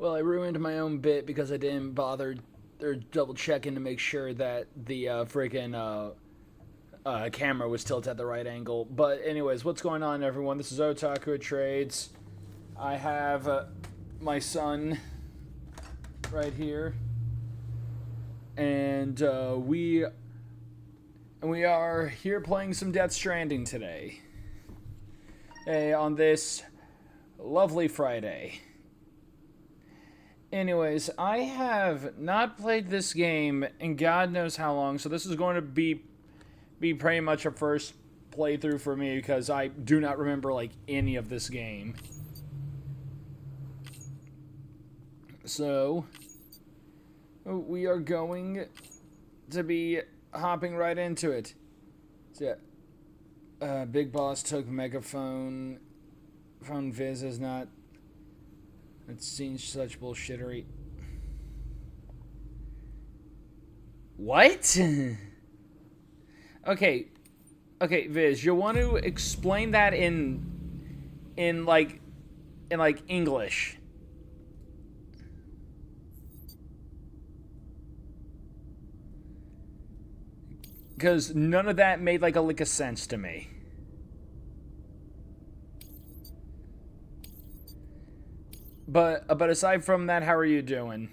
Well, I ruined my own bit because I didn't bother or double checking to make sure that the camera was tilted at the right angle. But anyways, what's going on, everyone? This is Otaku Trades. I have my son right here, and we are here playing some Death Stranding today. On this lovely Friday. Anyways, I have not played this game in God knows how long, so this is going to be pretty much a first playthrough for me because I do not remember like any of this game. So we are going to be hopping right into it. So, Big Boss took Megaphone. Phone Viz is not. It's seen such bullshittery. What? Okay, Viz, you want to explain that in English? Because none of that made like a lick of sense to me. But aside from that, how are you doing?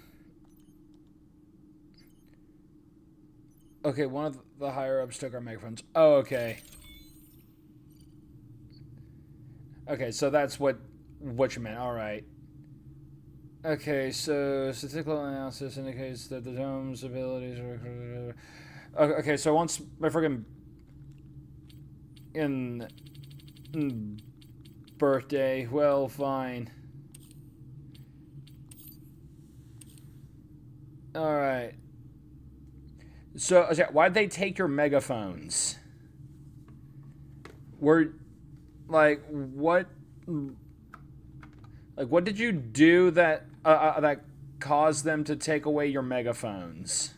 Okay, one of the higher ups took our megaphones. Oh, okay. Okay, so that's what you meant. All right. Okay, so statistical analysis indicates that the dome's abilities are. Okay, so once my friggin' in birthday, well, fine. All right. So, why'd they take your megaphones? What? Like, what did you do that that caused them to take away your megaphones?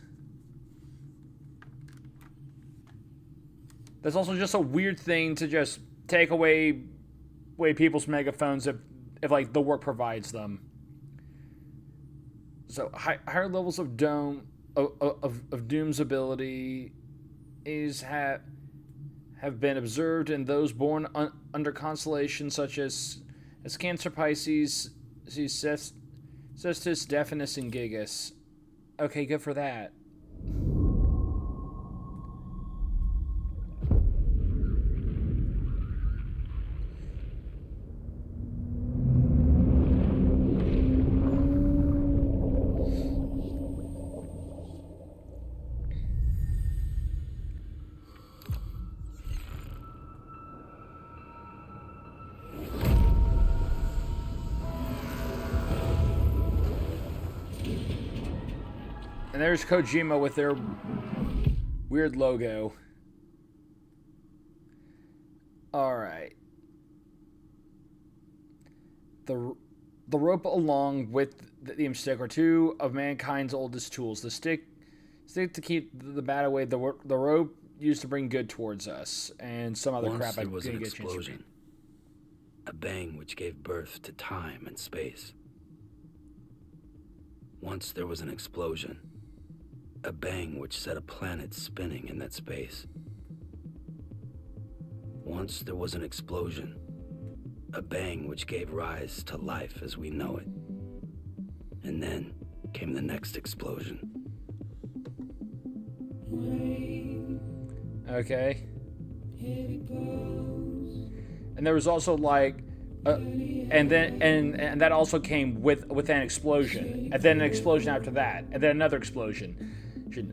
That's also just a weird thing to just take away people's megaphones if like the work provides them. So higher levels of Doom's ability have been observed in those born under constellations such as Cancer, Pisces, Cestus, Definus, and Gigas. Okay, good for that. And there's Kojima with their weird logo. Alright. The rope along with the stick are two of mankind's oldest tools. The stick to keep the bad away, the rope used to bring good towards us, and some other crap I didn't get a chance to read. A bang which gave birth to time and space. Once there was an explosion. A bang which set a planet spinning in that space. Once there was an explosion. A bang which gave rise to life as we know it. And then came the next explosion. Okay. And there was also like and that also came with an explosion, and then an explosion after that, and then another explosion.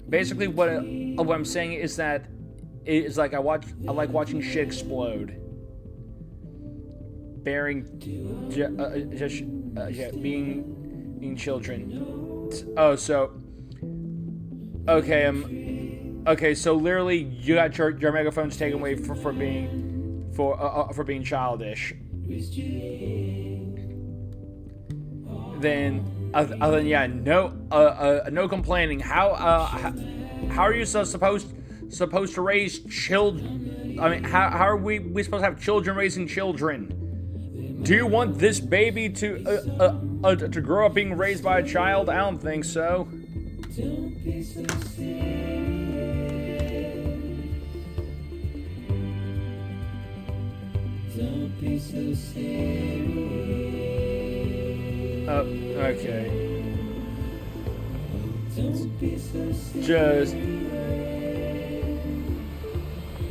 Basically, what I'm saying is that it's like I like watching shit explode, being children. Oh, so okay, so literally you got your megaphones taken away for being childish. Then yeah, no complaining. How are you supposed to raise children? I mean, how are we supposed to have children raising children? Do you want this baby to To grow up being raised by a child? I don't think so. Don't be so serious. Don't be so serious. Oh, okay. Don't be so serious.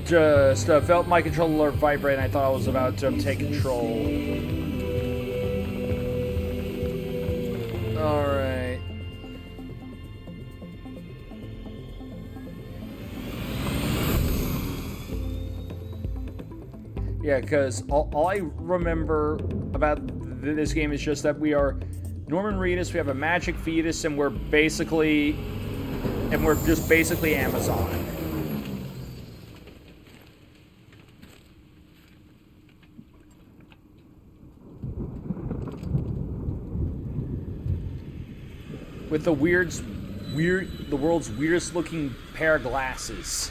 Just felt my controller vibrate and I thought I was about to take control. Alright. Yeah, because all I remember about this game is just that we are Norman Reedus, we have a magic fetus, and we're just basically Amazon. With the world's weirdest looking pair of glasses.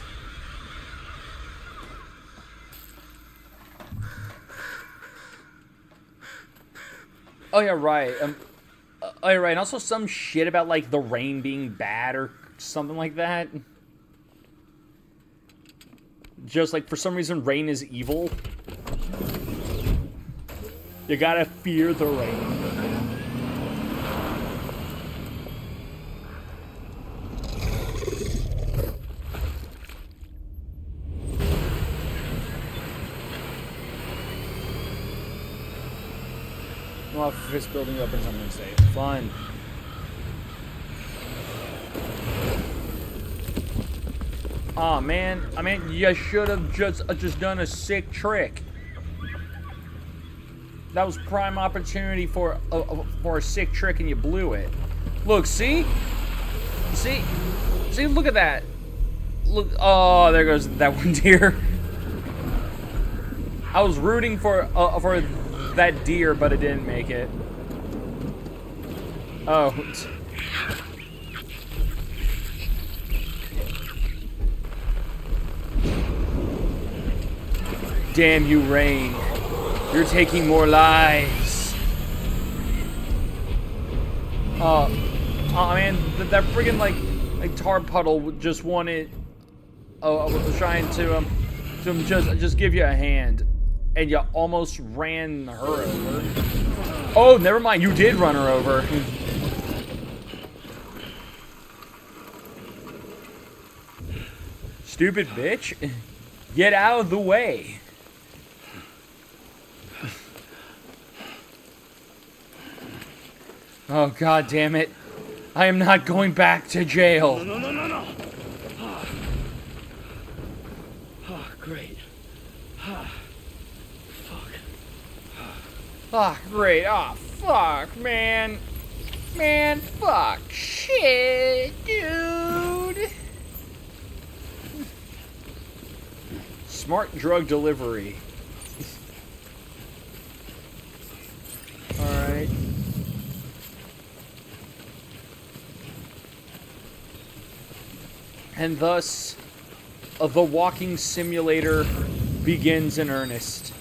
Oh yeah, right. Oh yeah, right. And also some shit about like the rain being bad or something like that. Just like for some reason rain is evil. You gotta fear the rain. Well, if this building opens on Wednesday. Fun. Aw, man. I mean, you should have just done a sick trick. That was prime opportunity for a sick trick, and you blew it. Look, see? See, look at that. Look, oh, there goes that one deer. I was rooting for that deer, but it didn't make it. Oh. Damn you, Rain. You're taking more lives. Oh man, that friggin' like tar puddle just wanted. I was trying to just give you a hand, and you almost ran her over. Oh, never mind. You did run her over. Stupid bitch. Get out of the way. Oh, god damn it. I am not going back to jail. No. Oh, great. Fuck. Ah, great. Ah, fuck, man. Man, fuck. Shit, dude. Smart drug delivery. Alright. And thus, the walking simulator begins in earnest.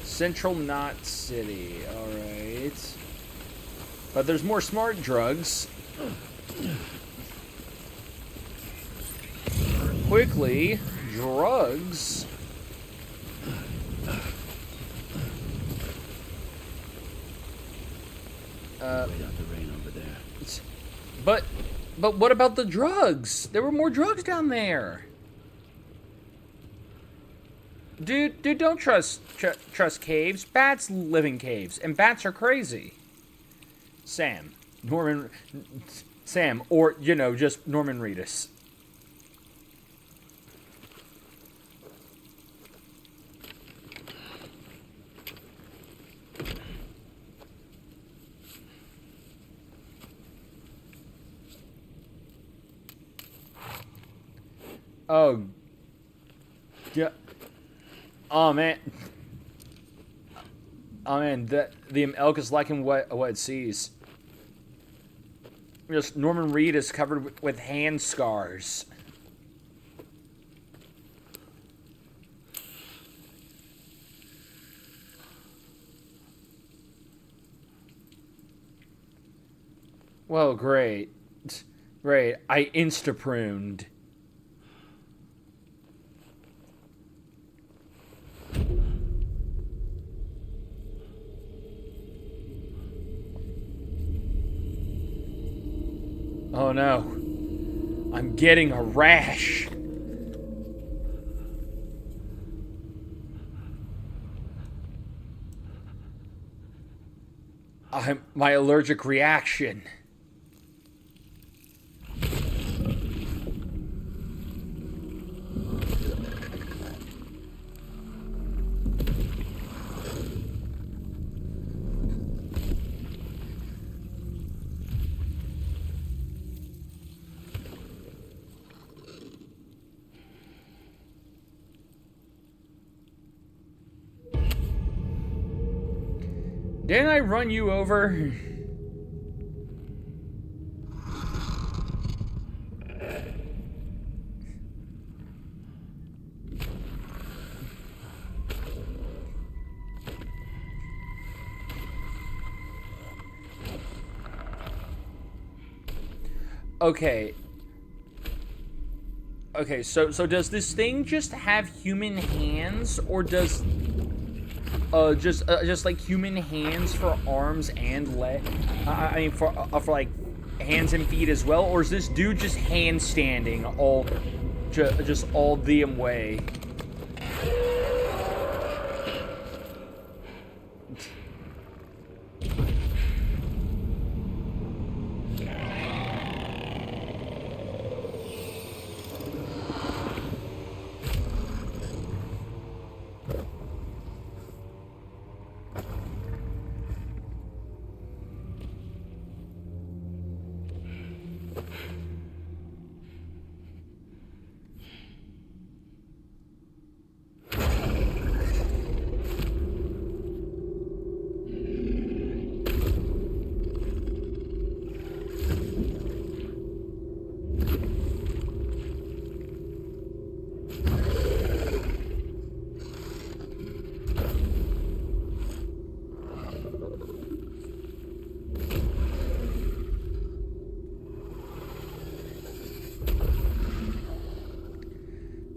Central Knot City, alright. But there's more smart drugs. Quickly, drugs. But what about the drugs? There were more drugs down there. Dude, don't trust caves. Bats live in caves, and bats are crazy. Sam, or just Norman Reedus. Oh. Yeah. Oh man. Oh man, the elk is liking what it sees. Just Norman Reedus covered with hand scars. Well, great. Great. I insta-pruned. Oh no. I'm getting a rash. My allergic reaction. Didn't I run you over? Okay. Okay, so does this thing just have human hands, or does just like human hands for arms and leg? I mean for like hands and feet as well, or is this dude just handstanding just all the way?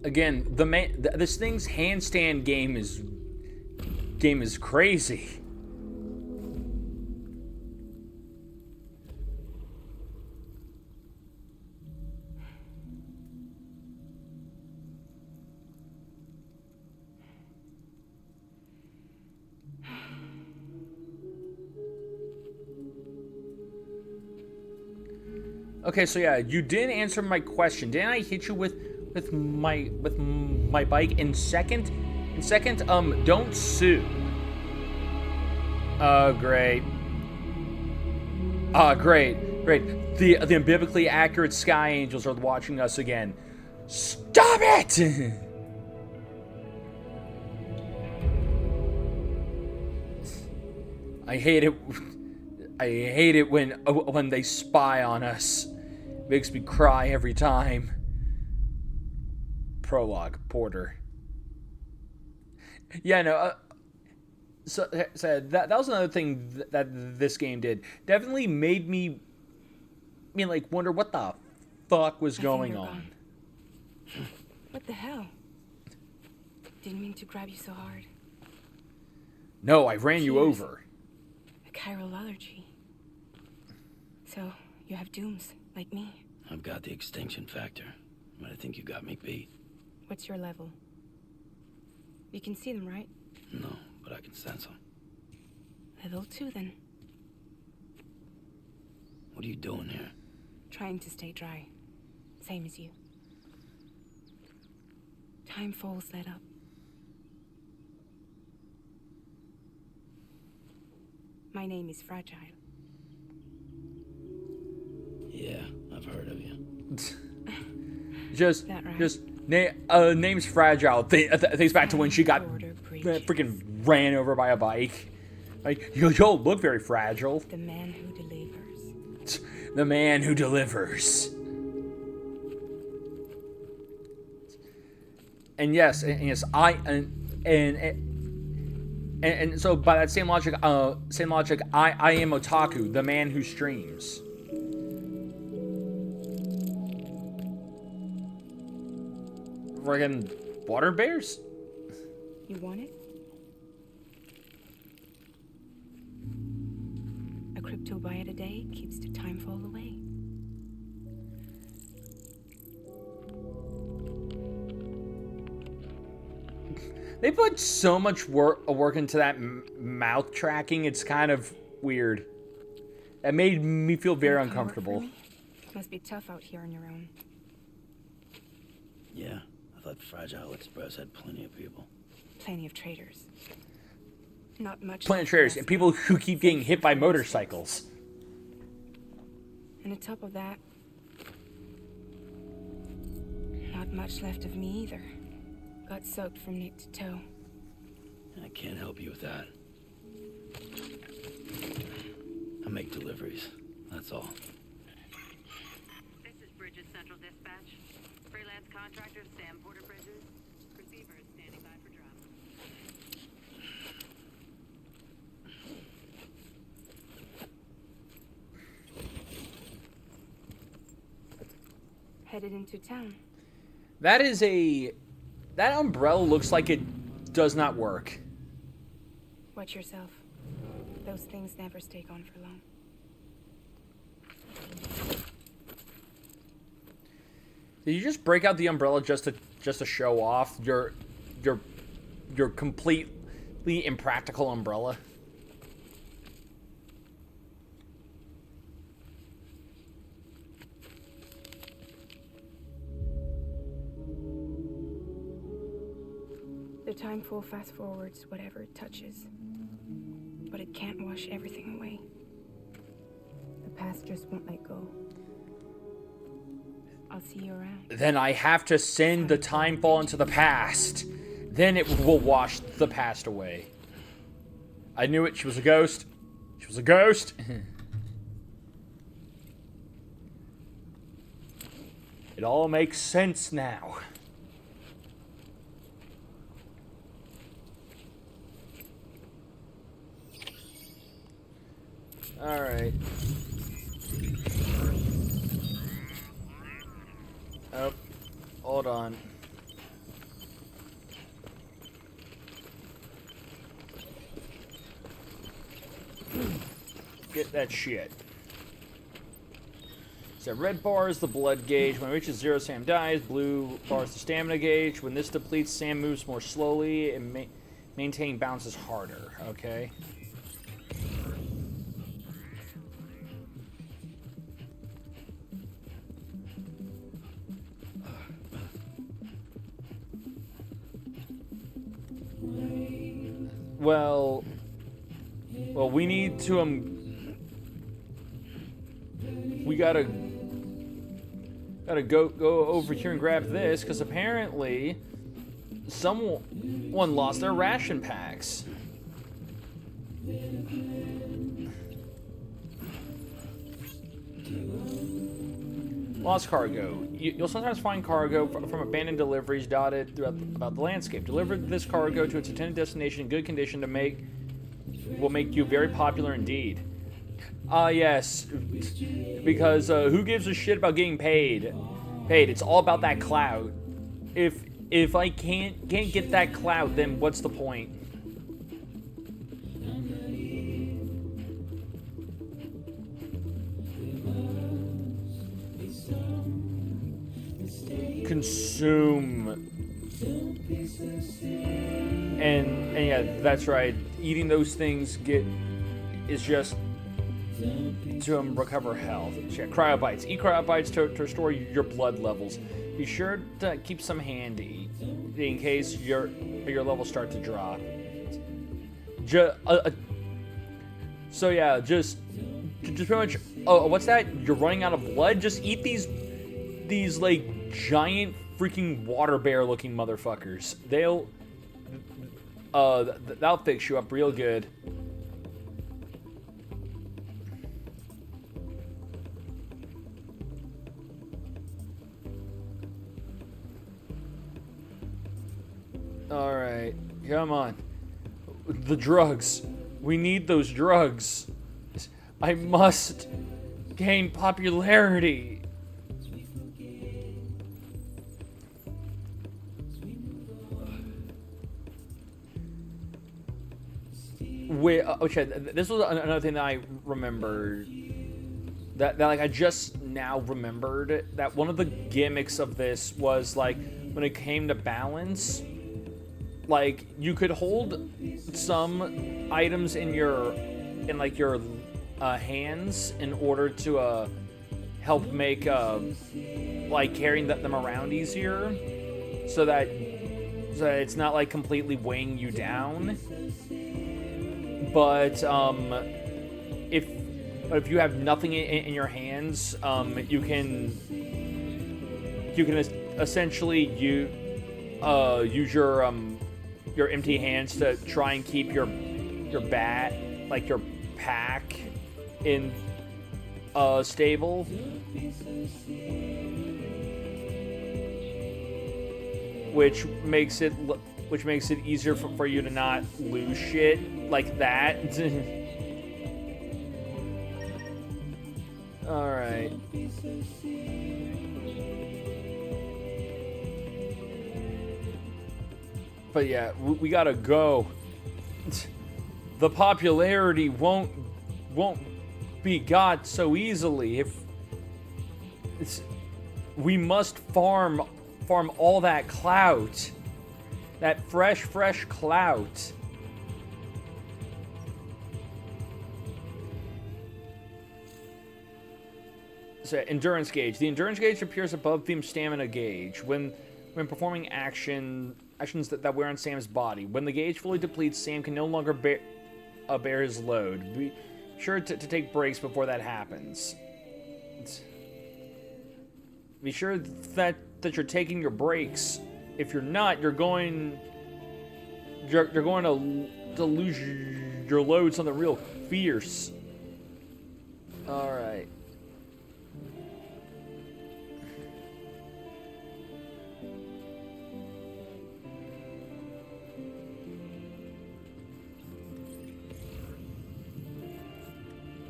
Again, this thing's handstand game is crazy. Okay, so yeah, you didn't answer my question. Didn't I hit you with my bike in second? Don't sue. Oh, great. Great. The biblically accurate sky angels are watching us again. Stop it! I hate it. I hate it when they spy on us. Makes me cry every time. Prologue, Porter. Yeah, no. So that was another thing that this game did. Definitely made me, wonder what the fuck was going on. What the hell? Didn't mean to grab you so hard. No, I ran you over. A chiral allergy. So, you have dooms, like me. I've got the extinction factor, but I think you got me beat. What's your level? You can see them, right? No, but I can sense them. Level 2, then. What are you doing here? Trying to stay dry. Same as you. Time falls let up. My name is Fragile. Yeah, I've heard of you. Name's Fragile. Thinks back to when she got freaking ran over by a bike. Like, you look very fragile. The man who delivers. The man who delivers. And yes, and so by that same logic, I am otaku, the man who streams. friggin' water bears? You want it? A crypto bite a day keeps the time fall away. They put so much work into that mouth tracking. It's kind of weird. That made me feel very Wanna come work for uncomfortable. me? Must be tough out here on your own. Yeah, I thought Fragile Express had plenty of people. Plenty of traders. Not much. Plenty of left traders for and us people now. who keep getting hit by motorcycles. And on top of that, not much left of me either. Got soaked from neck to toe. I can't help you with that. I make deliveries, that's all. This is Bridges Central Dispatch. Freelance contractor Sam Porter Bridges. Receiver is standing by for drop. Headed into town. That umbrella looks like it does not work. Watch yourself. Those things never stay gone for long. Did you just break out the umbrella just to show off your completely impractical umbrella? The time full fast forwards whatever it touches. But it can't wash everything away. The past just won't let go. I'll see you around. Then I have to send the time fall into the past. Then it will wash the past away. I knew it. She was a ghost. She was a ghost. It all makes sense now. All right. Oh, hold on. Get that shit. So red bar is the blood gauge. When it reaches 0, Sam dies. Blue bar is the stamina gauge. When this depletes, Sam moves more slowly and maintain bounces harder. Okay. Well, we need to we gotta go over here and grab this because apparently someone lost their ration packs. Lost cargo. You'll sometimes find cargo from abandoned deliveries dotted throughout about the landscape. Deliver this cargo to its intended destination in good condition will make you very popular indeed. Yes. Because who gives a shit about getting paid? It's all about that clout. If I can't get that clout, then what's the point? Consume. And yeah, that's right. Eating those things is just to recover health. Yeah, cryobites. Eat cryobites to restore your blood levels. Be sure to keep some handy in case your levels start to drop. So yeah, just pretty much. Oh, what's that? You're running out of blood? Just eat these like giant freaking water bear looking motherfuckers. That'll fix you up real good. Alright, come on. The drugs. We need those drugs. I must gain popularity. Okay, this was another thing that I remembered. That like I just now remembered that one of the gimmicks of this was like when it came to balance, like you could hold some items in your hands in order to help make like carrying them around easier, so that it's not like completely weighing you down. But if you have nothing in your hands, you can essentially use your empty hands to try and keep your pack in stable. Which makes it easier for you to not lose shit like that. All right. But yeah, we gotta go. The popularity won't be got so easily. We must farm all that clout, that fresh clout. So endurance gauge. The endurance gauge appears above the stamina gauge when performing actions that wear on Sam's body. When the gauge fully depletes, Sam can no longer bear his load. Be sure to take breaks before that happens. Be sure that you're taking your breaks. If you're not, you're going to lose your load something real fierce. All right.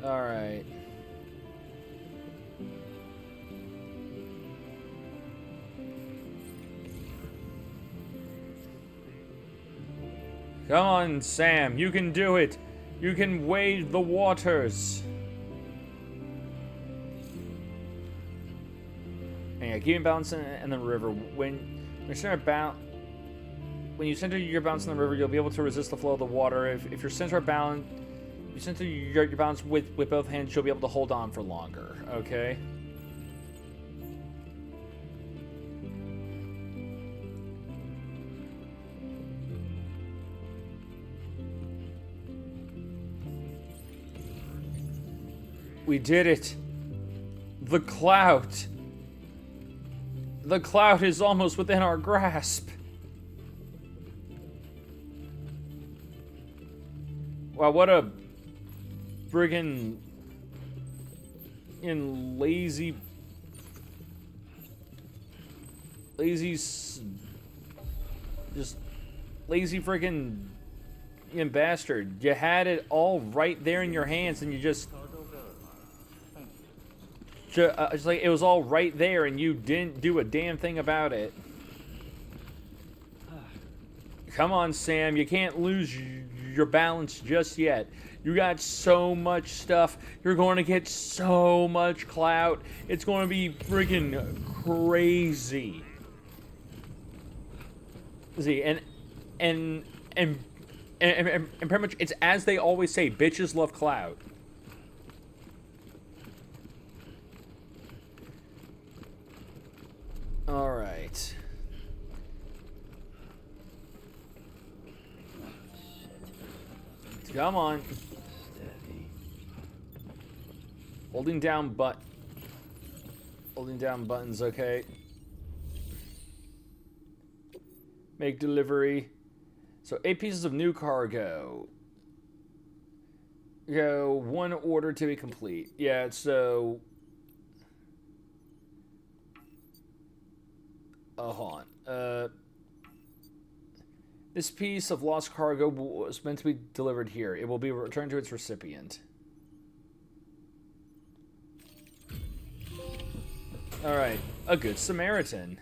All right. Come on, Sam. You can do it. You can wade the waters. And yeah, keeping balance in the river. When you center your balance in the river, you'll be able to resist the flow of the water. If your center balance, you center your balance with both hands, you'll be able to hold on for longer. Okay. We did it. The clout. The clout is almost within our grasp. Wow, what a friggin' lazy friggin' bastard. You had it all right there in your hands and you just like it was all right there and you didn't do a damn thing about it. Come on, Sam, you can't lose your balance just yet. You got so much stuff. You're going to get so much clout. It's going to be freaking crazy. See, and pretty much it's as they always say, bitches love clout. All right. Come on. Steady. Holding down buttons, okay. Make delivery. So 8 pieces of new cargo. Go 1 order to be complete. Yeah, so hold on. This piece of lost cargo was meant to be delivered here. It will be returned to its recipient. Alright, a good Samaritan.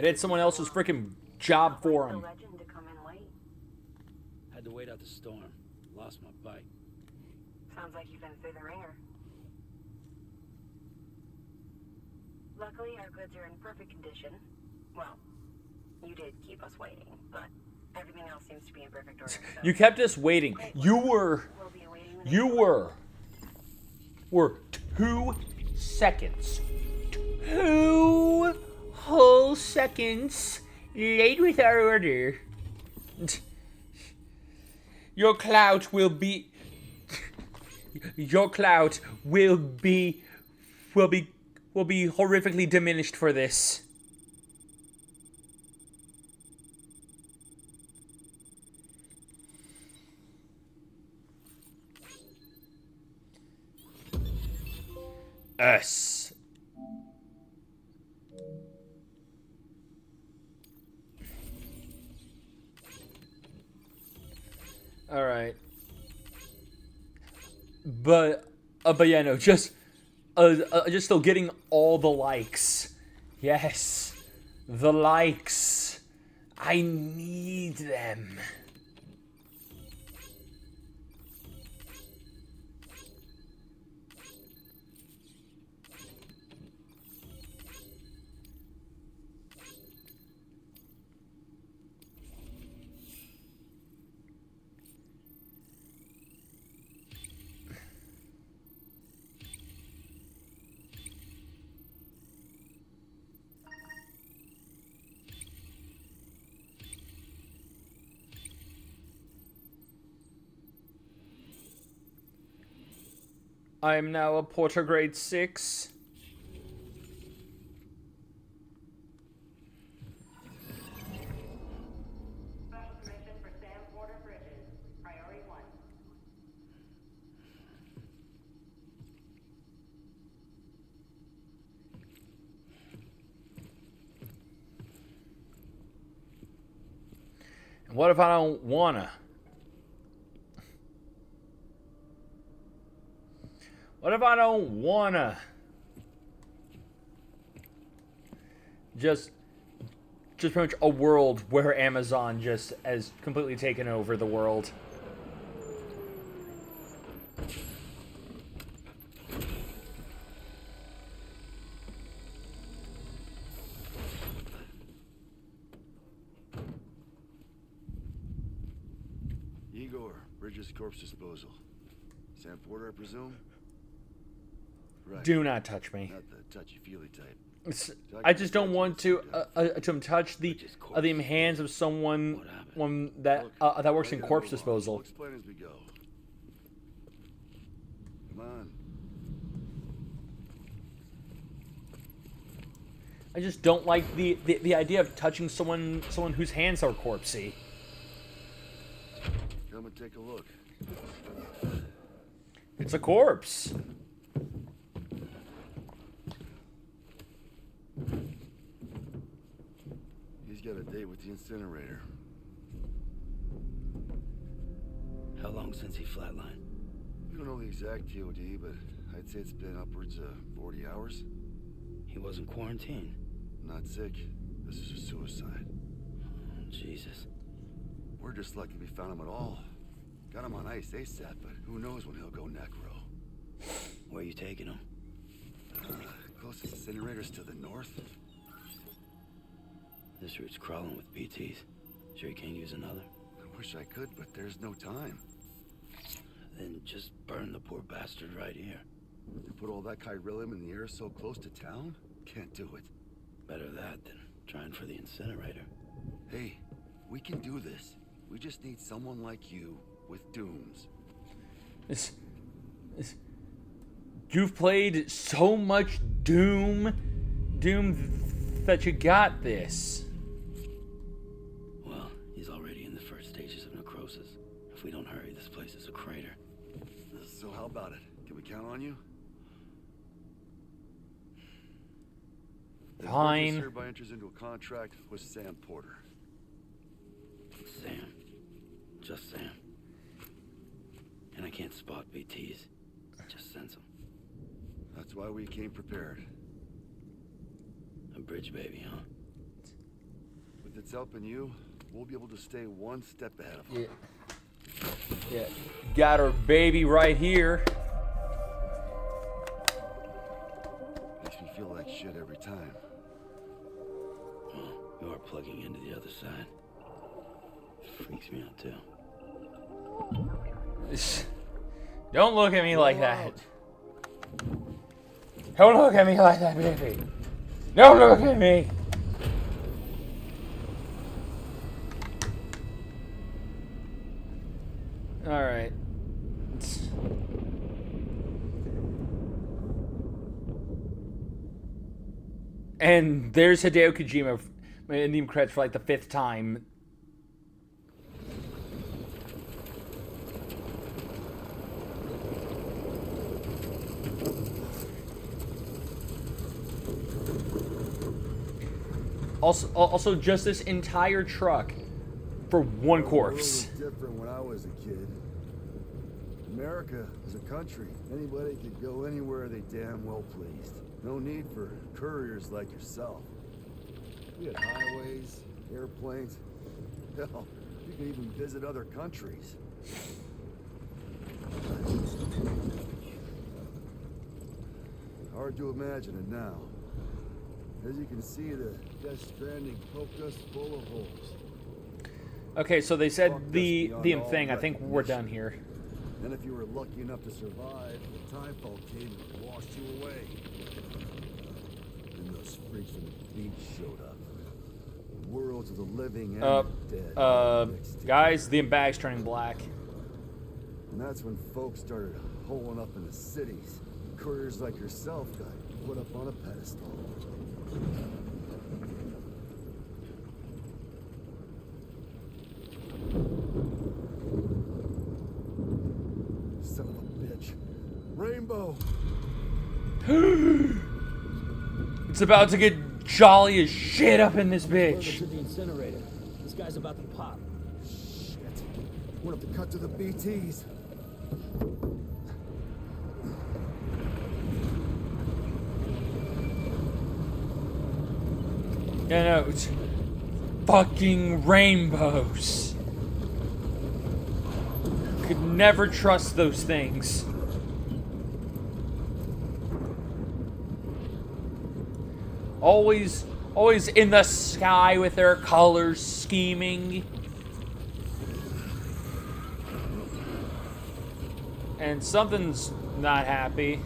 did someone else's freaking job for him. Legend to come in late. Had to wait out the storm. Lost my bike. Sounds like you've been through the ringer. Luckily, our goods are in perfect condition. Well, you did keep us waiting, but everything else seems to be in perfect order. So You kept us waiting. You were we'll be awaiting the You next were 2 seconds. 2 whole seconds late with our order. Your clout will be horrifically diminished for this. Us. All right. But yeah, no, just still getting all the likes. Yes, the likes. I need them. I am now a Porter grade 6. Special commission for Sam Porter Bridges. Priority 1. And what if I don't wanna? What if I don't wanna? Just pretty much a world where Amazon just has completely taken over the world. Igor, Bridges Corpse Disposal. Sam Porter, I presume? Right. Do not touch me. Not the touchy-feely type. I just don't want to touch the hands of someone that works in corpse We'll disposal. explain as we go. Come on. I just don't like the idea of touching someone whose hands are corpsey. Come and take a look. It's a corpse. He's got a date with the incinerator. How long since he flatlined? We don't know the exact TOD, but I'd say it's been upwards of 40 hours. He wasn't quarantined. Not sick. This is a suicide. Oh, Jesus. We're just lucky we found him at all. Got him on ice ASAP, but who knows when he'll go necro. Where are you taking him? Closest incinerator's to the north. This route's crawling with BTs. Sure you can't use another? I wish I could, but there's no time. Then just burn the poor bastard right here. To put all that chiralium in the air so close to town? Can't do it. Better that than trying for the incinerator. Hey, we can do this. We just need someone like you with dooms. You've played so much Doom that you got this. Well, he's already in the first stages of necrosis. If we don't hurry, this place is a crater. So how about it? Can we count on you? Fine. The hereby enters into a contract with Sam Porter. Sam. Just Sam. And I can't spot BTs. Just sense them. That's why we came prepared. A bridge baby, huh? helping you, we'll be able to stay one step ahead of them. Yeah. Got our baby right here. Makes me feel like shit every time. Well, you are plugging into the other side. Freaks me out too. Don't look at me like that. Don't look at me like that, baby. Don't look at me. All right. And there's Hideo Kojima in the credits for like the 5th time. Also, just this entire truck for one corpse. The world was different when I was a kid. America is a country. Anybody could go anywhere they damn well pleased. No need for couriers like yourself. We had highways, airplanes. Hell, you could even visit other countries. Hard to imagine it now. As you can see, the Death Stranding poked us full of holes. Okay, so they said Fucked us the beyond all thing. I think we're recognition. done here. Then if you were lucky enough to survive, the timefall came and washed you away. And those freaks from the beach showed up. Worlds of the living and the dead. mixed together. Guys, the bag's turning black. And that's when folks started holing up in the cities. Couriers like yourself got put up on a pedestal. Son of a bitch. Rainbow! It's about to get jolly as shit up in this Further bitch. to the incinerator. This guy's about to pop. Shit. We'll have to cut to the BTs. Yeah, no, it's fucking rainbows. Could never trust those things. Always in the sky with their colors scheming. And something's not happy.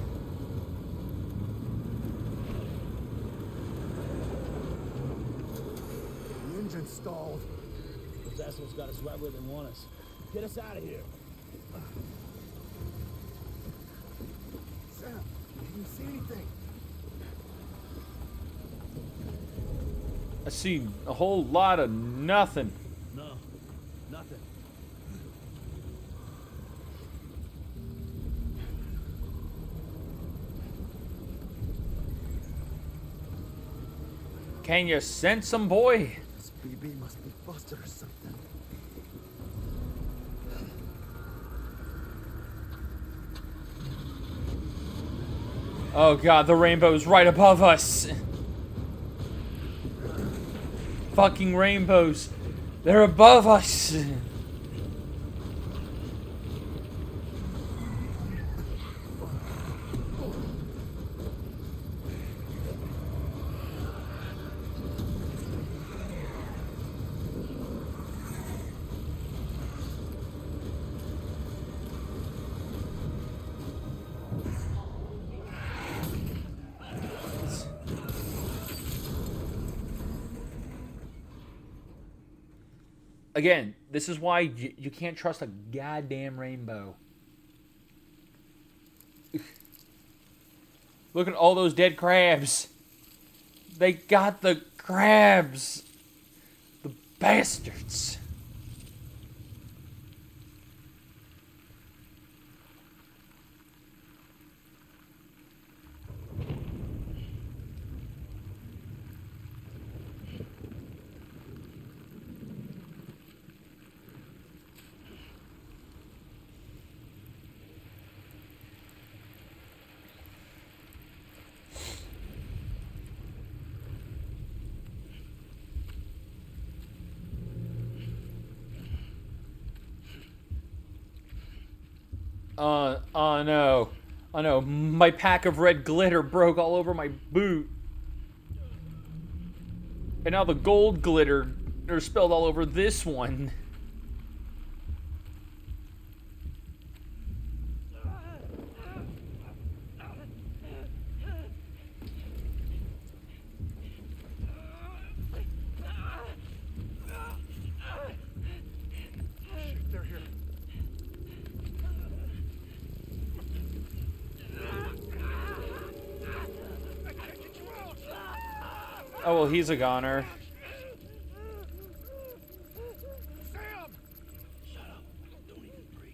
The engine stalled. Those assholes got us right where they want us. Get us out of here. Sam, do you see anything? I see a whole lot of nothing. No, nothing. Can you sense some boy? This BB must be busted or something. Oh god, the rainbow's right above us. Fucking rainbows. They're above us. Again, this is why you can't trust a goddamn rainbow. Look at all those dead crabs. They got the crabs. The bastards. Oh no. Oh no, my pack of red glitter broke all over my boot. And now the gold glitter are spilled all over this one. They're here. I can't get you out. Oh well, he's a goner. Sam! Shut up. Don't even breathe.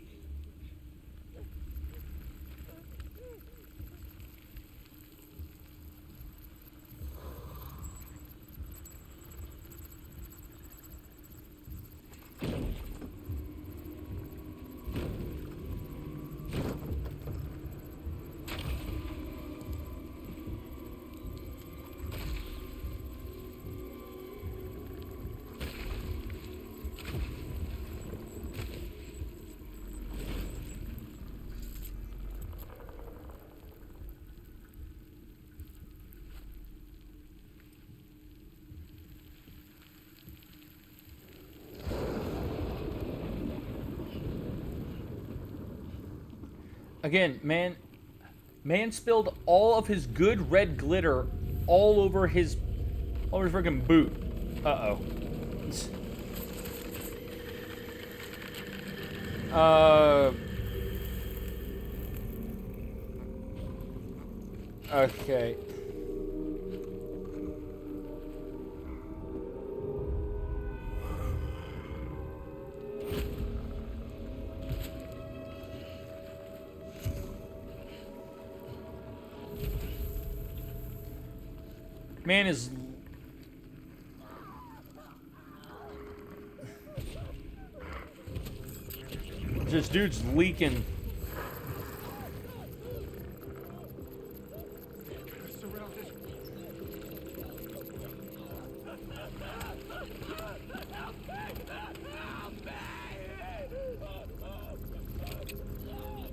Again, man spilled all of his good red glitter all over his freaking boot. Uh-oh. Okay. Man is... This dude's leaking. Surrounded.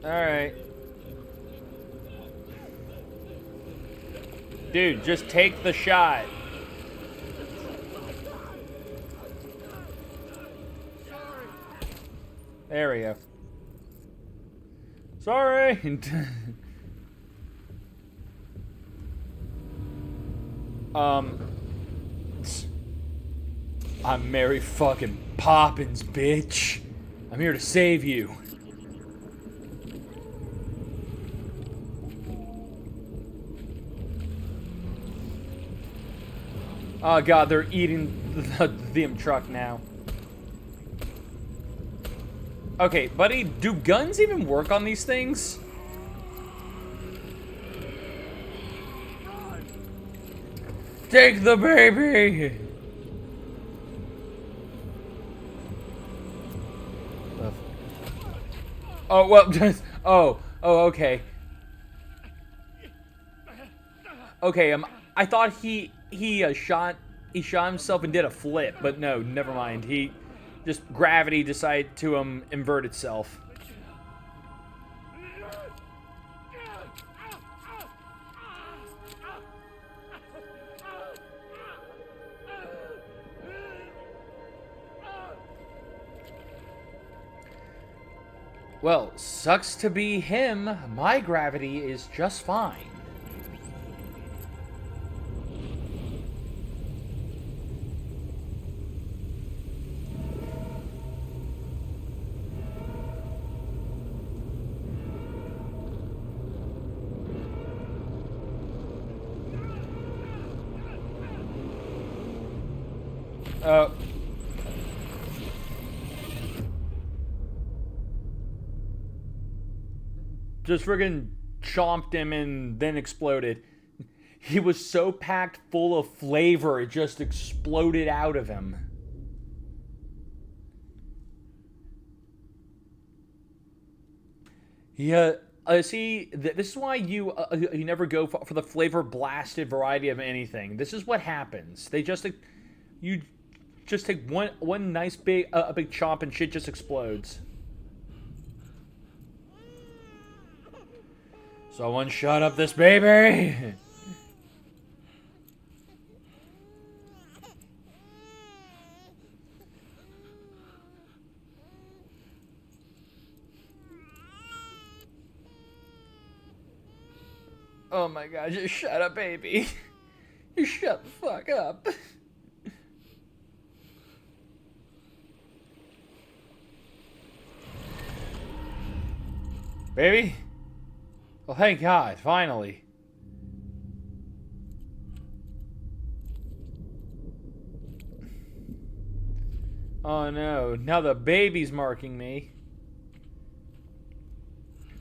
Alright. Dude, just take the shot. There we go. Sorry. I'm Mary fucking Poppins, bitch. I'm here to save you. Oh god, they're eating the truck now. Okay, buddy, do guns even work on these things? Take the baby! Oh, well, just... Oh, okay. Okay, I thought he shot himself and did a flip, but no, never mind. He just gravity decided to invert itself. Well, sucks to be him. My gravity is just fine. Just friggin' chomped him and then exploded. He was so packed full of flavor, it just exploded out of him. Yeah, see, this is why you never go for the flavor blasted variety of anything. This is what happens. They just you just take one nice big a big chomp and shit just explodes. Someone shut up this baby! Oh my god, just shut up, baby. You shut the fuck up. Baby? Well, thank God, finally. Oh no, now the baby's marking me.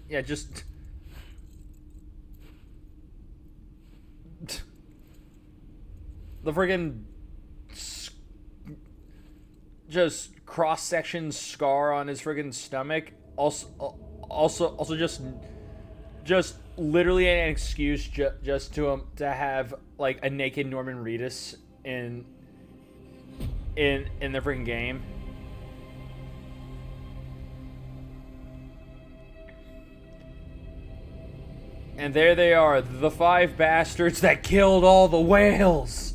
Yeah, just... the friggin' just cross-section scar on his friggin' stomach. Also just literally an excuse just to have like a naked Norman Reedus in the freaking game. And there they are, the 5 bastards that killed all the whales.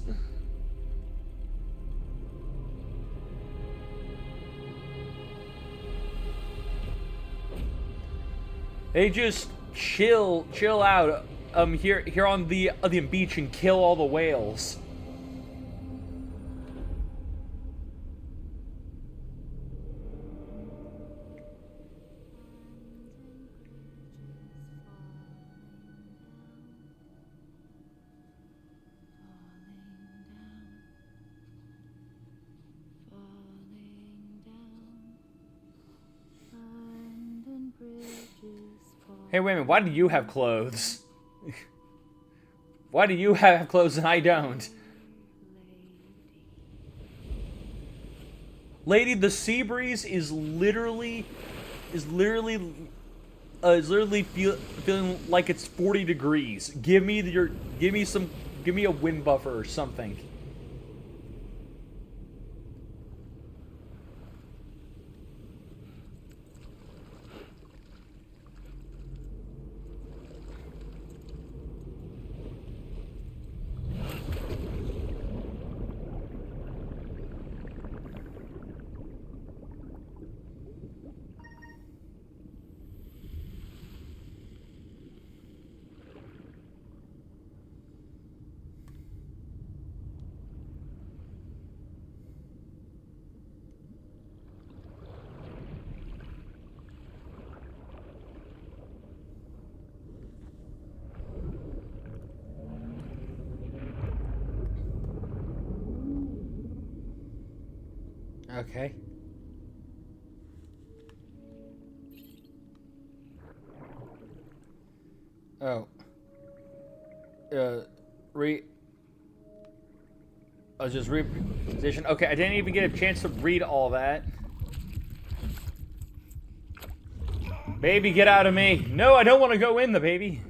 They just chill out here on the beach and kill all the whales. Hey, wait a minute, why do you have clothes? Why do you have clothes and I don't? Lady, the sea breeze is literally feeling like it's 40 degrees. Give me a wind buffer or something. Okay. Oh. I was just reposition. Okay, I didn't even get a chance to read all that. Baby, get out of me. No, I don't want to go in the baby.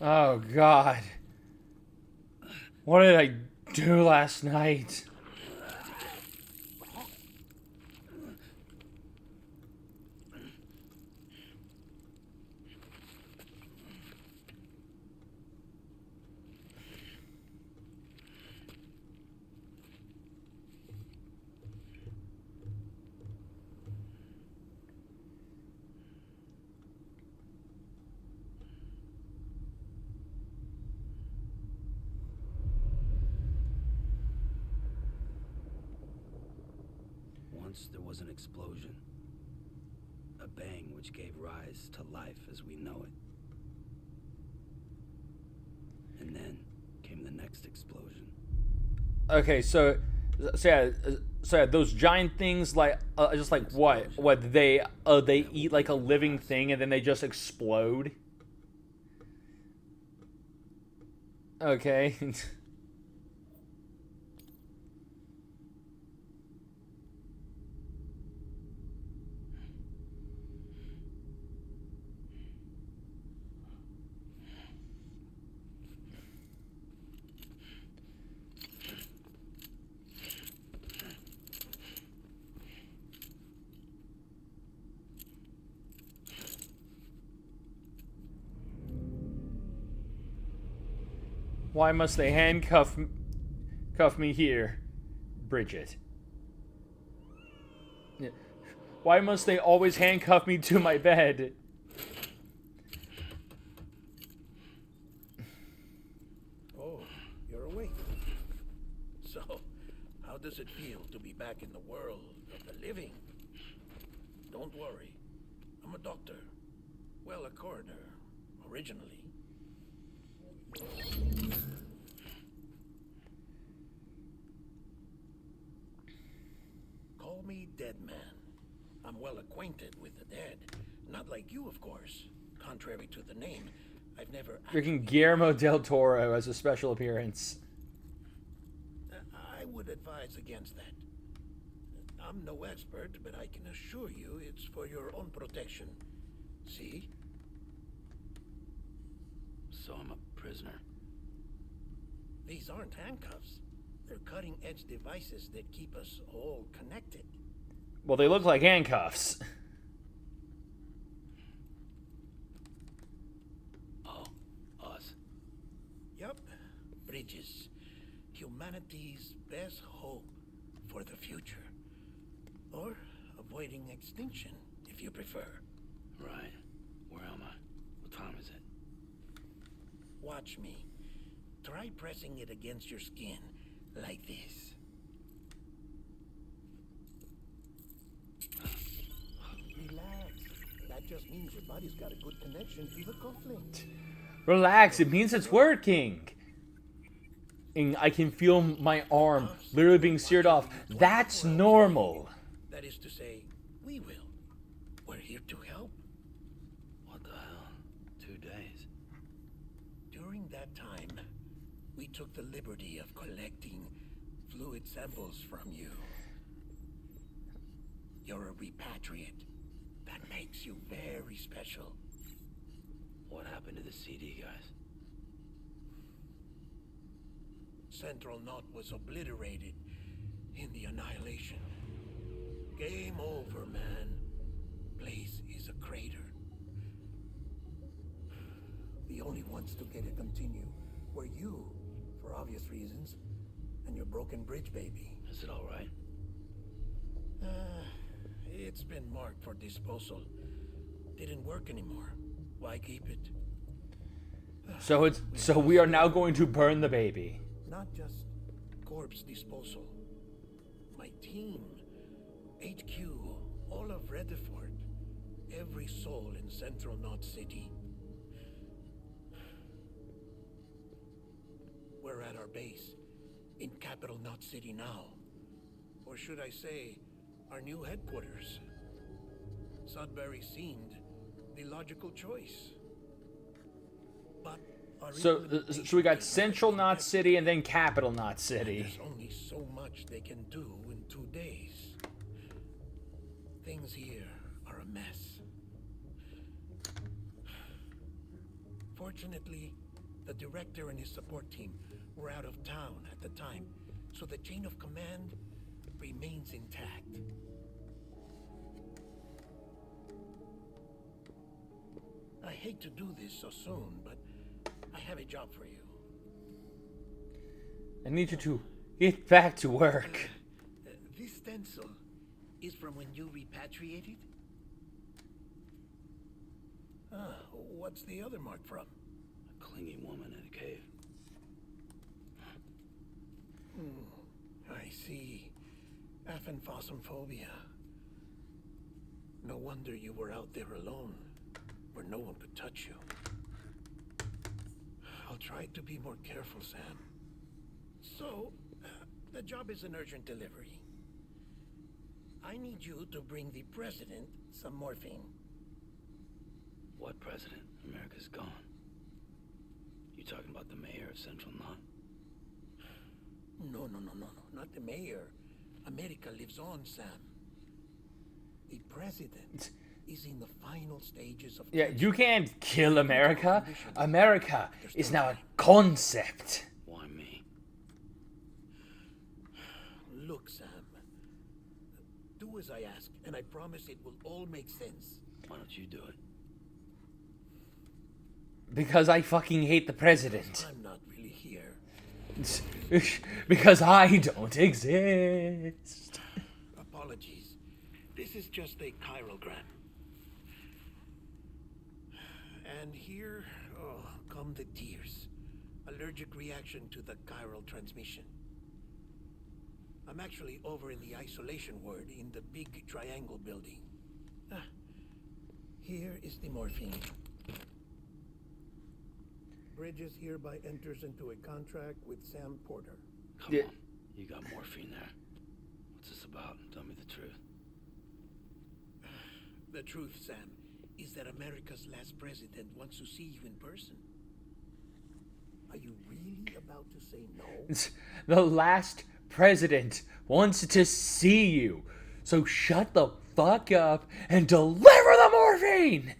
Oh, God. What did I do last night? Once there was an explosion. A bang which gave rise to life as we know it. And then came the next explosion. Okay, so yeah, those giant things like just like what they eat like a living thing and then they just explode. Okay. Why must they cuff me here, Bridget? Why must they always handcuff me to my bed? Oh, you're awake. So, how does it feel to be back in the world of the living? Don't worry. I'm a doctor. Well, a coroner, originally. Call me Dead Man. I'm well acquainted with the dead. Not like you, of course. Contrary to the name, I've never Freaking Guillermo del Toro as a special appearance. I would advise against that. I'm no expert, but I can assure you it's for your own protection. See? So I'm a prisoner. These aren't handcuffs. They're cutting-edge devices that keep us all connected. Well, they look like handcuffs. Oh, us. Yup. Bridges. Humanity's best hope for the future. Or avoiding extinction, if you prefer. Right. Where am I? What time is it? Watch me. Try pressing it against your skin, like this. Relax. That just means your body's got a good connection to the cufflink. Relax, it means it's working. And I can feel my arm literally being seared off. That's normal. That is to say, we will. We're here to help. What the hell? 2 days. During that time, we took the liberty of collecting fluid samples from you. You're a repatriate. That makes you very special. What happened to the CD guys? Central Knot was obliterated in the annihilation. Game over, man. Place is a crater. The only ones to get it continue were you, for obvious reasons, and your broken bridge baby. Is it all right? It's been marked for disposal. Didn't work anymore. Why keep it? So we are now going to burn the baby. Not just corpse disposal. My team, HQ, all of Redford, every soul in Central Knot City. We're at our base, in Capital Knot City now. Or should I say, our new headquarters. Sudbury seemed the logical choice. But our So we got Central Knot City and then Capital Knot City. There's only so much they can do in 2 days. Things here are a mess. Fortunately, the director and his support team were out of town at the time, so the chain of command remains intact. I hate to do this so soon, but I have a job for you. I need you to get back to work. This stencil is from when you repatriated? What's the other mark from? A clinging woman in a cave. I see. Aphanphosmphobia. No wonder you were out there alone, where no one could touch you. I'll try to be more careful, Sam. So, the job is an urgent delivery. I need you to bring the president some morphine. What president? America's gone. You talking about the mayor of Central Knot? No, no, no, no, no. Not the mayor. America lives on, Sam. The president is in the final stages of... Yeah, you can't kill America. Conditioning. America is now a concept. Why me? Look, Sam. Do as I ask, and I promise it will all make sense. Why don't you do it? Because I fucking hate the president. I'm not really here. Because I don't exist. Apologies. This is just a chiralgram. And here, oh, come the tears. Allergic reaction to the chiral transmission. I'm actually over in the isolation ward in the big triangle building. Ah, here is the morphine. Bridges hereby enters into a contract with Sam Porter. Come on. You got morphine there. What's this about? Tell me the truth. The truth, Sam, is that America's last president wants to see you in person. Are you really about to say no? The last president wants to see you. So shut the fuck up and deliver the morphine!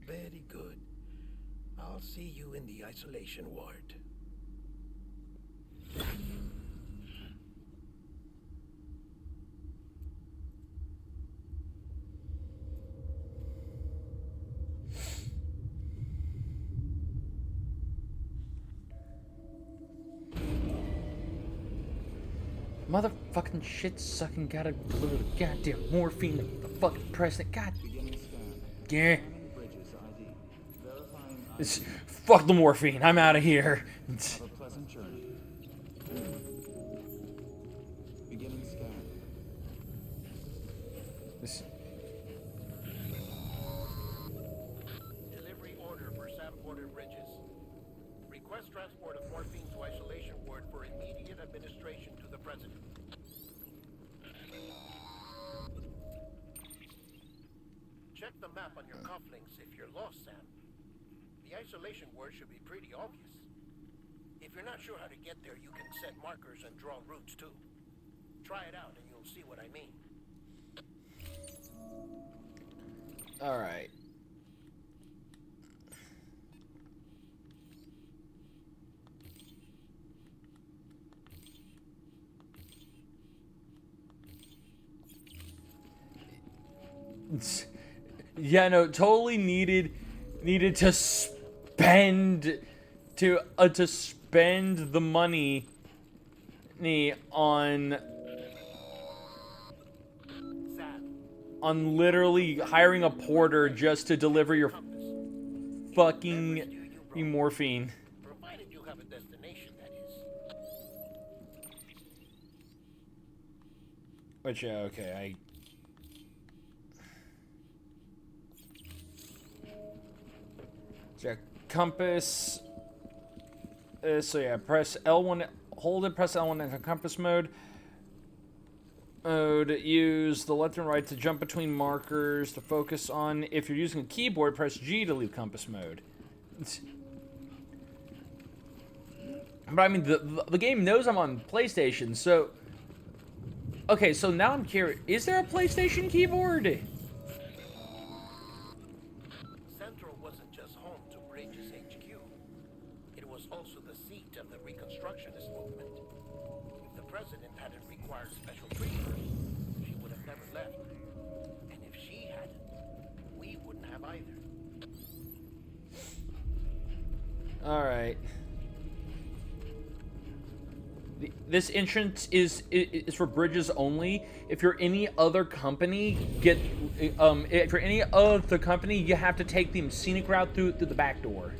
Very good. I'll see you in the isolation ward. Motherfucking shit sucking gotta deliver the goddamn morphine to the fucking president. God. Yeah. Fuck the morphine. I'm out of here. Have a pleasant journey. Beginning scan. Delivery order for Sam Porter Bridges. Request transport of morphine to isolation ward for immediate administration to the president. Check the map on your cufflinks if you're lost, Sam. The isolation word should be pretty obvious. If you're not sure how to get there, you can set markers and draw routes too. Try it out and you'll see what I mean. Alright. Yeah, no, totally needed to spend to spend the money on literally hiring a porter just to deliver your fucking morphine. Provided you have a destination, that is. Which, okay, compass. So yeah, press L1, hold it, press L1 into compass mode. Use the left and right to jump between markers to focus on. If you're using a keyboard, press G to leave compass mode. But I mean, the game knows I'm on PlayStation, so... Okay, so now I'm curious. Is there a PlayStation keyboard? Central wasn't just home to Bridges HQ. It was also the seat of the Reconstructionist movement. If the president hadn't required special treatment, she would have never left. And if she hadn't, we wouldn't have either. Alright. This entrance is for bridges only. If you're any other company, if you're any other company, you have to take the scenic route through the back door.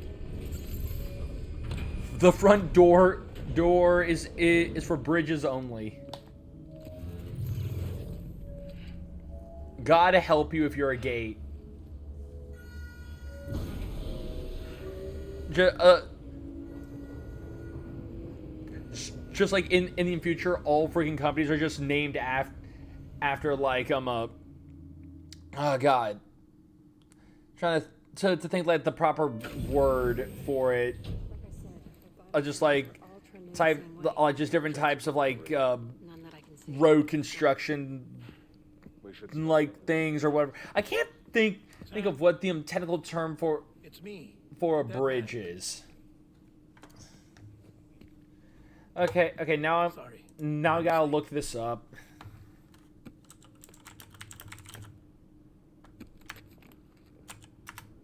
The front door is for bridges only. Gotta help you if you're a gate. Just, just like in the future, all freaking companies are just named after like oh god, trying to think like the proper word for it. Just like type like just different types of like road construction like things or whatever. I can't think of what the technical term It's me. for a bridge is. Okay, now Sorry. I gotta look this up.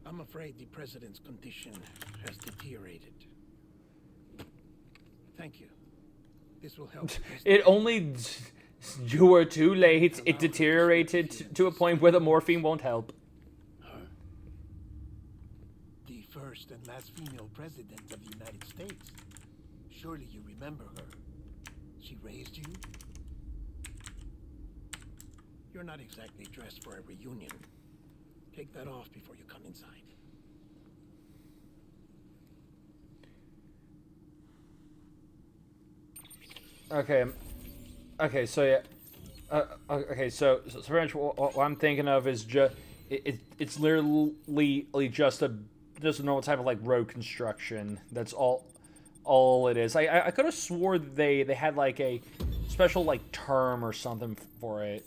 I'm afraid the president's condition has deteriorated. Thank you. This will help. It only you were too late. It deteriorated to a point where the morphine won't help. The first and last female president of the United States. Surely you remember her. She raised you? You're not exactly dressed for a reunion. Take that off before you come inside. Okay, so yeah. Okay, so pretty much what I'm thinking of is just it's literally just a normal type of like road construction. That's all it is. I could have swore they had like a special like term or something for it.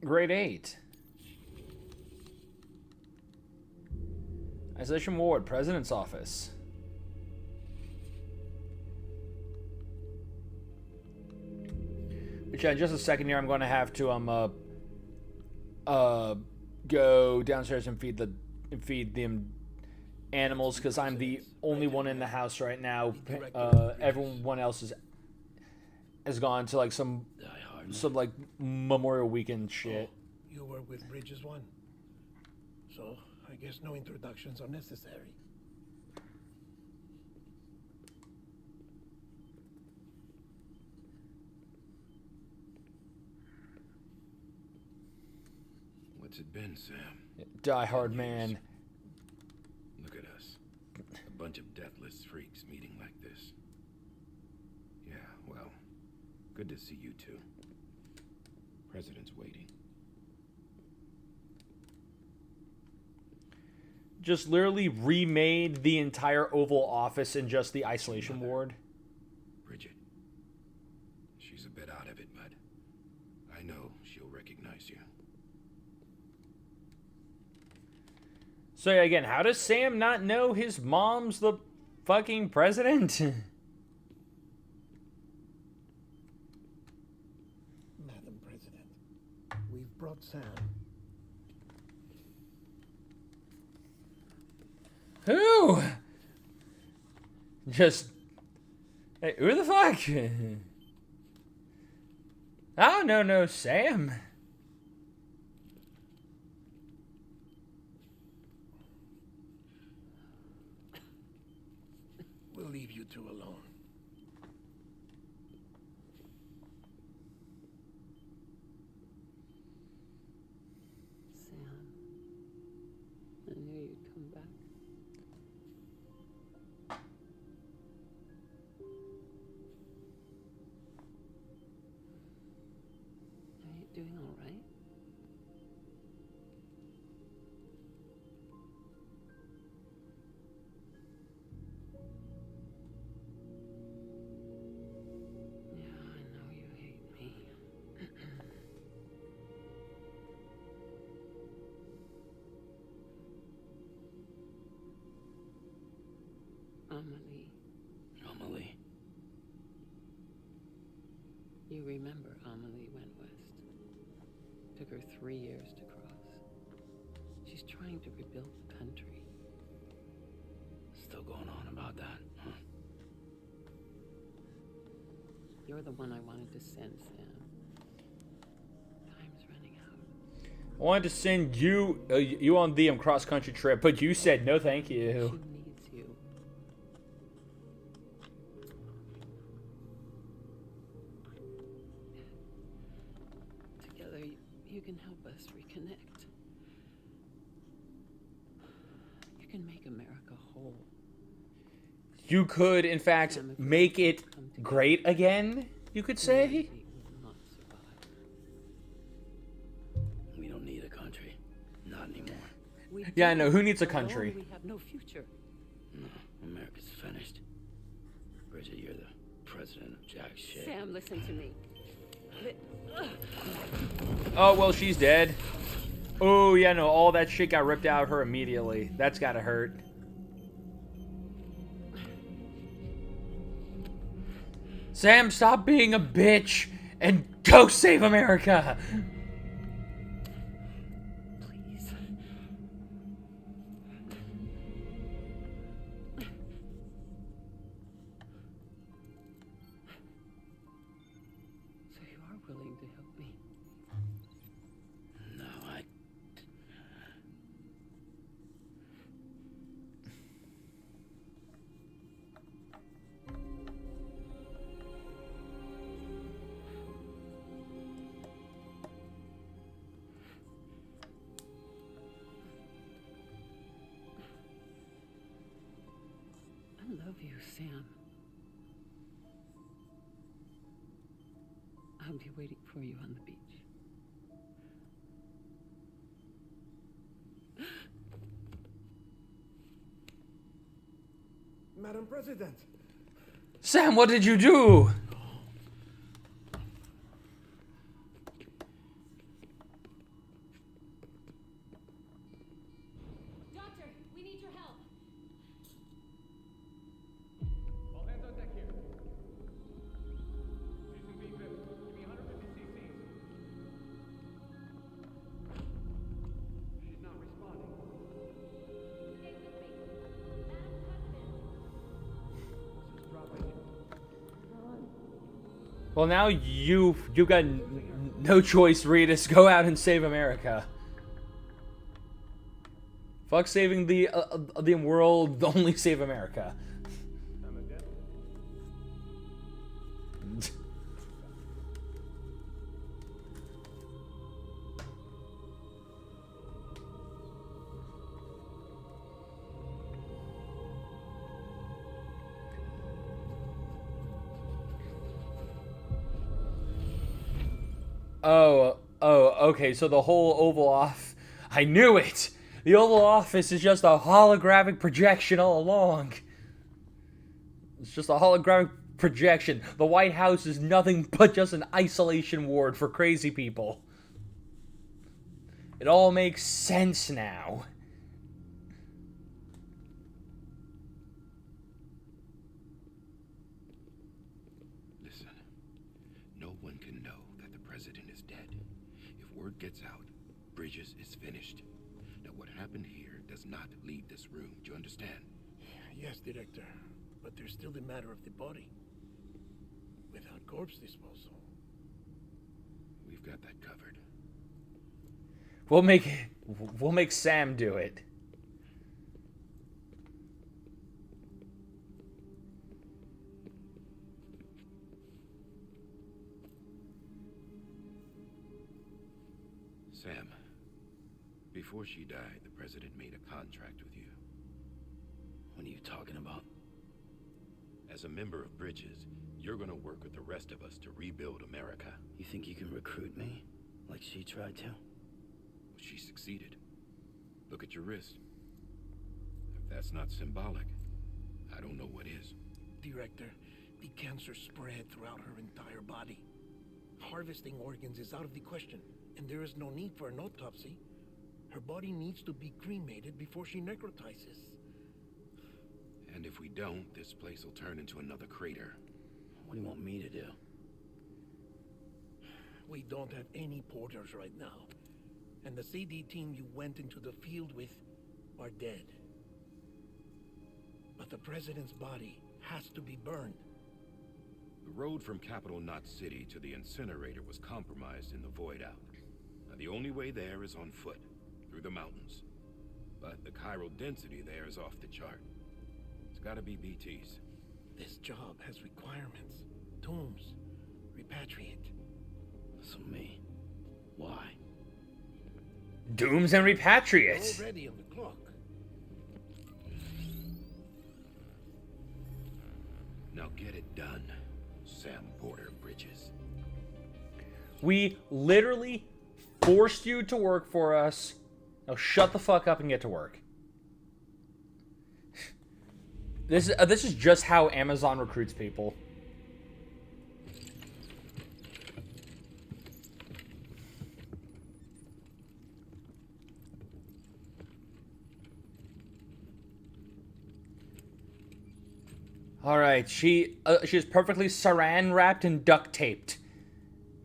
Grade 8. Isolation Ward, President's Office. Which, in just a second here, I'm going to have to go downstairs and feed them animals because I'm the only one in the house right now. Everyone else has gone to like some like Memorial Weekend shit. Oh, you were with Bridges 1. So, I guess no introductions are necessary. What's it been, Sam? Die Hard Man. Look at us. A bunch of deathless freaks meeting like this. Yeah, well, good to see you two. President's waiting. Just literally remade the entire Oval Office in just the isolation ward. Bridget. She's a bit out of it, but I know she'll recognize you. So again, how does Sam not know his mom's the fucking president? Madam President, we've brought Sam. Who? Just... Hey, who the fuck? Oh, no, Sam. We'll leave you two alone. Sam, I knew you'd come back. Are you doing all right? Yeah, I know you hate me. Amelie, Amelie. you remember Amelie went west. Took her 3 years to cross. She's trying to rebuild the country. Still going on about that, huh? You're the one I wanted to send, Sam. Time's running out. I wanted to send you on the cross-country trip, but you said no thank you. She needs you. can make America whole. You could, in fact, Sam, if we make it come together, great again, you could say. humanity will not survive. We don't need a country. Not anymore. We Yeah, I do. know. Who needs a Alone, country? We have no future. No, America's finished. Bridget, you're the president of jack shit. Sam, listen to me. Oh, well, she's dead. Oh, yeah, no, all that shit got ripped out of her immediately. That's gotta hurt. Sam, stop being a bitch and go save America! Please. So you are willing to help me? No, I... I love you, Sam. I'll be waiting for you on the beach. Madam President. Sam, what did you do? Doctor, we need your help. All hands on deck here. Using V50. Give me 150 cc's. She's not responding. Stay with me. Madam President. This is dropping. Well, now you got no choice, Reedus. Go out and save America. Fuck saving the world, only save America. I'm a dead. Okay, so the whole Oval Office... I knew it! The Oval Office is just a holographic projection all along. It's just a holographic projection. The White House is nothing but just an isolation ward for crazy people. It all makes sense now. Listen, no one can know that the president is dead. If word gets out, Bridges is finished. Now, what happened here does not leave this room. Do you understand? Yes, Director. But there's still the matter of the body. Without corpse disposal. We've got that covered. We'll make Sam do it. Sam, before she died, the president made a contract with you. What are you talking about? As a member of Bridges, you're gonna work with the rest of us to rebuild America. You think you can recruit me? Like she tried to? She succeeded. Look at your wrist. If that's not symbolic, I don't know what is. Director, the cancer spread throughout her entire body. Harvesting organs is out of the question, and there is no need for an autopsy. Her body needs to be cremated before she necrotizes. And if we don't, this place will turn into another crater. What do you want me to do? We don't have any porters right now. And the CD team you went into the field with are dead. But the president's body has to be burned. The road from Capital Knot City to the incinerator was compromised in the void out. Now, the only way there is on foot, through the mountains. But the chiral density there is off the chart. It's gotta be BTs. This job has requirements. Tombs. Repatriate. So me. Why? Dooms and repatriates. Already on the clock. Now get it done, Sam Porter Bridges. We literally forced you to work for us. Now shut the fuck up and get to work. This is just how Amazon recruits people. All right, she is perfectly saran wrapped and duct taped.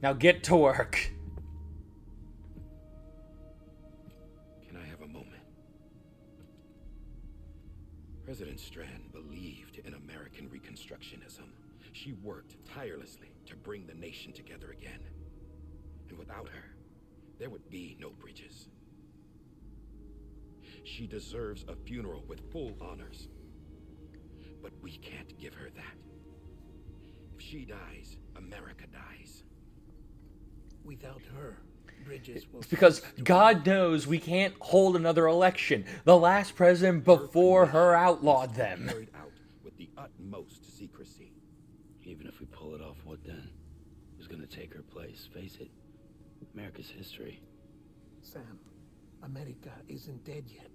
Now get to work. Can I have a moment? President Strand believed in American Reconstructionism. She worked tirelessly to bring the nation together again. And without her, there would be no bridges. She deserves a funeral with full honors. But we can't give her that. If she dies, America dies. Without her, Bridges will... It's because God knows we can't hold another election. The last president before her outlawed them. Carried out with the utmost secrecy. Even if we pull it off, what then? Who's gonna take her place? Face it, America's history. Sam, America isn't dead yet.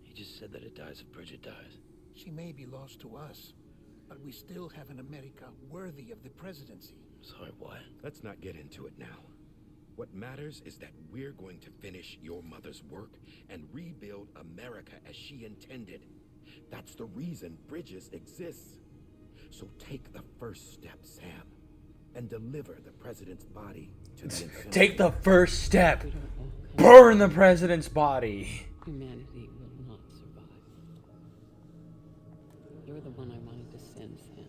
He just said that it dies if Bridget dies. She may be lost to us, but we still have an America worthy of the presidency. Sorry, what? Let's not get into it now. What matters is that we're going to finish your mother's work and rebuild America as she intended. That's the reason Bridges exists. So take the first step, Sam, and deliver the president's body to the incinerator. Take the first step. Burn the president's body. Humanity will not survive. You're the one I wanted to send, Sam.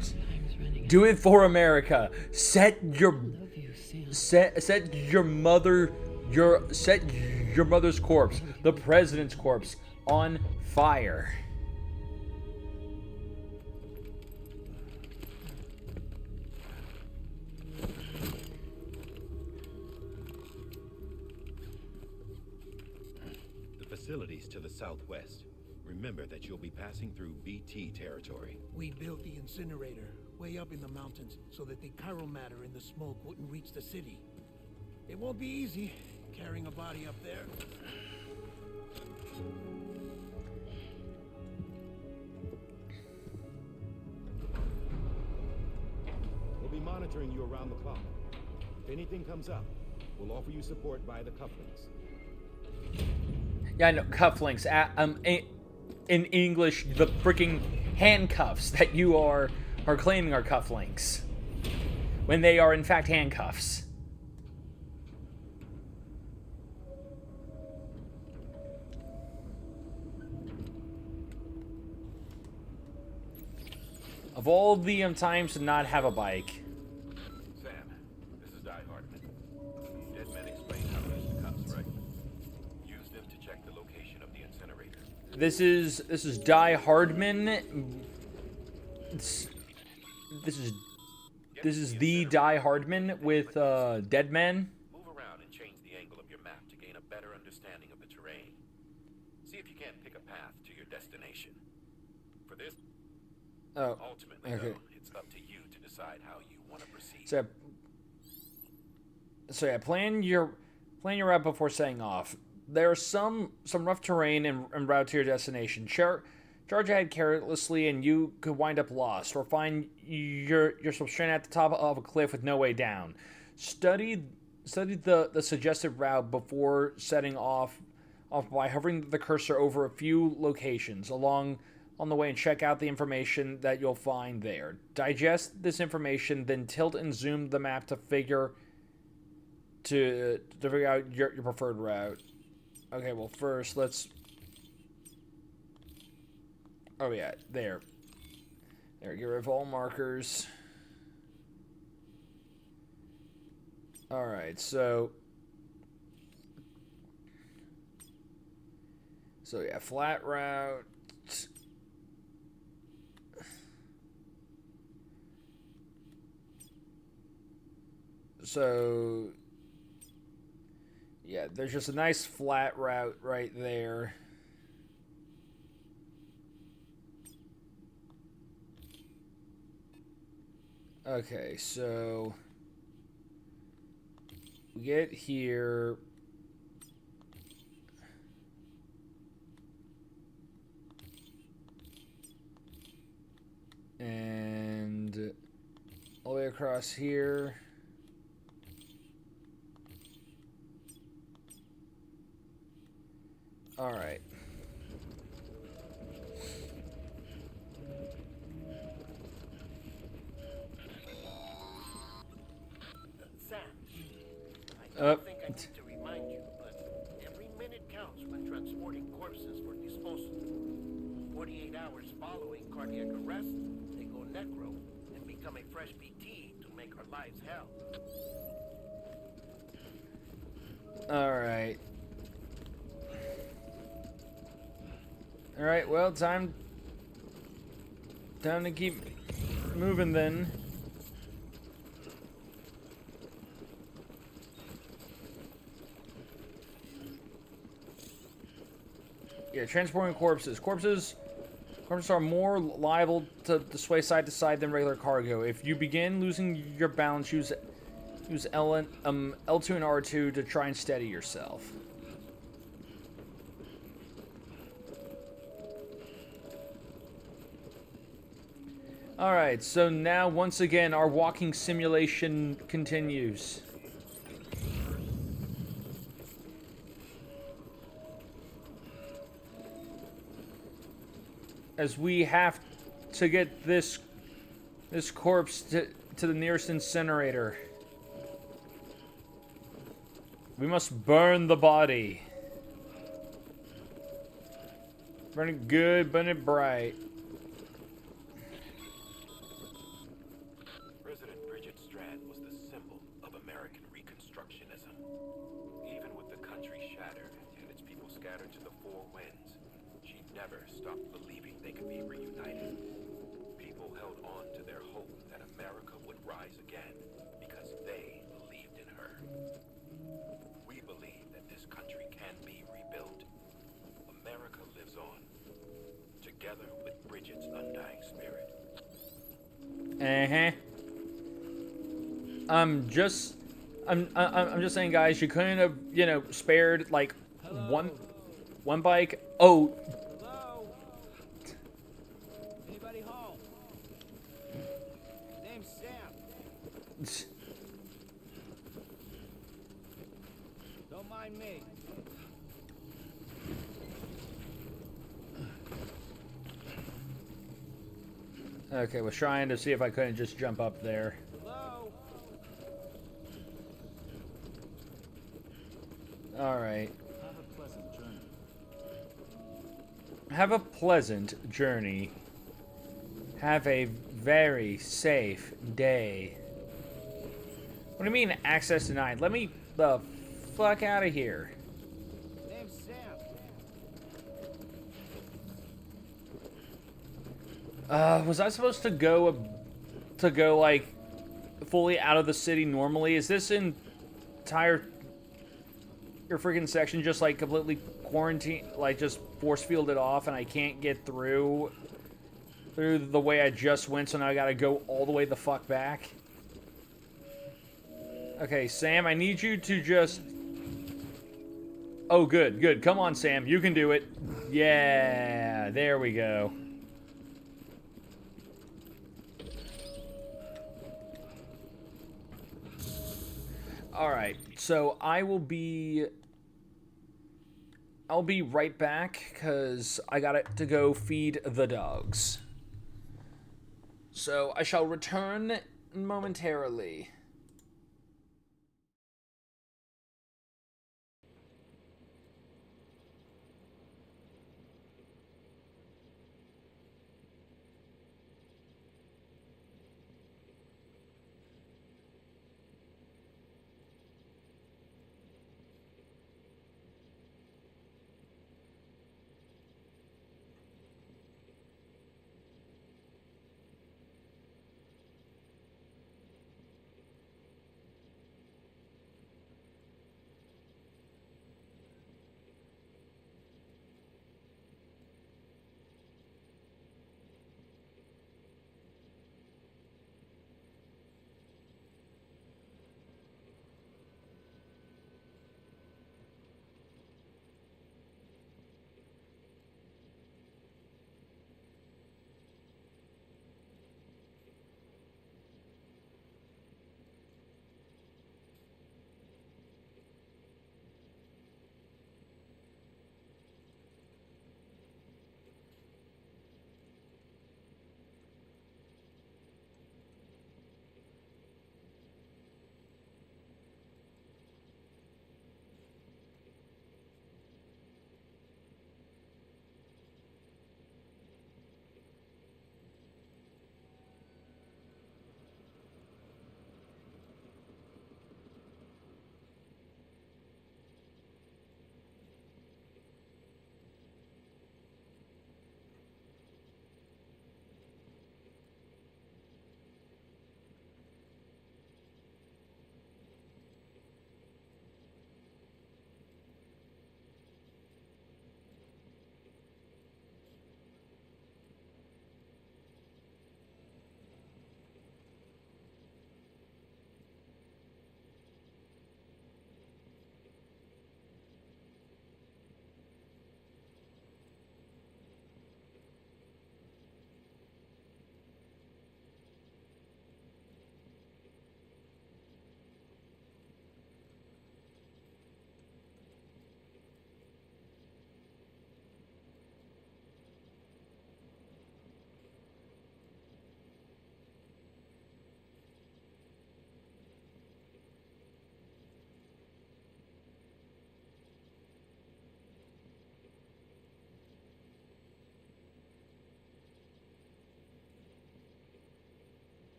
Time's running out. Do it for America. Set your I love you, Sam. set your mother's corpse, the president's corpse, on fire. The facilities to the southwest. Remember that you'll be passing through BT territory. We built the incinerator way up in the mountains so that the chiral matter in the smoke wouldn't reach the city. It won't be easy carrying a body up there. We'll be monitoring you around the clock. If anything comes up, we'll offer you support via the cufflinks. Yeah, I know, cufflinks. In English, the freaking handcuffs that you are claiming are cufflinks, when they are in fact handcuffs. Of all the times to not have a bike. Sam, this is Die Hardman. Dead men explain how to use the cuffs, right? Use them to check the location of the incinerator. This is Die Hardman. This is the Die Hardman with Dead Men. Move around and change the angle of your map to gain a better understanding of the terrain. See if you can't pick a path to your destination. For this, ultimately, though, it's up to you to decide how you want to proceed. So yeah, plan your route before setting off. There's some rough terrain en route to your destination. Charge ahead carelessly, and you could wind up lost, or find yourself stranded at the top of a cliff with no way down. Study the suggested route before setting off by hovering the cursor over a few locations on the way, and check out the information that you'll find there. Digest this information, then tilt and zoom the map to figure out your preferred route. Okay, well first let's... Oh yeah, there. There, get rid of all markers. Alright, so yeah, flat route. So yeah, there's just a nice flat route right there. Okay, so we get here. And all the way across here. All right. Sam, I don't Up. think I need to remind you, but every minute counts when transporting corpses for disposal. 48 hours following cardiac arrest, they go necro and become a fresh BT to make our lives hell. All right. All right. Well, time to keep moving then. Yeah, transporting corpses. Corpses are more liable to sway side to side than regular cargo. If you begin losing your balance, use L2 and R2 to try and steady yourself. Alright, so now once again our walking simulation continues. As we have to get this corpse to the nearest incinerator. We must burn the body. Burn it good, burn it bright. President Bridget Strand was the symbol of American Reconstructionism. Even with the country shattered and its people scattered to the four winds, she never stopped believing they could be reunited. People held on to their hope that America would rise again because they believed in her. We believe that this country can be rebuilt. America lives on, together with Bridget's undying spirit. I'm just saying, guys, you couldn't have, spared like one bike. Oh. Hello? Anybody home? Name's Sam. Don't mind me. Okay, was trying to see if I couldn't just jump up there. Hello? All right. Have a pleasant journey. Have a pleasant journey. Have a very safe day. What do you mean access denied? Let me the fuck out of here. Name's Sam. Was I supposed to go like fully out of the city normally? Is this entire your freaking section just like completely quarantine, like just force fielded off, and I can't get through the way I just went, so now I gotta go all the way the fuck back? Okay, Sam, I need you to just... Oh, good, good. Come on, Sam. You can do it. Yeah, there we go. Alright, so I'll be right back, because I got to go feed the dogs. So I shall return momentarily.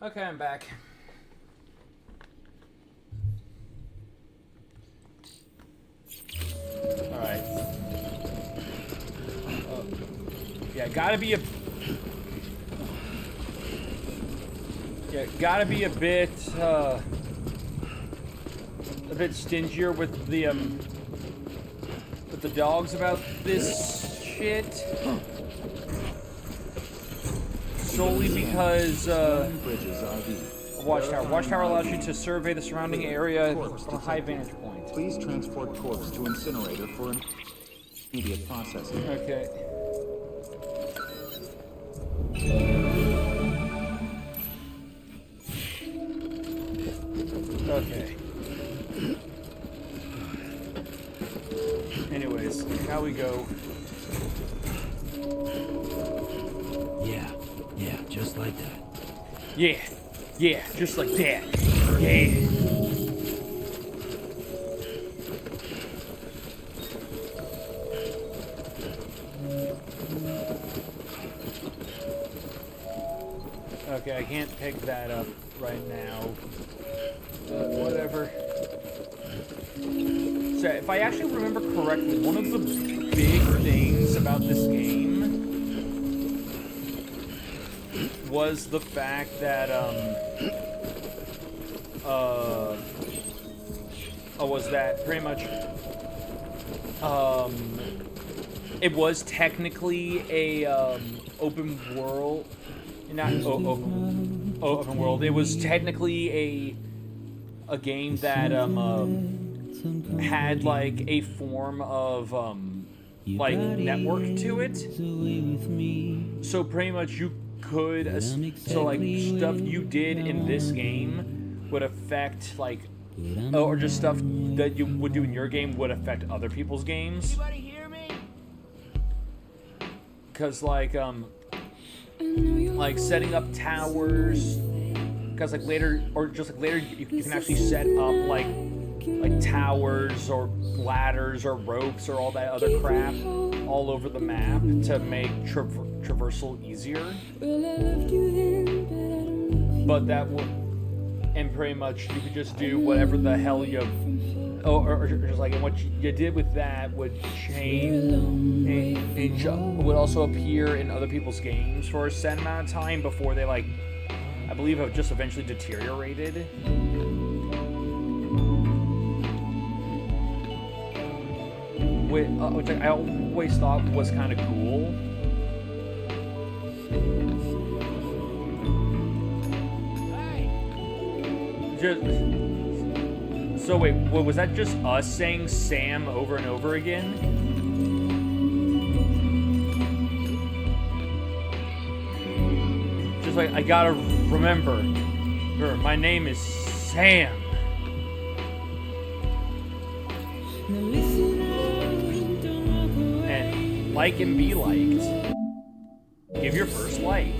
Okay, I'm back. Alright. Yeah, gotta be a... Yeah, gotta be a bit stingier with the dogs about this shit. Solely because, Watchtower. Watchtower allows you to survey the surrounding area from a high vantage point. Please transport corpse to incinerator for immediate processing. Okay. Okay. Anyways, now we go. Yeah, just like that. Yeah, just like that. Yeah. Okay, I can't pick that up right now. But whatever. So, if I actually remember correctly, one of the big things about this game was the fact that, was that pretty much, it was technically a, open world, not open world, it was technically a game that, had, like, a form of, like, network to it. So pretty much you could, so, like, stuff you did in this game would affect, like, or just stuff that you would do in your game would affect other people's games. Anybody hear me? Because, like setting up towers, because, like, later, or just, like, later, you can actually set up, like towers or ladders or ropes or all that other crap all over the map to make traversal easier. But that would, and pretty much you could just do whatever the hell you, or just like, and what you did with that would change, would also appear in other people's games for a set amount of time before they, like, I believe have just eventually deteriorated. Which I always thought was kind of cool. So wait, was that just us saying Sam over and over again? Just like, I gotta remember, my name is Sam. And like and be liked. Give your first like.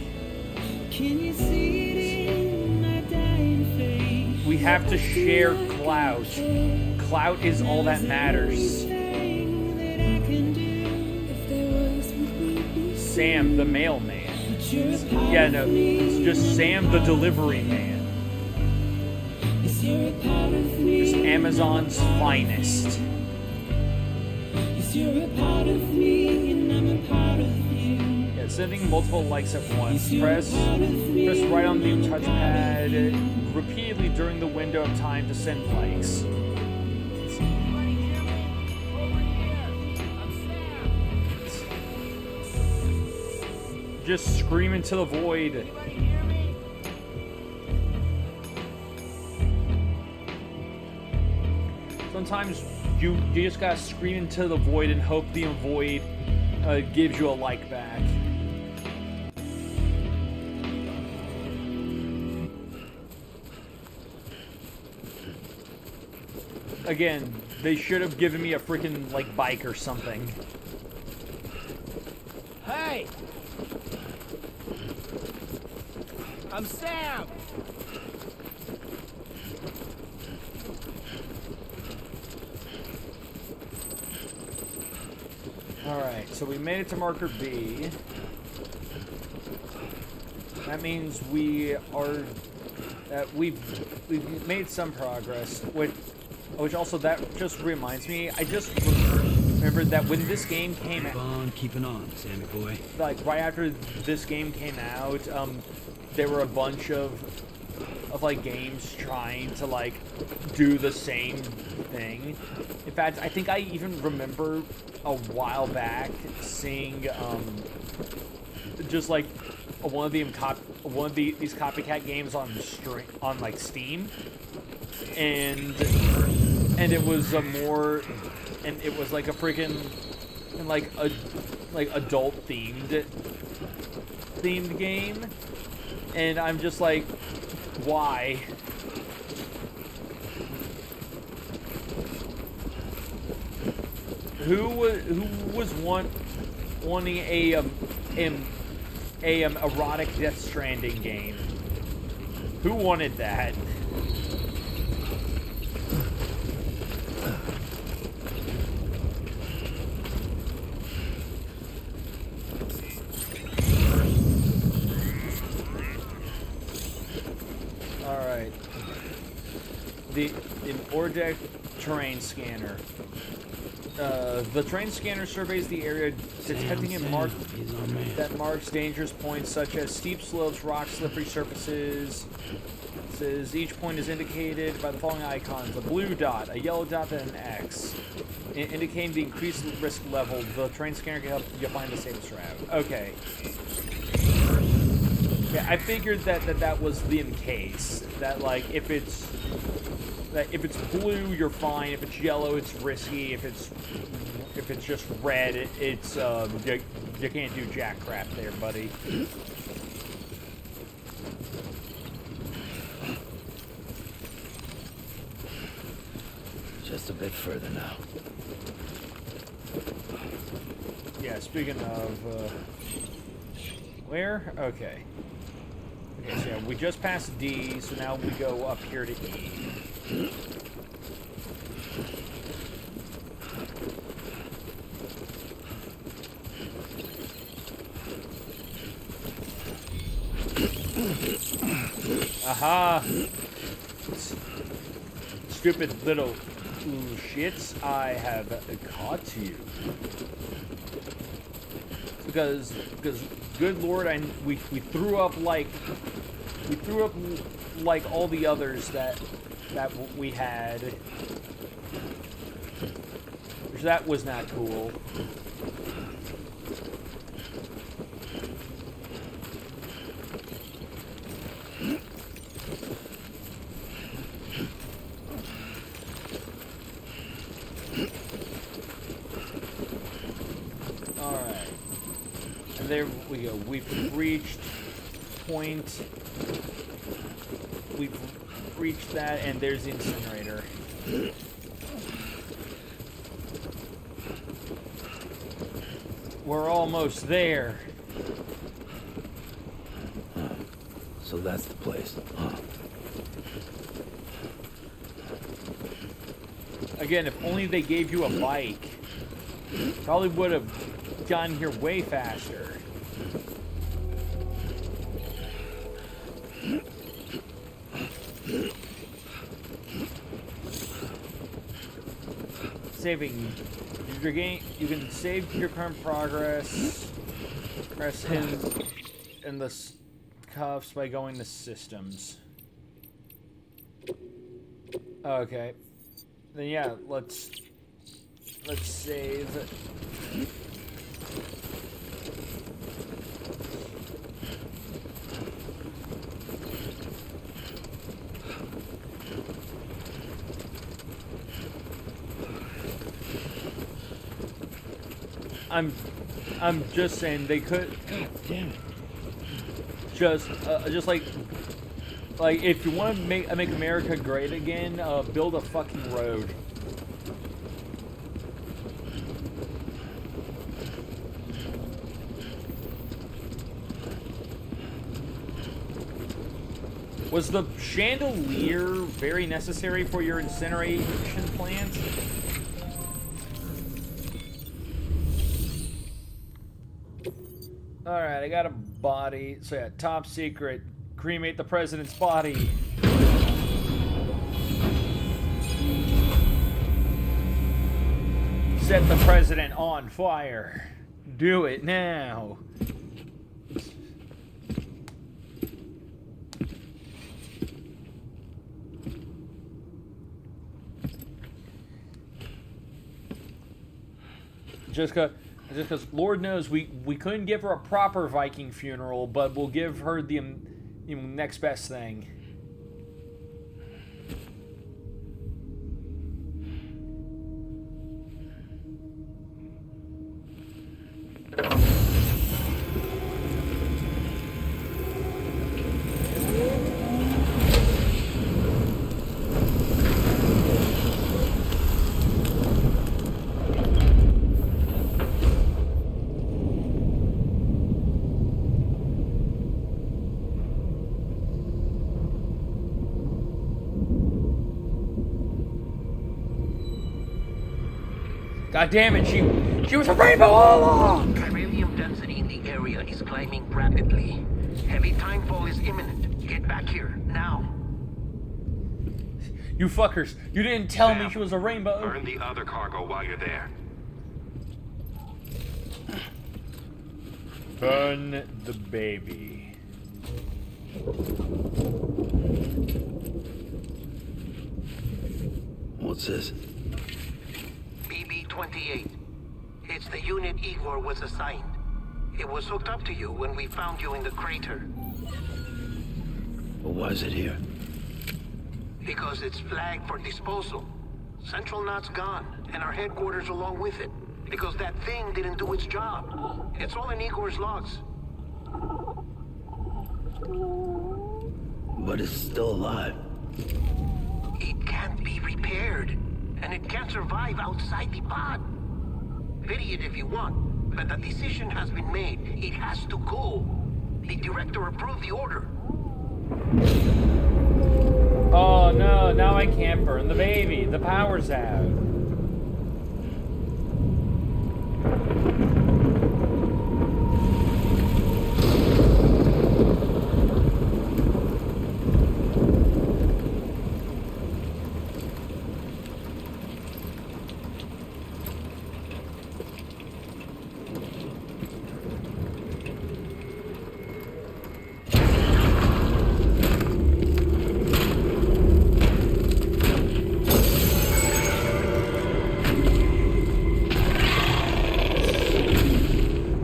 We have to share clout. Clout is all that matters. Sam the mailman. Yeah, no, it's just Sam the delivery man. Just Amazon's finest. Yeah, sending multiple likes at once. Press right on the touchpad repeatedly during the window of time to send likes. Just scream into the void. Sometimes you just gotta scream into the void and hope the void gives you a like back. Again, they should have given me a freaking, like, bike or something. Hey! I'm Sam! Alright, so we made it to marker B. That means we are we've made some progress. Which also that just reminds me. I just remembered that when this game came out, keeping on, Sammy boy. like right after this game came out, there were a bunch of like games trying to like do the same thing. In fact, I think I even remember a while back seeing just like one of these copycat games on like Steam, and it was it was like a freaking like adult themed game, and I'm just like, why? Who was wanting a erotic Death Stranding game? Who wanted that? Alright. The Ordeck terrain scanner. The terrain scanner surveys the area, detecting that marks dangerous points such as steep slopes, rocks, slippery surfaces. It says each point is indicated by the following icons: a blue dot, a yellow dot, and an X, indicating the increased risk level. The terrain scanner can help you find the safest route. Okay. Yeah, I figured that was the case. That like if it's blue, you're fine. If it's yellow, it's risky. If it's just red, it's you can't do jack crap there, buddy. Just a bit further now. Yeah, speaking of where? Okay. Okay, so yeah, we just passed D, so now we go up here to E. Aha! Stupid little shits, I have caught you. Because good lord, we threw up like all the others that we had. Which that was not cool. Alright. And there we go. We've reached point. We've reached that, and there's the incinerator. We're almost there. So that's the place, huh? Again, if only they gave you a bike, probably would have gotten here way faster. Saving your game, you can save your current progress. Press in the cuffs by going to systems. Okay. Then yeah, let's save. I'm just saying they could. God damn it. Just like if you want to make America great again, build a fucking road. Was the chandelier very necessary for your incineration plant? Alright, I got a body. So yeah, top secret. Cremate the president's body. Set the president on fire. Do it now. Just because Lord knows we couldn't give her a proper Viking funeral, but we'll give her the next best thing. God damn it, she was a rainbow all along! Chiralium density in the area is climbing rapidly. Heavy timefall is imminent. Get back here, now. You fuckers, you didn't tell me she was a rainbow. Burn the other cargo while you're there. Burn the baby. What's this? BB-28. It's the unit Igor was assigned. It was hooked up to you when we found you in the crater. But why is it here? Because it's flagged for disposal. Central Knot's gone, and our headquarters along with it. Because that thing didn't do its job. It's all in Igor's logs. But it's still alive. It can't be repaired, and it can't survive outside the pod. Pity it if you want, but the decision has been made. It has to go. The director approved the order. Oh no, now I can't burn the baby. The power's out.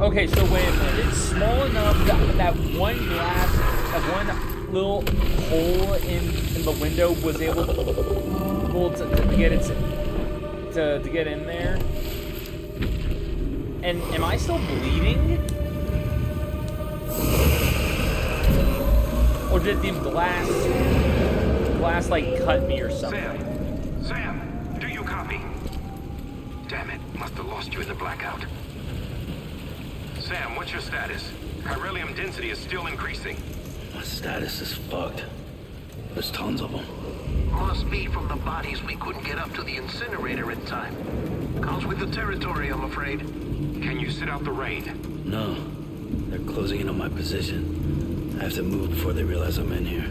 Okay, so wait a minute. It's small enough that one glass, that one little hole in the window was able to get it to get in there. And am I still bleeding? Or did the glass like cut me or something? Sam, do you copy? Damn it, must have lost you in the blackout. Sam, what's your status? Chiralium density is still increasing. My status is fucked. There's tons of them. Must be from the bodies we couldn't get up to the incinerator in time. Comes with the territory, I'm afraid. Can you sit out the rain? No. They're closing in on my position. I have to move before they realize I'm in here.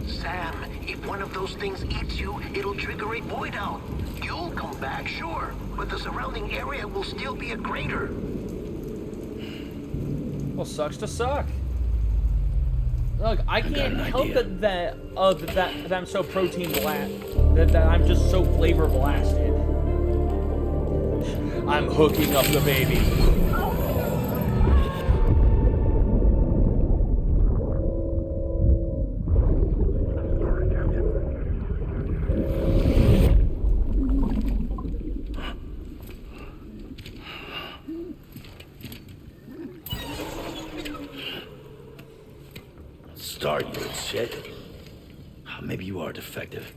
Sam, if one of those things eats you, it'll trigger a void out. You'll come back, sure, but the surrounding area will still be a crater. Well, sucks to suck. Look, I can't help that I'm so protein that I'm just so flavor blasted. I'm hooking up the baby. Start, you shit. Maybe you are defective.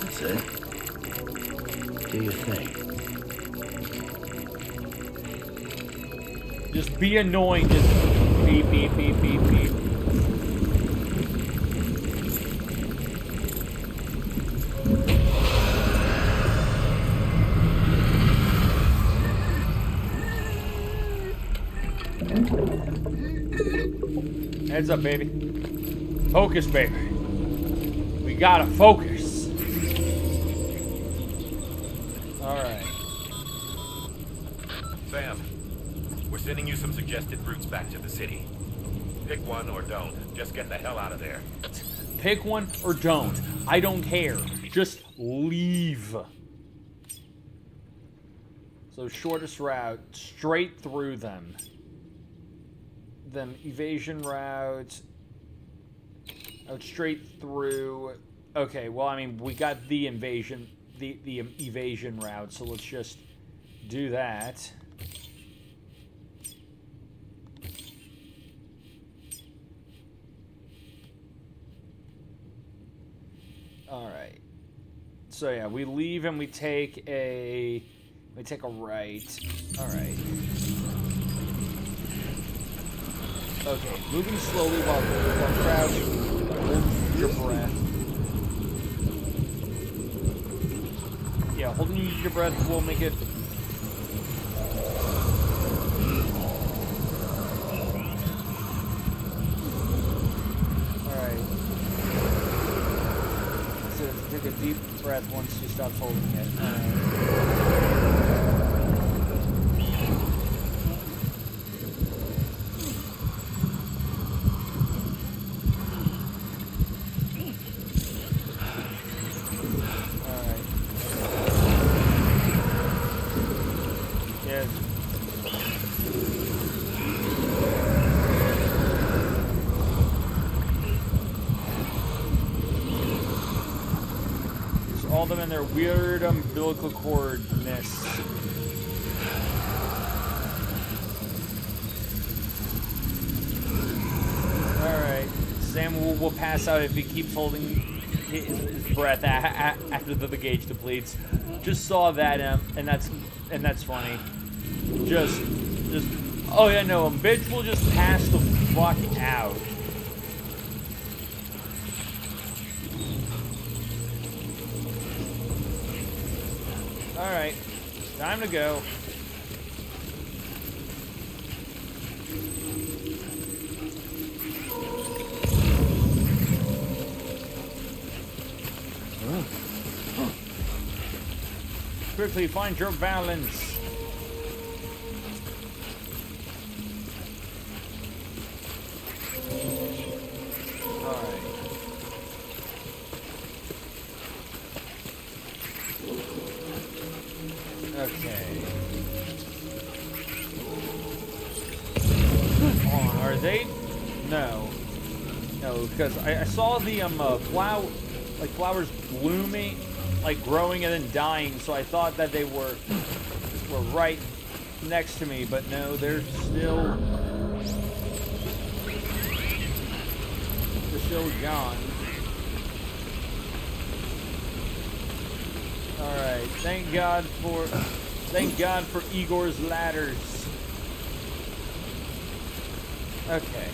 That's it. Do your thing. Just be annoying. Just beep, beep, beep, beep, beep. Heads up, baby. Focus, baby. We gotta focus. Alright. Sam, we're sending you some suggested routes back to the city. Pick one or don't. Just get the hell out of there. Pick one or don't. I don't care. Just leave. So shortest route, straight through them. Then evasion route. Out straight through. Okay, well, I mean, we got the invasion, the evasion route, so let's just do that. All right. So yeah, we leave and we take a right. All right. Okay, moving slowly while crouching. Hold your breath. Yeah, holding your breath will make it. All right. So take a deep breath once you stop holding it. All them in their weird umbilical cordness. Alright, Sam will pass out if he keeps holding his breath after the gauge depletes. Just saw that, and that's funny. Just, oh yeah, no, bitch will just pass the fuck out. Alright, time to go. Quickly find your balance. Alright. Okay. Oh, are they? No. No, because I saw the flowers blooming, like growing and then dying, so I thought that they were right next to me, but no, they're still gone. Alright, thank God for Igor's ladders. Okay.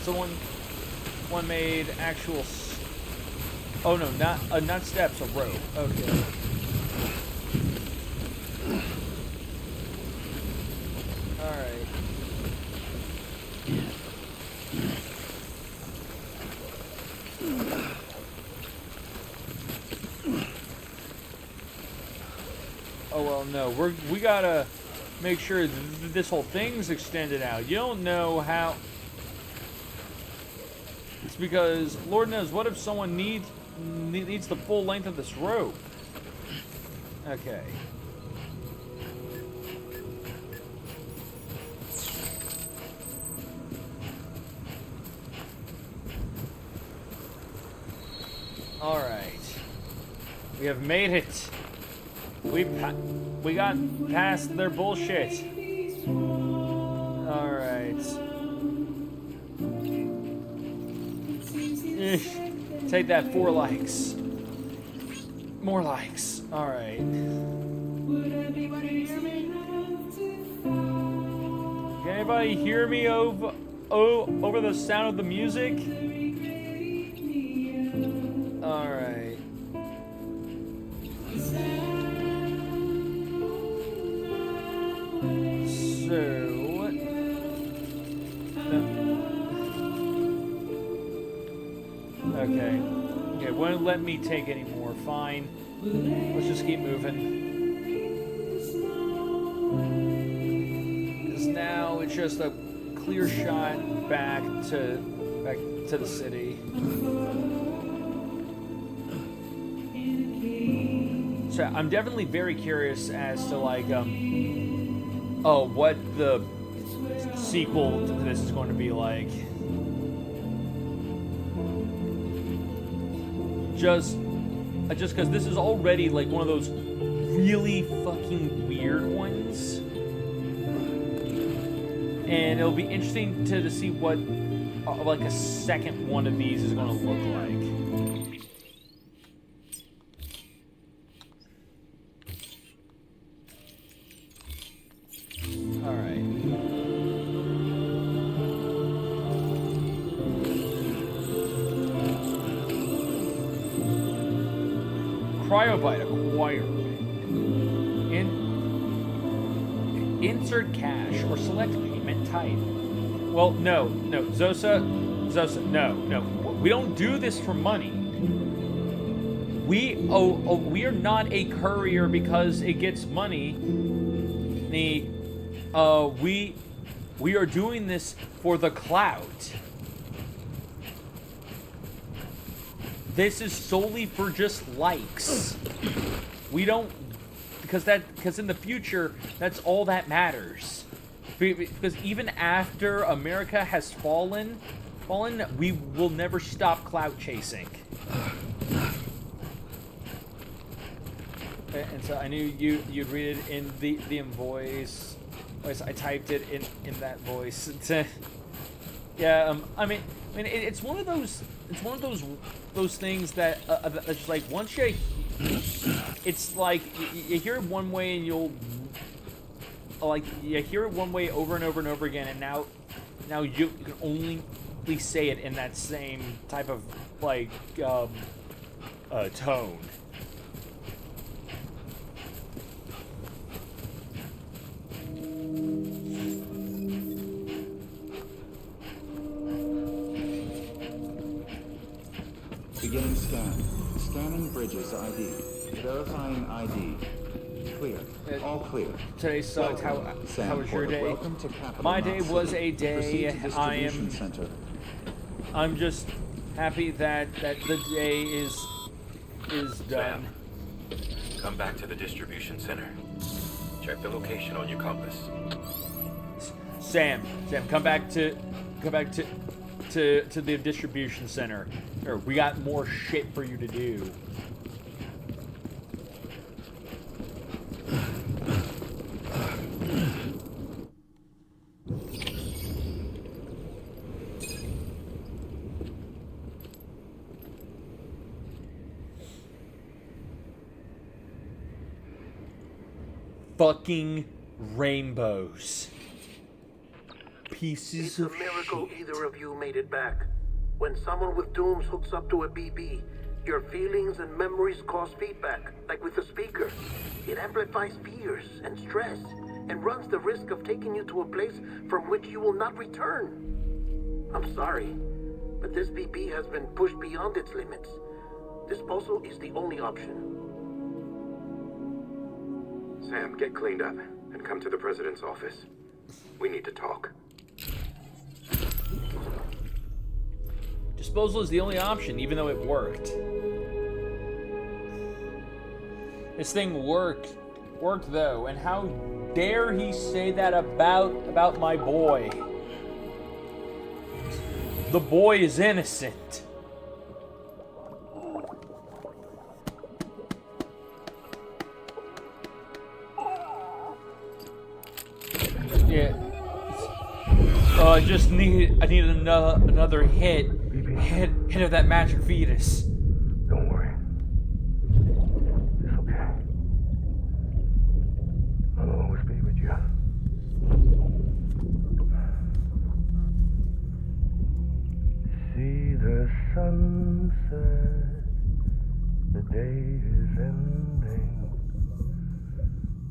So one made actual. Oh no, not steps, a rope. Okay. All right. Oh well, no. We gotta make sure this whole thing's extended out. You don't know how. It's because Lord knows, what if someone needs the full length of this rope? Okay. All right. We have made it. We got past their bullshit. All right. Take that, 4 likes. More likes. All right. Can anybody hear me over the sound of the music? All right. Okay. Okay, won't let me take any more. Fine. Let's just keep moving. Because now it's just a clear shot back to the city. So I'm definitely very curious as to like what the sequel to this is going to be like. Just because this is already like one of those really fucking weird ones, and it'll be interesting to see what like a second one of these is going to look like. All right. Cryobite acquired. Insert cash or select payment type. Well, no, Zosa, no. We don't do this for money. We are not a courier because it gets money. We are doing this for the clout. This is solely for just likes. We don't, because in the future, that's all that matters. Because even after America has fallen, we will never stop clout chasing. And so I knew you'd read it in the voice. I typed it in that voice. Yeah, I mean, it's one of those things that it's like once you, it's like you hear it one way and you'll like you hear it one way over and over and over again, and now you can only say it in that same type of like tone. Beginning scan. Scanning bridges ID. Verifying ID. Clear. All clear. Today sucked. How was your day? Welcome to Capital My day Knot was City. a day. Distribution center. I'm just happy that the day is done. Sam, come back to the distribution center. Check the location on your compass. Sam, come back to the distribution center. We got more shit for you to do. Fucking rainbows. Pieces it's a of miracle shit. either of you made it back. When someone with dooms hooks up to a BB, your feelings and memories cause feedback, like with a speaker. It amplifies fears and stress, and runs the risk of taking you to a place from which you will not return. I'm sorry, but this BB has been pushed beyond its limits. Disposal is the only option. Sam, get cleaned up and come to the president's office. We need to talk. Disposal is the only option, even though it worked. This thing worked though, and how dare he say that about my boy? The boy is innocent. Yeah. I need another hit of that magic fetus. Don't worry. It's okay. I'll always be with you. See the sunset, the day is ending.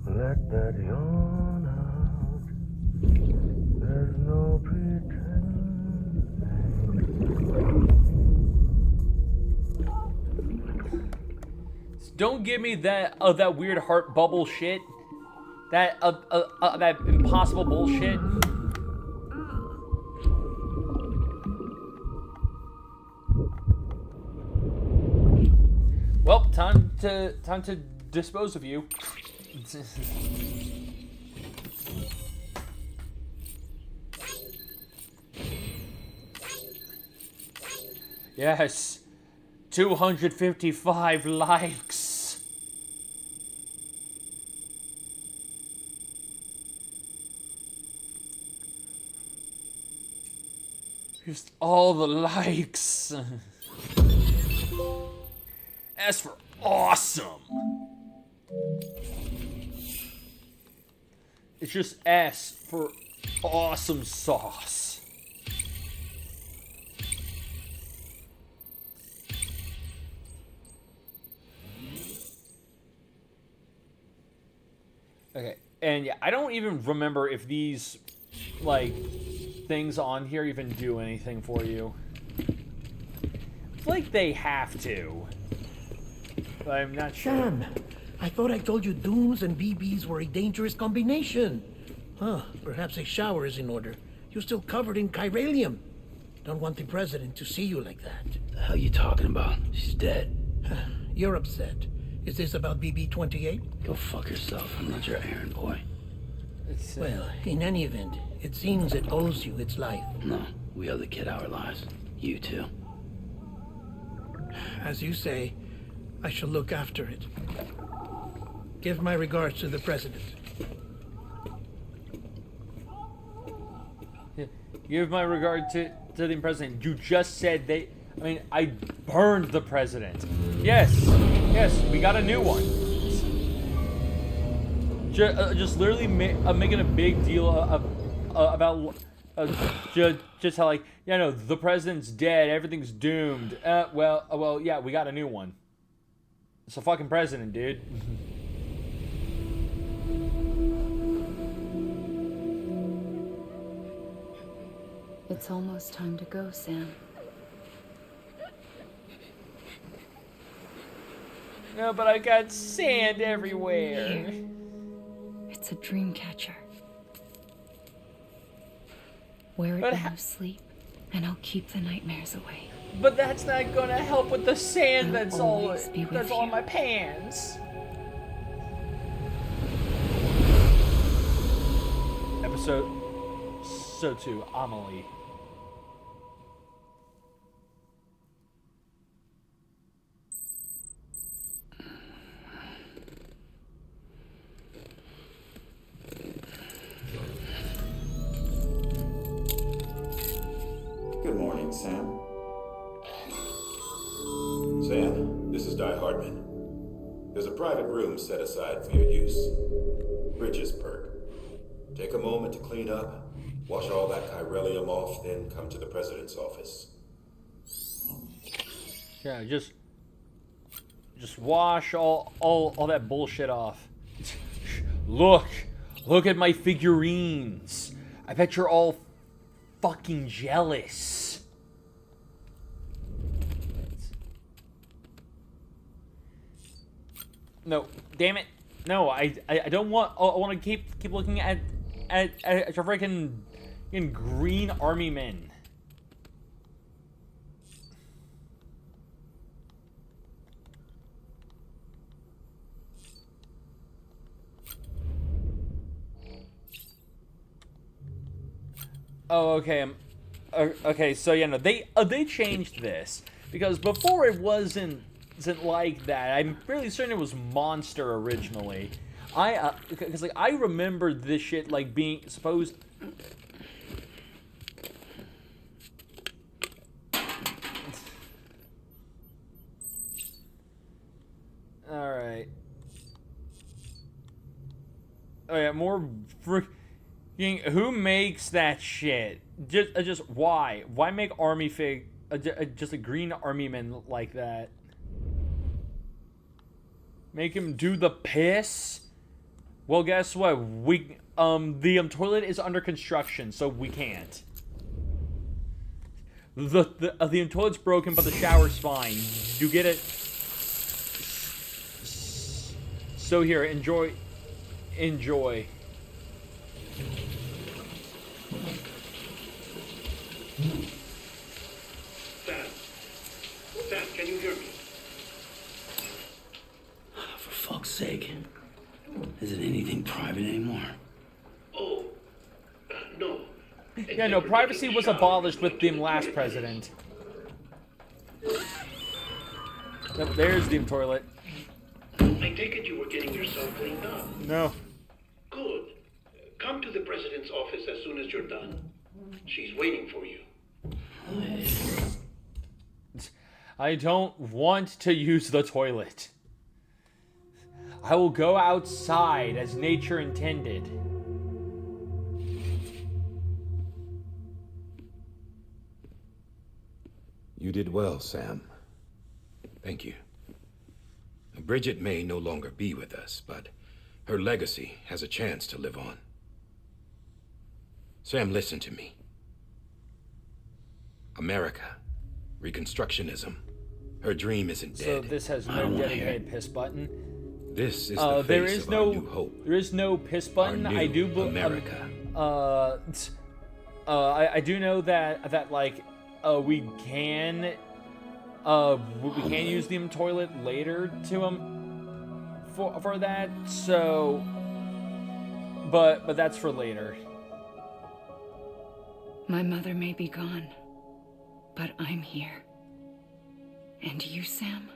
Let that yawn out There's no pretending. Don't give me that that weird heart bubble shit. That that impossible bullshit. Well, time to dispose of you. Yes. 255 likes. Here's all the likes. As for awesome, it's just S for awesome sauce. Okay, and yeah, I don't even remember if these, like, things on here even do anything for you. It's like they have to. But I'm not sure. Sam, I thought I told you dooms and BBs were a dangerous combination. Huh, perhaps a shower is in order. You're still covered in chiralium. Don't want the president to see you like that. The hell you talking about? She's dead. You're upset. Is this about BB-28? Go fuck yourself. I'm not your errand boy. Well, in any event, it seems it owes you its life. No, we owe the kid our lives. You too. As you say, I shall look after it. Give my regards to the president. Give my regard to the president. You just said they... I mean, I burned the president. Yes, we got a new one. Just literally making a big deal about just how, like, yeah, no, the president's dead, everything's doomed. Well, yeah, we got a new one. It's a fucking president, dude. It's almost time to go, Sam. No, but I got sand everywhere. Here. It's a dream catcher. Wear it when you sleep, and I'll keep the nightmares away. But that's not gonna help with the sand I'll that's all always be with on you. my pants. Episode 2, Amelie. Good morning, Sam. Sam, this is Di Hardman. There's a private room set aside for your use. Bridges perk. Take a moment to clean up, wash all that chiralium off, then come to the president's office. Yeah, just wash all that bullshit off. Look at my figurines. I bet you're all fucking jealous. No, damn it. No, I don't want. I want to keep looking at your freaking green army men. Oh, okay. Okay, so yeah, no, they changed this because before it wasn't like that. I'm fairly certain it was Monster originally. Because like I remember this shit like being supposed. All right. Oh yeah, more freaking. Who makes that shit? Just why? Why make army fig? Just a green army man like that? Make him do the piss? Well, guess what? The toilet is under construction, so we can't. The toilet's broken, but the shower's fine. You get it? So here, enjoy. Enjoy. Sam, can you hear me? For fuck's sake. Is it anything private anymore? Oh, no. Yeah, no, privacy was abolished with the last president. Yep, there's the toilet. I take it you were getting yourself cleaned up. No. Good. Come to the president's office as soon as you're done. She's waiting for you. I don't want to use the toilet. I will go outside as nature intended. You did well, Sam. Thank you. Bridget may no longer be with us, but her legacy has a chance to live on. Sam, listen to me. America, Reconstructionism. Her dream isn't dead. So this has no dedicated piss button. This is the face of our new hope. There is no piss button. Our new I do believe America. I do know that like we can use the toilet later to for that. So, but that's for later. My mother may be gone, but I'm here. And you, Sam,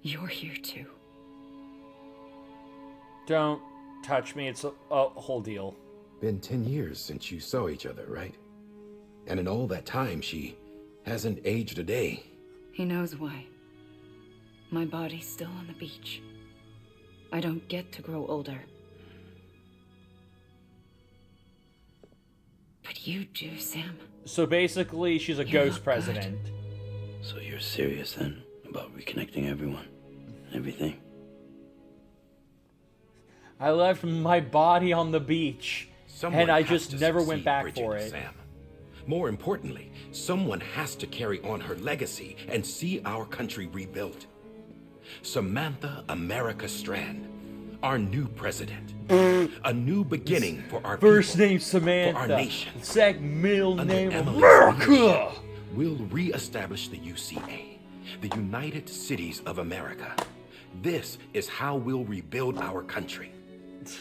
you're here too. Don't touch me. It's a whole deal. Been 10 years since you saw each other, right? And in all that time, she hasn't aged a day. He knows why. My body's still on the beach. I don't get to grow older. But you do, Sam. So basically, she's a ghost president. So you're serious then about reconnecting everyone and everything? I left my body on the beach, and I just never went back Bridget, for it. Sam. More importantly, someone has to carry on her legacy and see our country rebuilt. Samantha America Strand, our new president. A new beginning for our First people, name Samantha, for our nation. second middle Under name Emily's America. leadership, we'll re-establish the UCA, the United Cities of America. This is how we'll rebuild our country.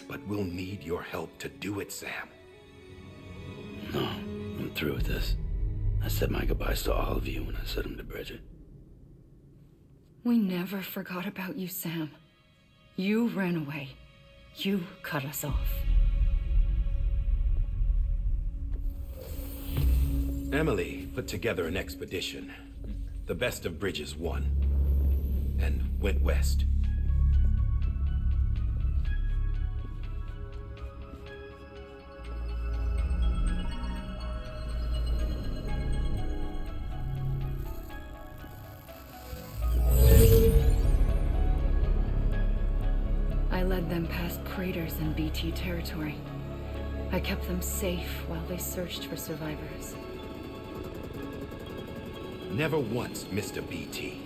But we'll need your help to do it, Sam. No, I'm through with this. I said my goodbyes to all of you when I said them to Bridget. We never forgot about you, Sam. You ran away. You cut us off. Emily put together an expedition. The best of bridges won. And went west. I led them past craters in BT territory. I kept them safe while they searched for survivors. Never once missed a BT.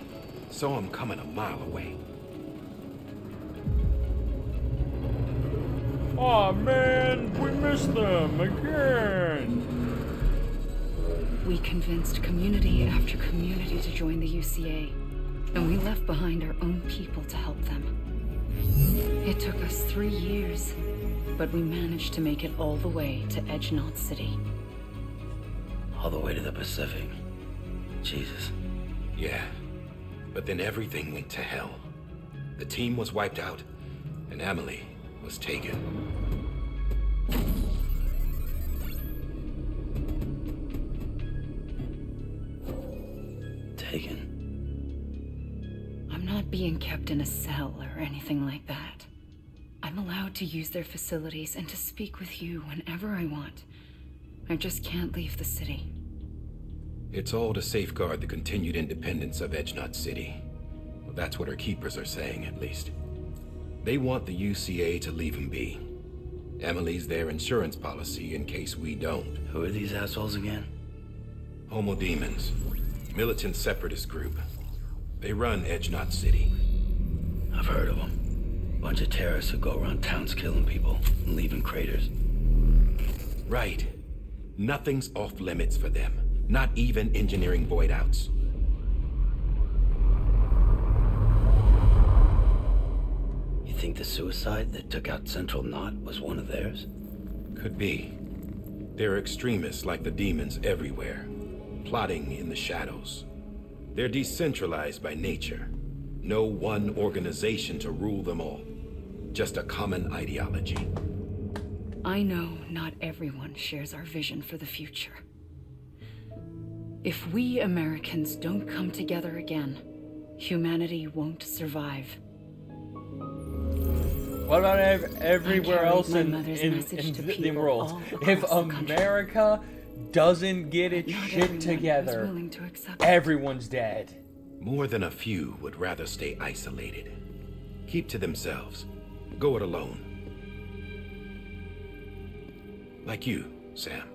Saw him coming a mile away. Aw, man, we missed them again. We convinced community after community to join the UCA, and we left behind our own people to help them. It took us 3 years, but we managed to make it all the way to Edge Knot City. All the way to the Pacific. Jesus. Yeah. But then everything went to hell. The team was wiped out, and Emily was taken. Taken? I'm not being kept in a cell or anything like that. I'm allowed to use their facilities and to speak with you whenever I want. I just can't leave the city. It's all to safeguard the continued independence of Edge Knot City. Well, that's what our keepers are saying, at least. They want the UCA to leave him be. Emily's their insurance policy in case we don't. Who are these assholes again? Homo Demons. Militant separatist group. They run Edge Knot City. I've heard of them. Bunch of terrorists who go around towns killing people and leaving craters. Right. Nothing's off limits for them. Not even engineering void outs. You think the suicide that took out Central Knot was one of theirs? Could be. There are extremists like the demons everywhere, plotting in the shadows. They're decentralized by nature. No one organization to rule them all. Just a common ideology. I know not everyone shares our vision for the future. If we Americans don't come together again, humanity won't survive. What about everywhere else in the the world? If America doesn't get its shit together, everyone's dead. More than a few would rather stay isolated. Keep to themselves. Go it alone. Like you, Sam.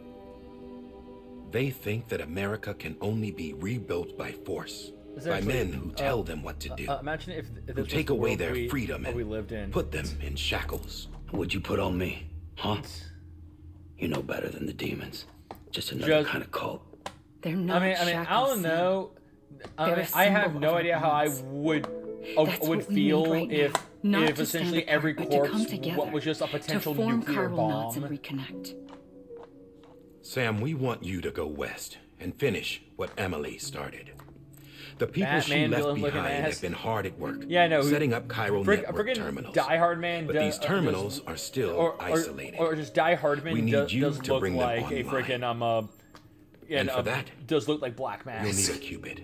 They think that America can only be rebuilt by force. By men who tell them what to do. Imagine if who take away their freedom and we lived in. Put them in shackles. What'd you put on me, huh? You know better than the demons. Just another kind of cult. They're not. I don't know. I have no idea how I would feel if essentially every corpse was just a potential nuclear bomb. And reconnect. Sam, we want you to go west and finish what Emily started. The people she left behind have been hard at work, setting up chiral network terminals. Die Hard Man, but these terminals are still isolated. Or just Die Hard Man does look bring like them a freaking and for that, does look like Black Mask. You'll need a Cupid.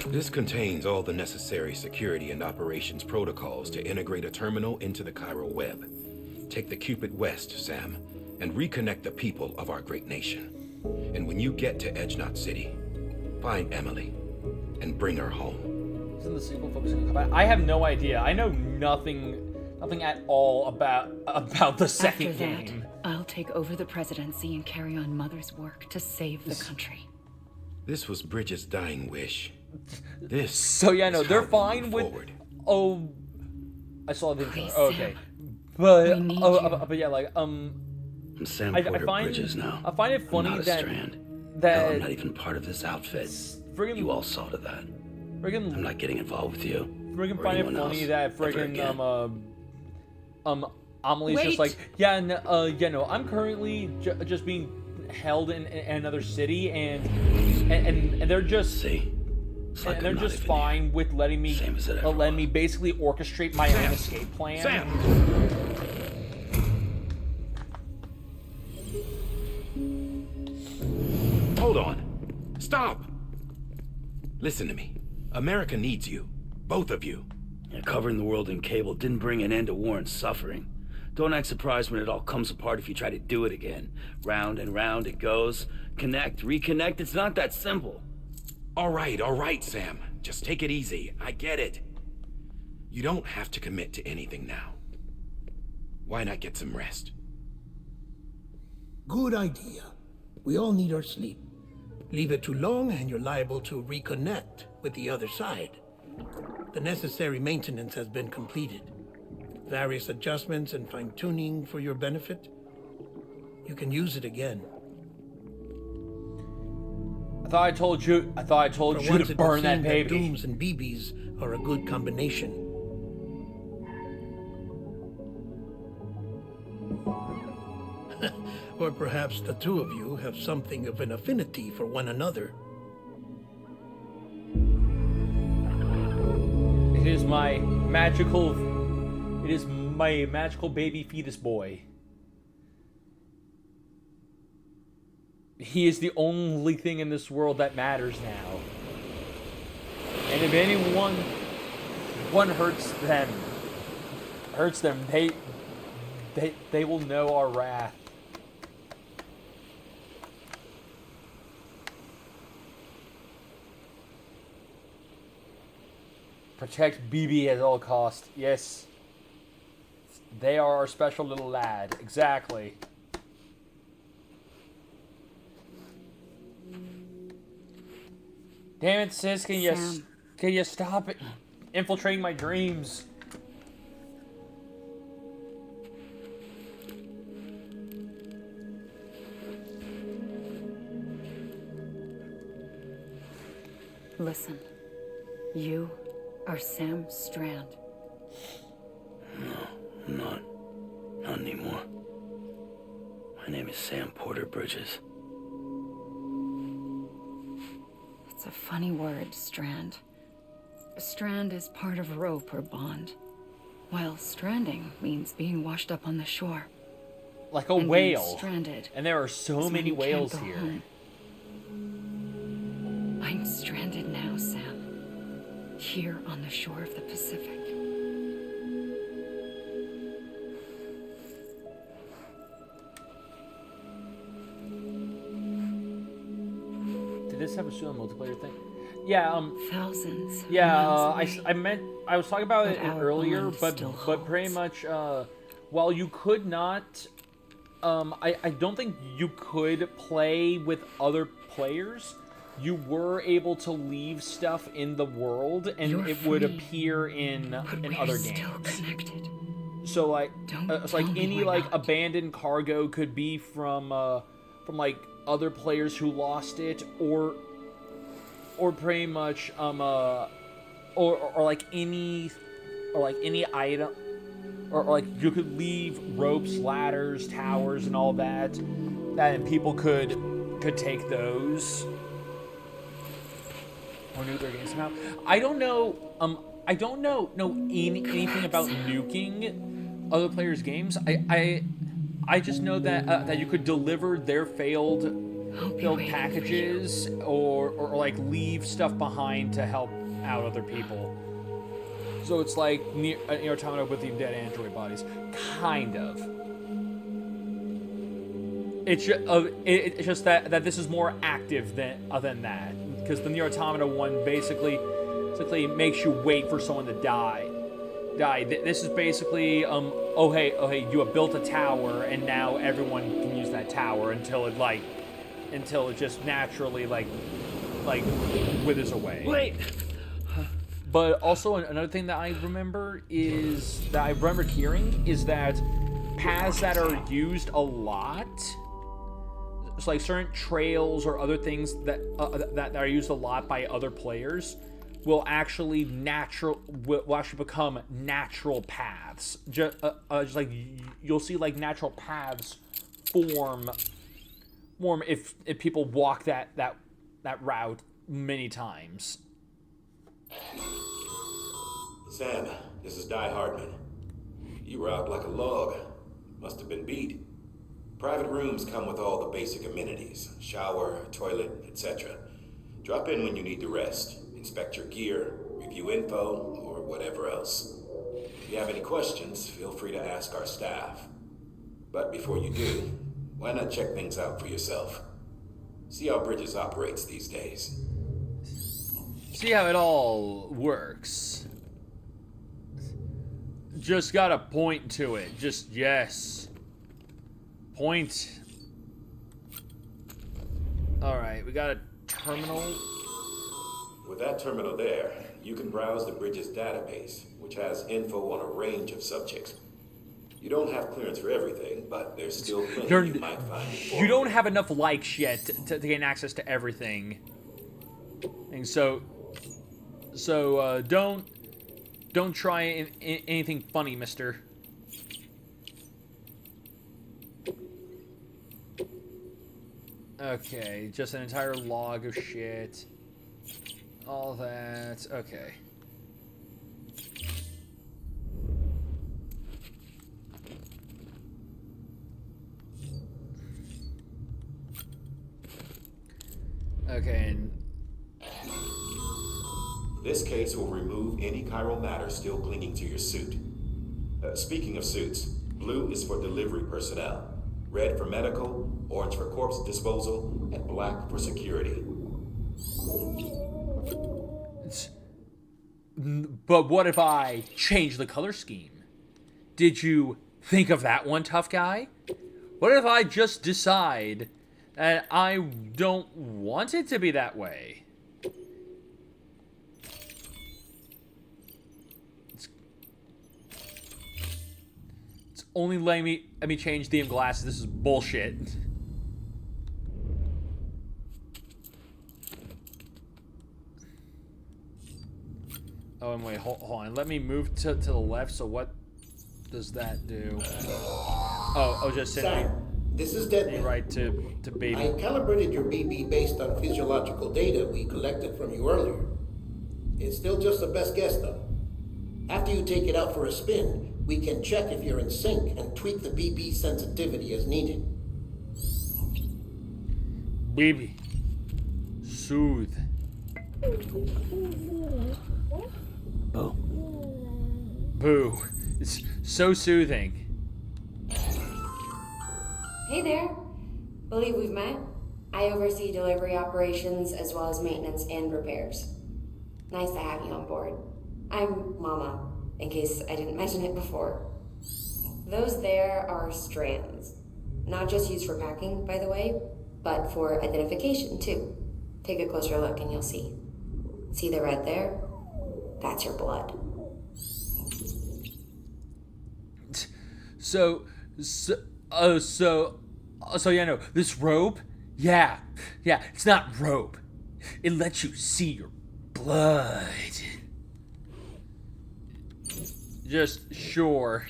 This contains all the necessary security and operations protocols to integrate a terminal into the chiral web. Take the Cupid west, Sam, and reconnect the people of our great nation. And when you get to Edge Knot City, find Emily and bring her home. Isn't the sequel focusing on combat? I have no idea. I know nothing at all about the second game. I'll take over the presidency and carry on Mother's work to save the country. This was Bridget's dying wish. This. So yeah, no, they're fine with. Oh, I saw the. Oh, okay, but yeah, like I'm Sam Porter Bridges now. I find it funny that Strand. Hell, I'm not even part of this outfit. You all saw to that. I'm not getting involved with you. Friggin' find it funny that friggin' Amelie's just like, I'm currently just being held in another city, and they're just like they're just fine with letting me basically orchestrate my own escape plan. Sam. Hold on. Stop. Listen to me. America needs you. Both of you. Yeah, covering the world in cable didn't bring an end to war and suffering. Don't act surprised when it all comes apart if you try to do it again. Round and round it goes. Connect, reconnect, it's not that simple. All right, Sam. Just take it easy. I get it. You don't have to commit to anything now. Why not get some rest? Good idea. We all need our sleep. Leave it too long and you're liable to reconnect with the other side. The necessary maintenance has been completed. Various adjustments and fine-tuning for your benefit. You can use it again. I thought I told you to burn that baby. Dooms and BBs are a good combination. Or perhaps the two of you have something of an affinity for one another. It is my magical baby fetus boy. He is the only thing in this world that matters now. And if anyone hurts them, they will know our wrath. Protect BB at all cost. Yes. They are our special little lad. Exactly. Damn it, sis, can you stop it? Infiltrating my dreams. Listen, you are Sam Strand. No, I'm not. Not anymore. My name is Sam Porter Bridges. It's a funny word, Strand. Strand is part of rope or bond, while stranding means being washed up on the shore. Like a and whale. being stranded. And there are so many whales here. Home. I'm stranded now, Sam. Here on the shore of the Pacific. Did this have a solo multiplayer thing? Yeah, thousands. Yeah, I was talking about it earlier, but pretty much while you could not I don't think you could play with other players. You were able to leave stuff in the world, and it would appear in other games. So like, it's like any like abandoned cargo could be from like other players who lost it, or pretty much or like any item, or like you could leave ropes, ladders, towers, and all that, and people could take those. Or nuke their games somehow. I don't know. I don't know anything about nuking other players' games. I just know that that you could deliver their failed packages, or like leave stuff behind to help out other people. So it's like Nier Automata with the dead android bodies, kind of. It's just that this is more active than that. Because the Nier Automata one basically makes you wait for someone to die. This is basically oh hey you have built a tower, and now everyone can use that tower until it just naturally like withers away. Wait. But also another thing that I remember hearing is that paths that are used a lot. It's like certain trails or other things that are used a lot by other players will actually become natural paths. Just like you'll see like natural paths form if people walk that route many times. Sam, this is Di Hardman. You were out like a log. Must have been beat. Private rooms come with all the basic amenities. Shower, toilet, etc. Drop in when you need to rest. Inspect your gear, review info, or whatever else. If you have any questions, feel free to ask our staff. But before you do, why not check things out for yourself? See how Bridges operates these days. See how it all works. Just gotta point to it. Just yes. Point. Alright, we got a terminal. With that terminal there, you can browse the Bridges database, which has info on a range of subjects. You don't have clearance for everything, but there's still plenty you might find. You don't have enough likes yet to gain access to everything. And so don't try anything funny, mister. Okay, just an entire log of shit. All that. Okay. Okay, and this case will remove any chiral matter still clinging to your suit. Speaking of suits, blue is for delivery personnel, red for medical, orange for corpse disposal, and black for security. But what if I change the color scheme? Did you think of that one, tough guy? What if I just decide that I don't want it to be that way? It's only letting me change DM glasses. This is bullshit. Oh, and wait, hold on. Let me move to the left. So what does that do? Oh, just send This is me Deadman. right to baby. I calibrated your BB based on physiological data we collected from you earlier. It's still just a best guess, though. After you take it out for a spin, we can check if you're in sync and tweak the BB sensitivity as needed. Baby. Soothe. Oh. Boo. It's so soothing. Hey there. Believe we've met. I oversee delivery operations as well as maintenance and repairs. Nice to have you on board. I'm Mama, in case I didn't mention it before. Those there are strands. Not just used for packing, by the way, but for identification too. Take a closer look and you'll see. See the red there? That's your blood. So yeah, no, this robe, yeah, it's not robe. It lets you see your blood. Just sure,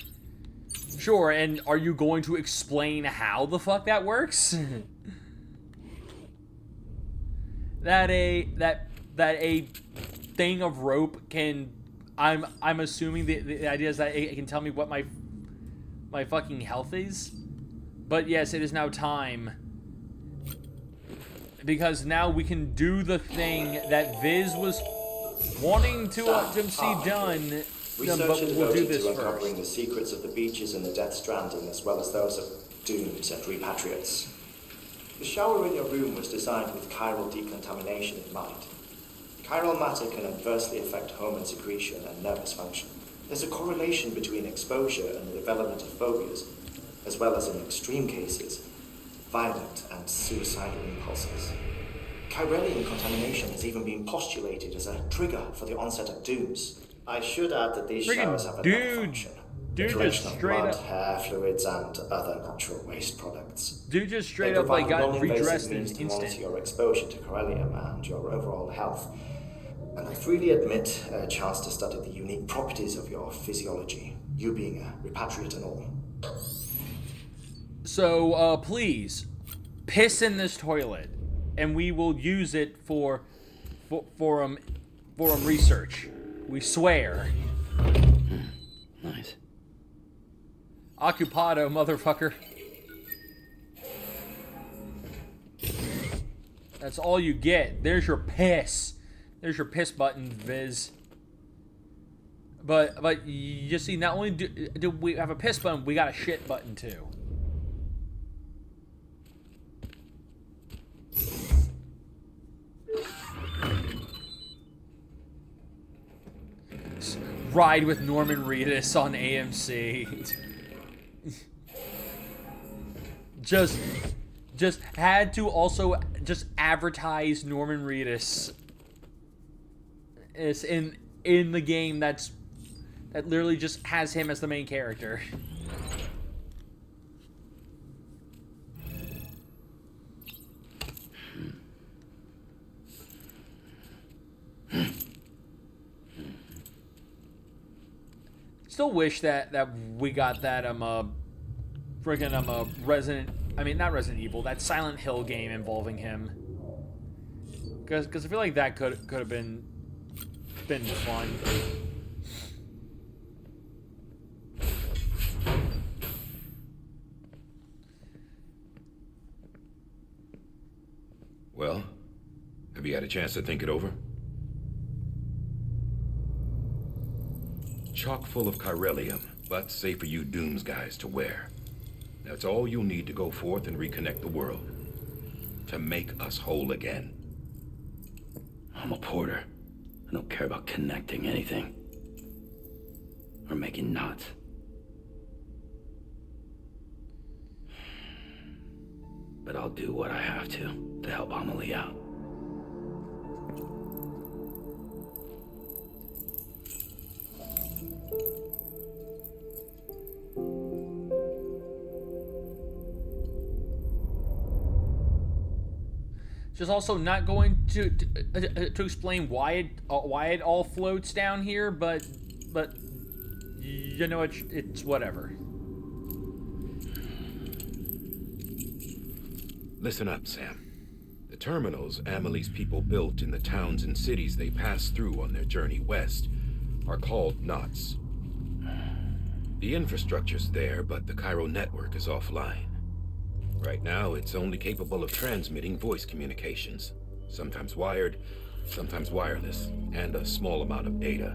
and are you going to explain how the fuck that works? that a thing of rope can, I'm assuming the idea is that it can tell me what my fucking health is. But yes, it is now time, because now we can do the thing that Viz was wanting to see done. But we'll do this to uncovering first. the secrets of the beaches in the Death Stranding, as well as those of dooms and repatriates. The shower in your room was designed with chiral decontamination in mind. Chiral matter can adversely affect hormone secretion and nervous function. There's a correlation between exposure and the development of phobias, as well as, in extreme cases, violent and suicidal impulses. Chiralian contamination has even been postulated as a trigger for the onset of dooms. I should add that these showers have another function. The collection of blood, hair, fluids, and other natural waste products. Dude just straight up like got redressed in an to monitor instant. your exposure to chiralium and your overall health. And I freely admit a chance to study the unique properties of your physiology, you being a repatriate and all. So, please, piss in this toilet, and we will use it for research. We swear. Nice. Occupado, motherfucker. That's all you get. There's your piss. There's your piss button, Viz. But you see, not only do we have a piss button, we got a shit button too. Ride with Norman Reedus on AMC. just had to also just advertise Norman Reedus. It's in the game that literally just has him as the main character. Still wish that we got that not Resident Evil, that Silent Hill game involving him. Because I feel like that could have been fun. Well, have you had a chance to think it over? Chock full of chiralium, but safe for you Dooms guys to wear. That's all you'll need to go forth and reconnect the world. To make us whole again. I'm a porter. don't care about connecting anything. Or making knots. But I'll do what I have to help Amelie out. Just also not going to explain why it all floats down here, but you know it's whatever. Listen up, Sam. The terminals Amelie's people built in the towns and cities they passed through on their journey west are called knots. The infrastructure's there, but the Cairo network is offline. Right now, it's only capable of transmitting voice communications, sometimes wired, sometimes wireless, and a small amount of data.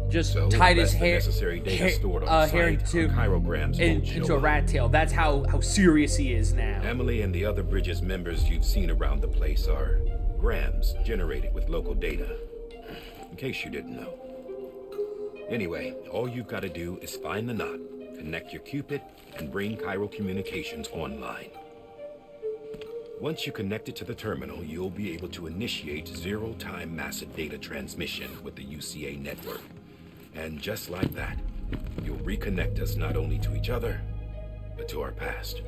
Just so, tied his hair, necessary data stored on hair site, into chirograms into a rat tail. That's how serious he is now. Emily and the other Bridges members you've seen around the place are grams generated with local data. In case you didn't know. Anyway, all you've got to do is find the knot, connect your Cupid, and bring Cairo Communications online. Once you connect it to the terminal, you'll be able to initiate zero-time massive data transmission with the UCA network. And just like that, you'll reconnect us not only to each other, but to our past.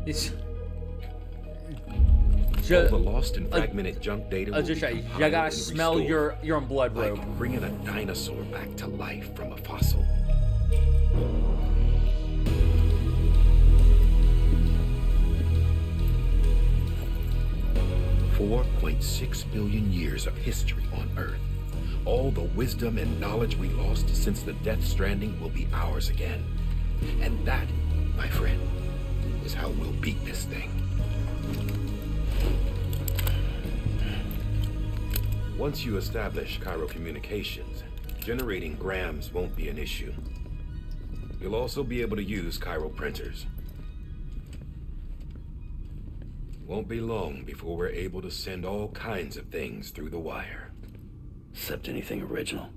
It's... All the lost and fragmented junk data will be compiled you gotta smell restored, your own blood robe. like bringing a dinosaur back to life from a fossil. $4.6 billion years of history on Earth. All the wisdom and knowledge we lost since the Death Stranding will be ours again. And that, my friend, is how we'll beat this thing. Once you establish Cairo Communications, generating grams won't be an issue. You'll also be able to use Cairo printers. Won't be long before we're able to send all kinds of things through the wire. Except anything original.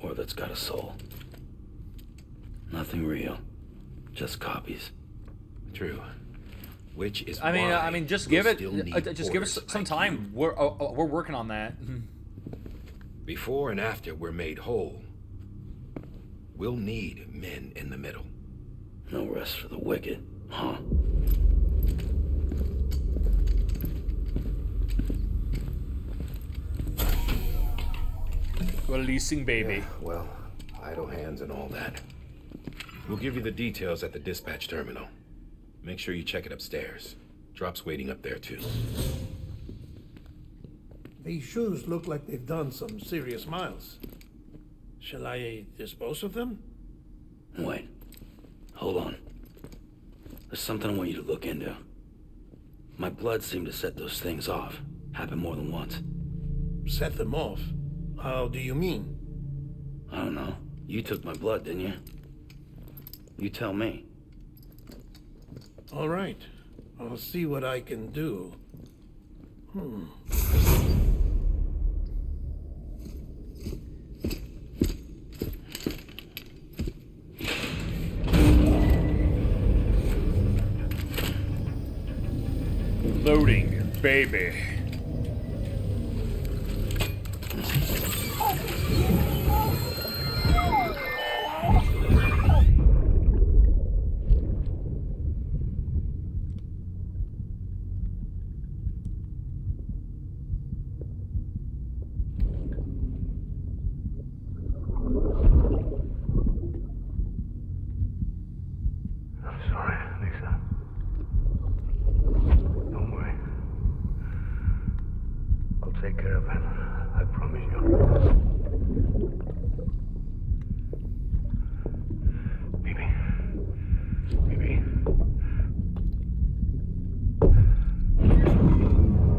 Or that's got a soul. Nothing real. Just copies. True. Which is I mean, just give us some time. We're working on that. Before and after we're made whole, we'll need men in the middle. No rest for the wicked, huh? Releasing baby. Yeah, well, idle hands and all that. We'll give you the details at the dispatch terminal. Make sure you check it upstairs. Drop's waiting up there, too. These shoes look like they've done some serious miles. Shall I dispose of them? Wait. Hold on. There's something I want you to look into. My blood seemed to set those things off. Happened more than once. Set them off? How do you mean? I don't know. You took my blood, didn't you? You tell me. All right. I'll see what I can do. Loading, baby. Take care of it. I promise you. Baby. Baby.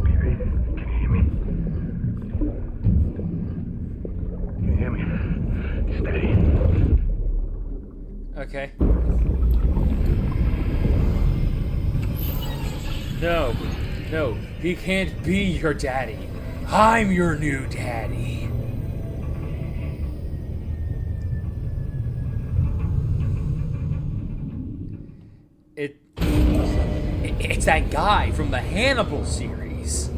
Baby, can you hear me? Can you hear me? Steady. Okay. No, no, he can't be your daddy. I'm your new daddy. It's that guy from the Hannibal series.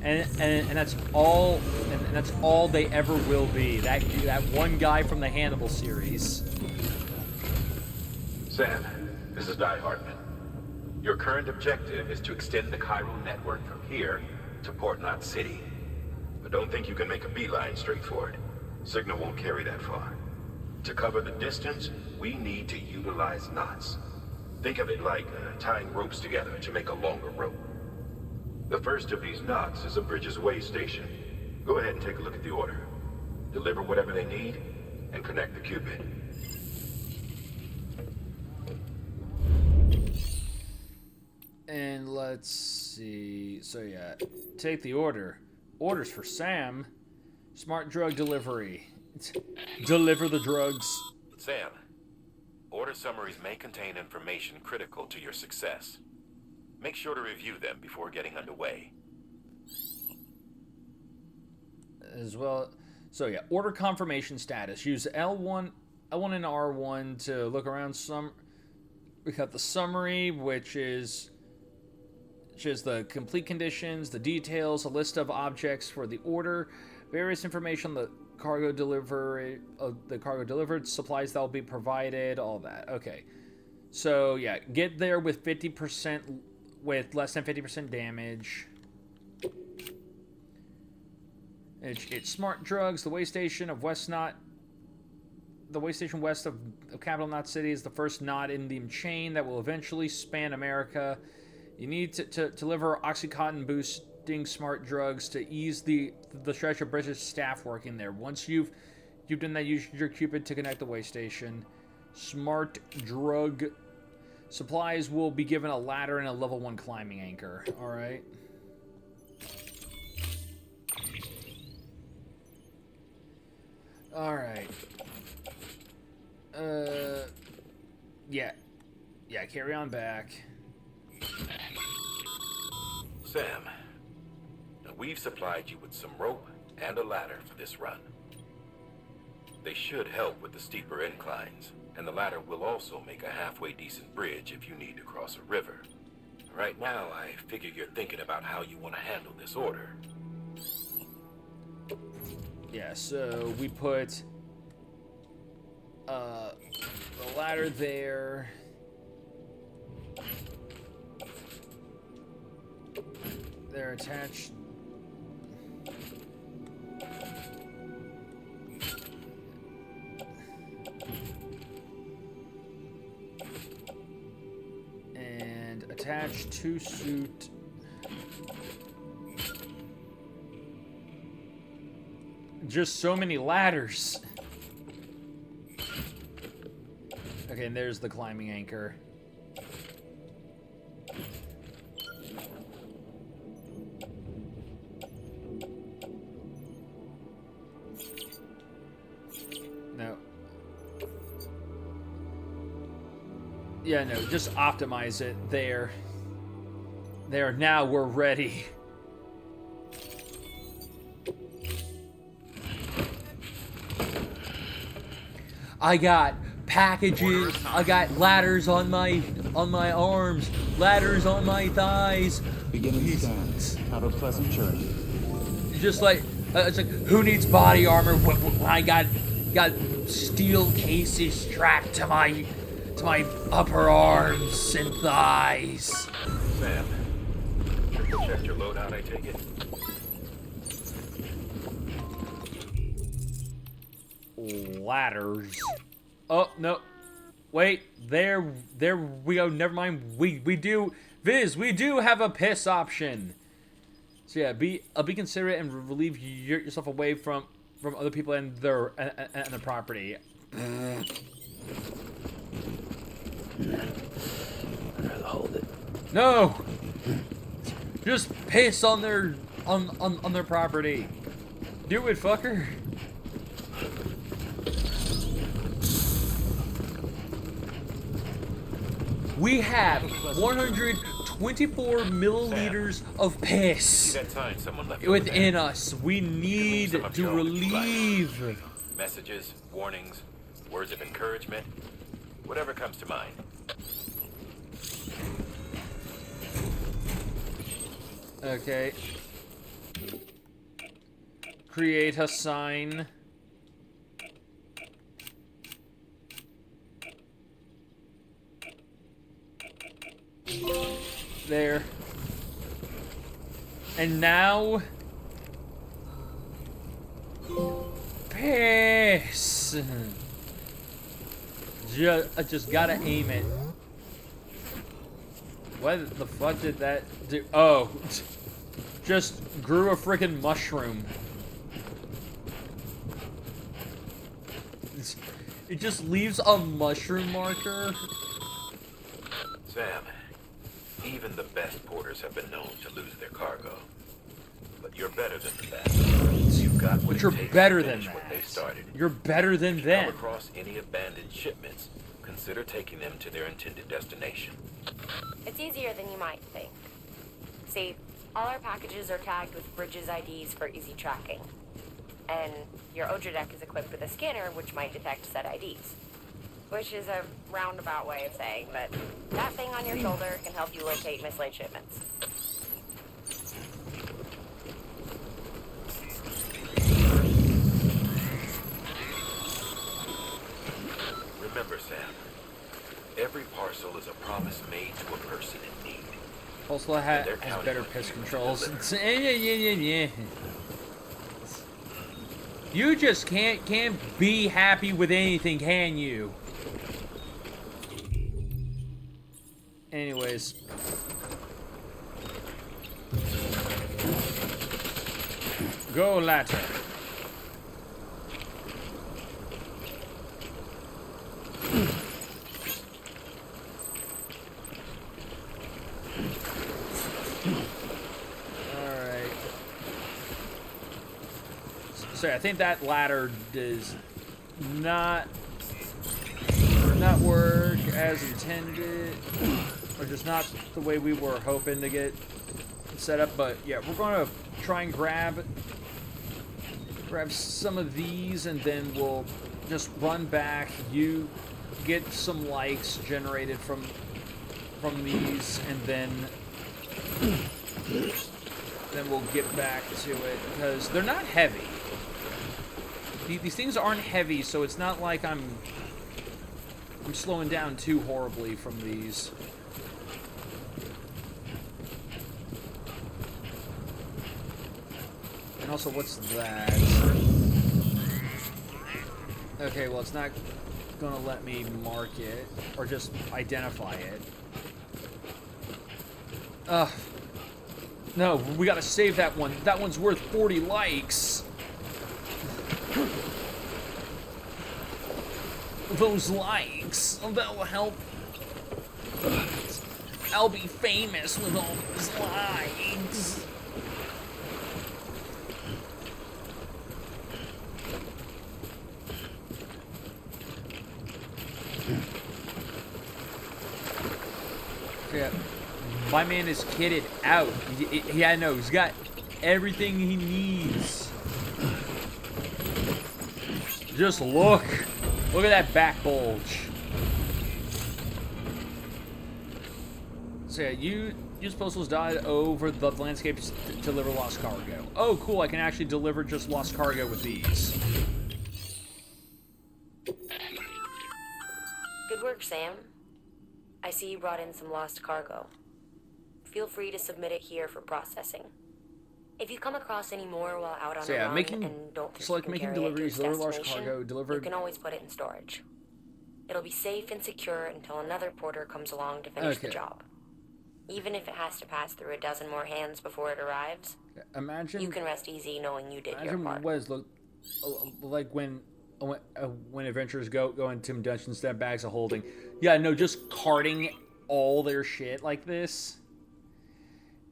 And that's all and that's all they ever will be. That one guy from the Hannibal series. Sam, this is Di Hartman. Your current objective is to extend the chiral network from here to Port Knot City. But don't think you can make a beeline straight for it. Signal won't carry that far. To cover the distance, we need to utilize knots. Think of it like tying ropes together to make a longer rope. The first of these knots is a Bridges Way station. Go ahead and take a look at the order. Deliver whatever they need, and connect the Cupid. And let's see. So yeah, take the order. Orders for Sam. Smart drug delivery. Deliver the drugs. Sam, order summaries may contain information critical to your success. Make sure to review them before getting underway. As well. So yeah, order confirmation status. Use L1 and R1 to look around some. We got the summary, which is the complete conditions, the details, a list of objects for the order, various information on the cargo delivery, the cargo delivered, supplies that will be provided, all that. Okay. So yeah, get there with 50%, with less than 50% damage. It's smart drugs. The way station of West Knot. The way station west of Capital Knot City is the first knot in the chain that will eventually span America. You need to deliver Oxycontin boosting smart drugs to ease the stretch of British staff working there. Once you've done that, use your Cupid to connect the way station. Smart drug supplies will be given a ladder and a level 1 climbing anchor. All right. All right. Yeah, carry on back. Sam, we've supplied you with some rope and a ladder for this run. They should help with the steeper inclines, and the ladder will also make a halfway decent bridge if you need to cross a river. Right now, I figure you're thinking about how you want to handle this order. Yeah, so we put the ladder there. They're attached. And attached to suit. Just so many ladders. Okay, and there's the climbing anchor. No. Yeah, no, just optimize it. There. There, now we're ready. I got packages. I got ladders on my arms, ladders on my thighs. Beginning scan. Have a pleasant journey. Just like it's like, who needs body armor when I got steel cases strapped to my upper arms and thighs. Sam, triple checked your loadout, I take it? Ladders. Oh no, wait. There we go. Never mind. We do we do have a piss option. So yeah, be considerate and relieve yourself away from other people and their property. I'd rather hold it. No, just piss on their property. Do it, fucker. We have 124 milliliters of piss See that sign someone left within over there? us. We need some of to your own relieve. Messages, warnings, words of encouragement, whatever comes to mind. Okay. Create a sign. There. And now... piss! I just gotta aim it. What the fuck did that do? Oh. Just grew a freaking mushroom. It just leaves a mushroom marker. Sam, even the best porters have been known to lose their cargo. But you're better than the best. You've got what But you're it takes better to than finish what that. they started. You're better than If you them. come across any abandoned shipments, consider taking them to their intended destination. It's easier than you might think. See, all our packages are tagged with Bridges IDs for easy tracking. And your Odra deck is equipped with a scanner which might detect said IDs. Which is a roundabout way of saying that that thing on your shoulder can help you locate mislaid shipments. Remember, Sam, every parcel is a promise made to a person in need. Also has better piss controls. You just can't be happy with anything, can you? Anyways. Go latter. Alright. So I think that ladder does not work as intended, or just not the way we were hoping to get set up. But yeah, we're gonna try and grab some of these, and then we'll just run back. You get some likes generated from these, and then we'll get back to it, because they're not heavy. These things aren't heavy, so it's not like I'm slowing down too horribly from these. And also, what's that? Okay, well, it's not gonna let me mark it, or just identify it. No, we gotta save that one. That one's worth 40 likes. Those likes, that'll help. I'll be famous with all those likes. Yeah, my man is kitted out. Yeah, I know, he's got everything he needs. Just look. Look at that back bulge. So yeah, you use postals died over the landscape to deliver lost cargo. Oh, cool! I can actually deliver just lost cargo with these. Good work, Sam. I see you brought in some lost cargo. Feel free to submit it here for processing. If you come across any more while out on So a yeah, run and don't think you can making carry it to deliveries, its deliver large destination, cargo, deliver. you can always put it in storage. It'll be safe and secure until another porter comes along to finish the job. Even if it has to pass through a dozen more hands before it arrives, imagine you can rest easy knowing you did your imagine part. what it look like when adventurers go into dungeons, step bags of holding. Yeah, no, just carting all their shit like this.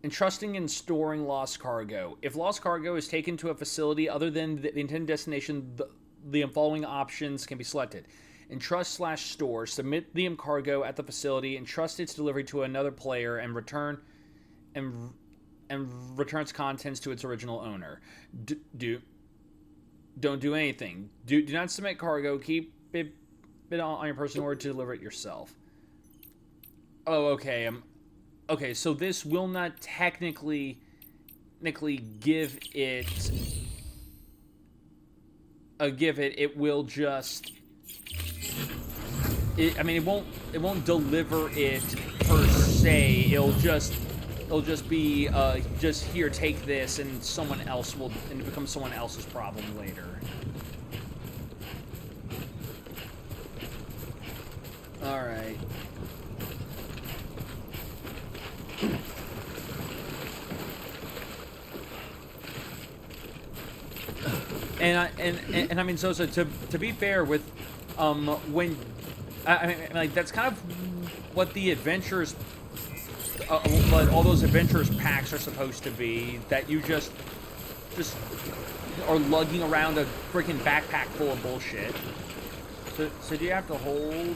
Entrusting and storing lost cargo. If lost cargo is taken to a facility other than the intended destination, the following options can be selected. entrust/store, submit the cargo at the facility, entrust its delivery to another player, and returns contents to its original owner. Don't do anything. Do not submit cargo. Keep it on your person in order to deliver it yourself. Oh, okay. Okay, so this will not technically give it. It will just. I mean, it won't deliver it per se. It'll just be just here, take this, and it becomes someone else's problem later. All right. And I mean, so to be fair with when I mean, like, that's kind of what the adventures what all those adventures packs are supposed to be, that you just are lugging around a freaking backpack full of bullshit. So do you have to hold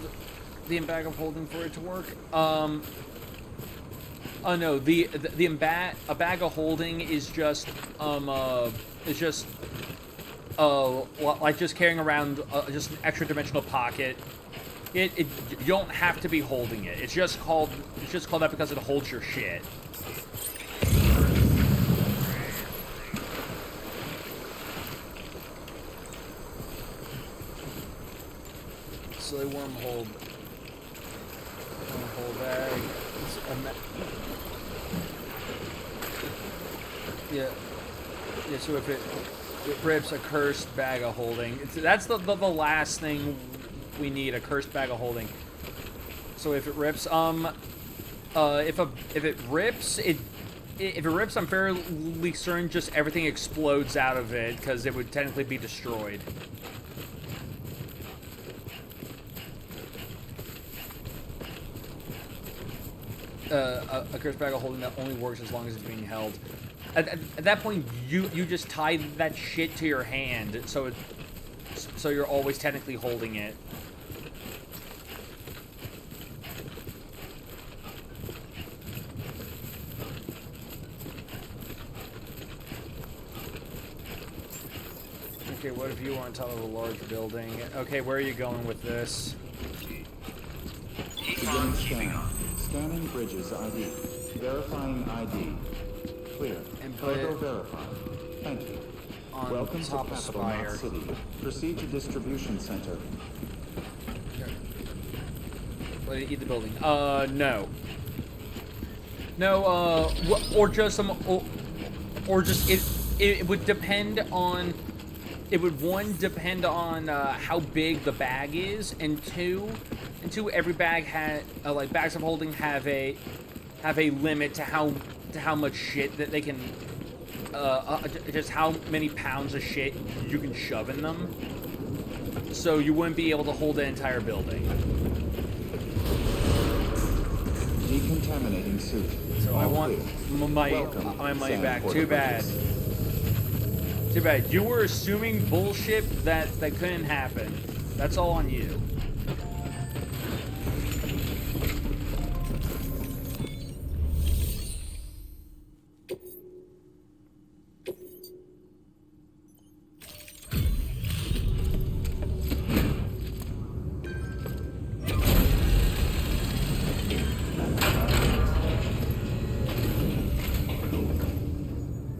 the bag of holding for it to work? Oh no, a bag of holding is just like just carrying around just an extra dimensional pocket. You don't have to be holding it. It's just called that because it holds your shit. Silly wormhole bag. Yeah. So if it rips, a cursed bag of holding. That's the last thing we need, a cursed bag of holding. So if it rips, if it rips, I'm fairly certain just everything explodes out of it, because it would technically be destroyed. A cursed bag of holding that only works as long as it's being held. At that point, you just tie that shit to your hand, so you're always technically holding it. Okay, what if you want to tell of a large building? Okay, where are you going with this? Beginning scan. Scanning bridges ID. Verifying ID. Clear. And put Cargo it verified. Thank you. On Welcome top to of Capital Spire. Knot City. Proceed to distribution center. Let it eat the building. No. No, or just some, or just it would depend on. It would, one, depend on how big the bag is, and two, every bag had like bags of holding have a limit to how much shit that they can just how many pounds of shit you can shove in them. So you wouldn't be able to hold an entire building. Decontaminating suit. So I want my money back. Too bad. Too bad. You were assuming bullshit that couldn't happen. That's all on you.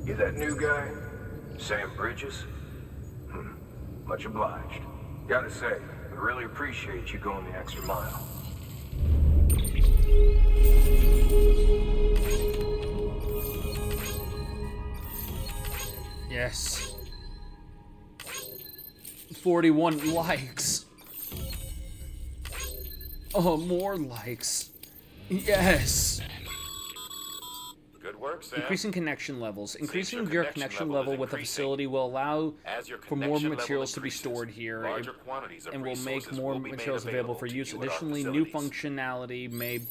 You that new guy? Sam Bridges? Much obliged. Gotta say, I really appreciate you going the extra mile. Yes. 41 likes. Oh, more likes. Yes. Good work, Sam. Increasing connection levels. Increasing your connection level with the facility will allow for more materials to be stored here, and will make more materials available for use. Additionally, new functionality may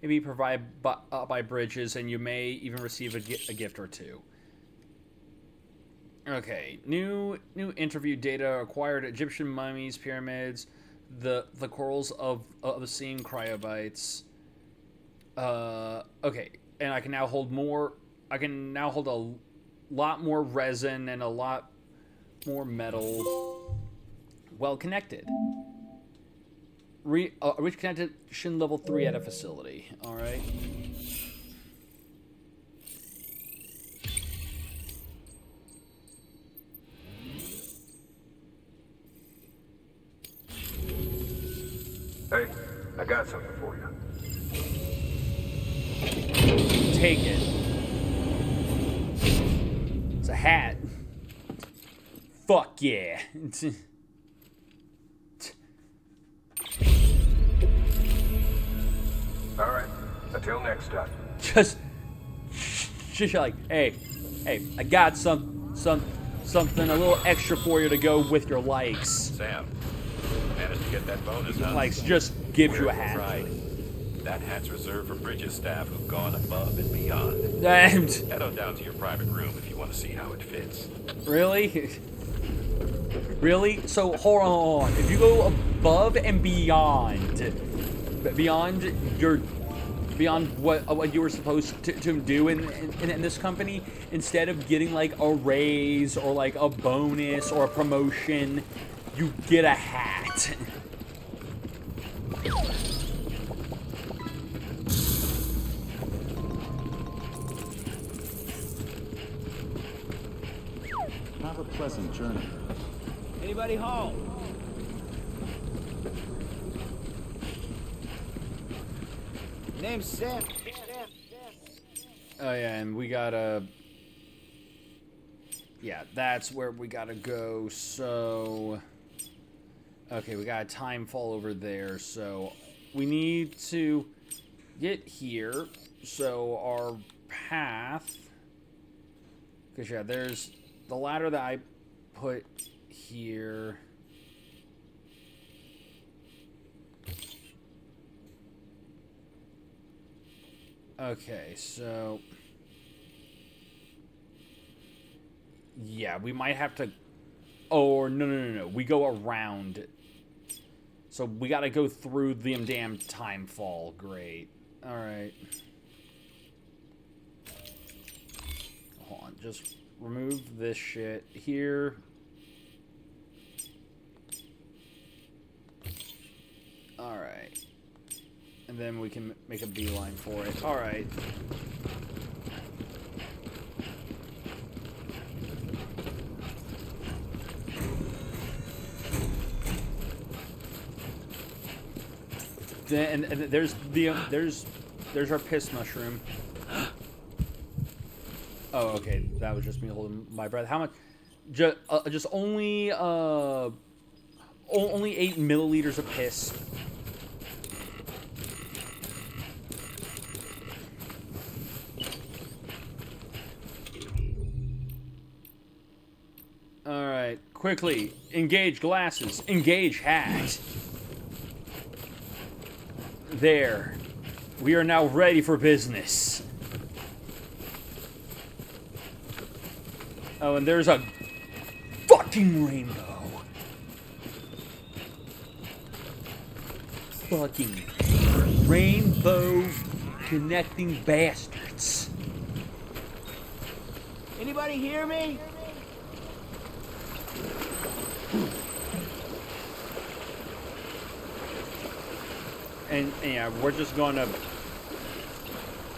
be provided by bridges, and you may even receive a gift or two. Okay, new interview data acquired: Egyptian mummies, pyramids, the corals of the seeing cryobites. Okay, and I can now hold more. I can now hold a lot more resin and a lot more metal. Well connected. Reach connection level 3 at a facility. All right. Hey, I got something for you. Take it. It's a hat. Fuck yeah. All right. Until next time. Just like, hey, I got something a little extra for you to go with your likes. Sam, managed to get that bonus, huh? Likes just gives you a We're hat. right. That hat's reserved for Bridges staff who've gone above and beyond. And head on down to your private room if you want to see how it fits. Really? Really? So hold on. If you go above and beyond what you were supposed to do in this company, instead of getting like a raise or like a bonus or a promotion, you get a hat. Have a pleasant journey. Anybody home? Name's Sam. Oh yeah, and we gotta... Yeah, that's where we gotta go, so... Okay, we got a time fall over there, so... We need to get here, so our path... Because yeah, there's the ladder that I put here... Okay, so... Yeah, we might have to... Oh, no. We go around it. So we gotta go through the damn time fall. Great. Alright. Hold on, just remove this shit here. Alright. And then we can make a beeline for it. Alright. And there's our piss mushroom. Oh, okay. That was just me holding my breath. How much? Just only 8 milliliters of piss. Alright, quickly. Engage glasses. Engage hat. There. We are now ready for business. Oh, and there's a fucking rainbow. Fucking rainbow connecting bastards. Anybody hear me? And yeah, we're just gonna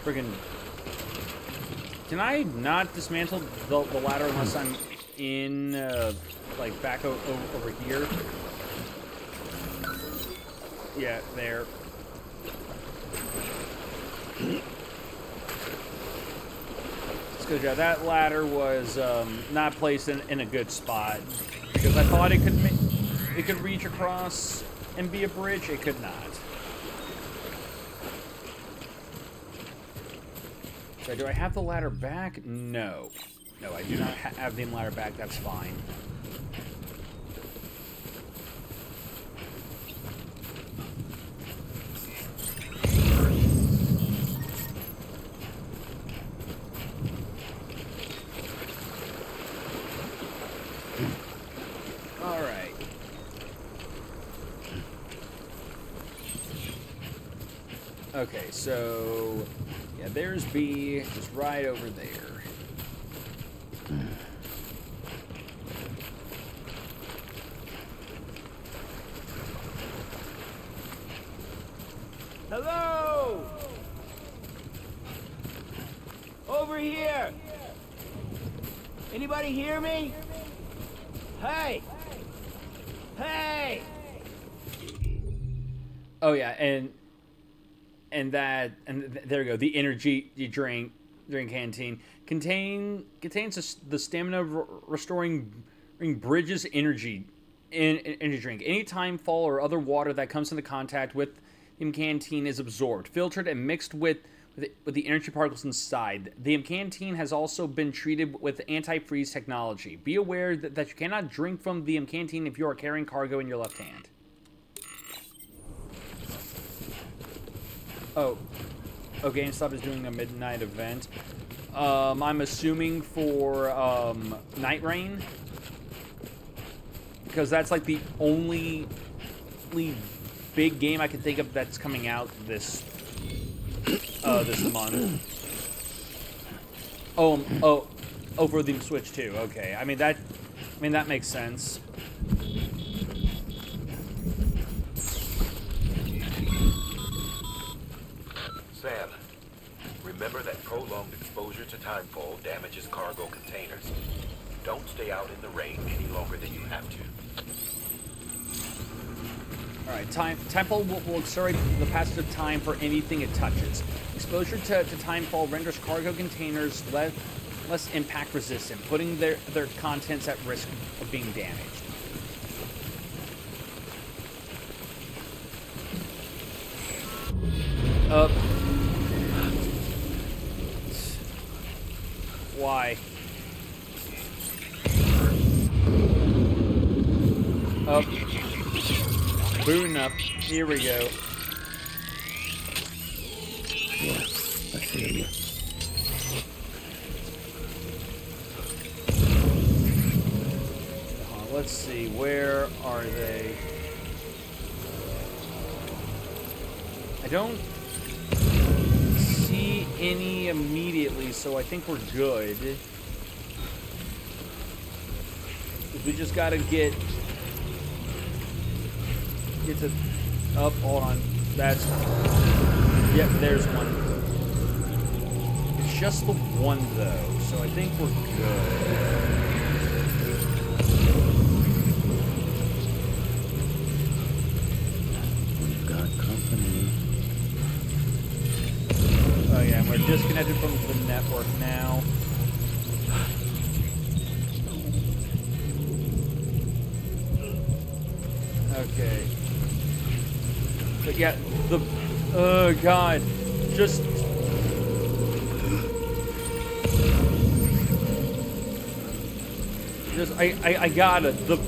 friggin'. Can I not dismantle the ladder unless I'm in like back over here? Yeah, there. Because yeah, that ladder was not placed in a good spot because I thought it could reach across and be a bridge. It could not. So do I have the ladder back? No. No, I do not have the ladder back. That's fine. Alright. Okay, so yeah, there's B, just right over there. Hello! Over here! Anybody hear me? Hey! Hey! Oh yeah, and there we go. The energy drink canteen contains the stamina restoring Bridges energy drink. Any time fall or other water that comes into contact with the canteen is absorbed, filtered, and mixed with the energy particles inside. The canteen has also been treated with anti-freeze technology. Be aware that you cannot drink from the canteen if you are carrying cargo in your left hand. Oh, GameStop is doing a midnight event. I'm assuming for Night Rain, because that's like the only big game I can think of that's coming out this month. Oh, for the Switch too. Okay, I mean that makes sense. Sam, remember that prolonged exposure to timefall damages cargo containers. Don't stay out in the rain any longer than you have to. Alright, timefall will accelerate the passage of time for anything it touches. Exposure to timefall renders cargo containers less impact resistant, putting their contents at risk of being damaged. Why? Boon up. Here we go. Yes, I feel you. Let's see, where are they? I don't see any immediately, so I think we're good. We just gotta get to up. Hold on, that's yep. There's one. It's just the one though, so I think we're good. We've got company. Oh yeah, and we're disconnected from the network now. Okay. But yeah, oh god, just I got it. The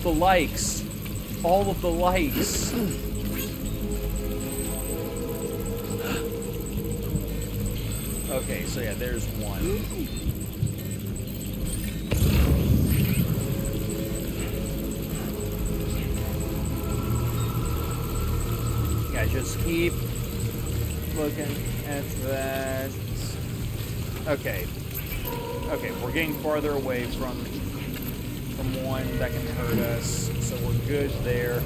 likes, all of the likes. Okay, so yeah, there's one. Yeah, just keep looking at that. Okay. Okay, we're getting farther away from one that can hurt us, so we're good there.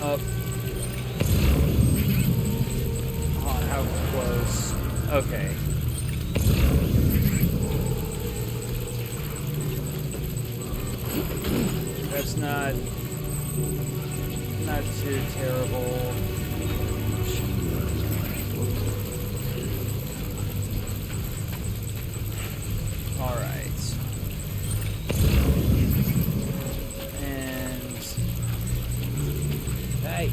Up. Oh, how close? Okay. That's not too terrible. All right. And hey.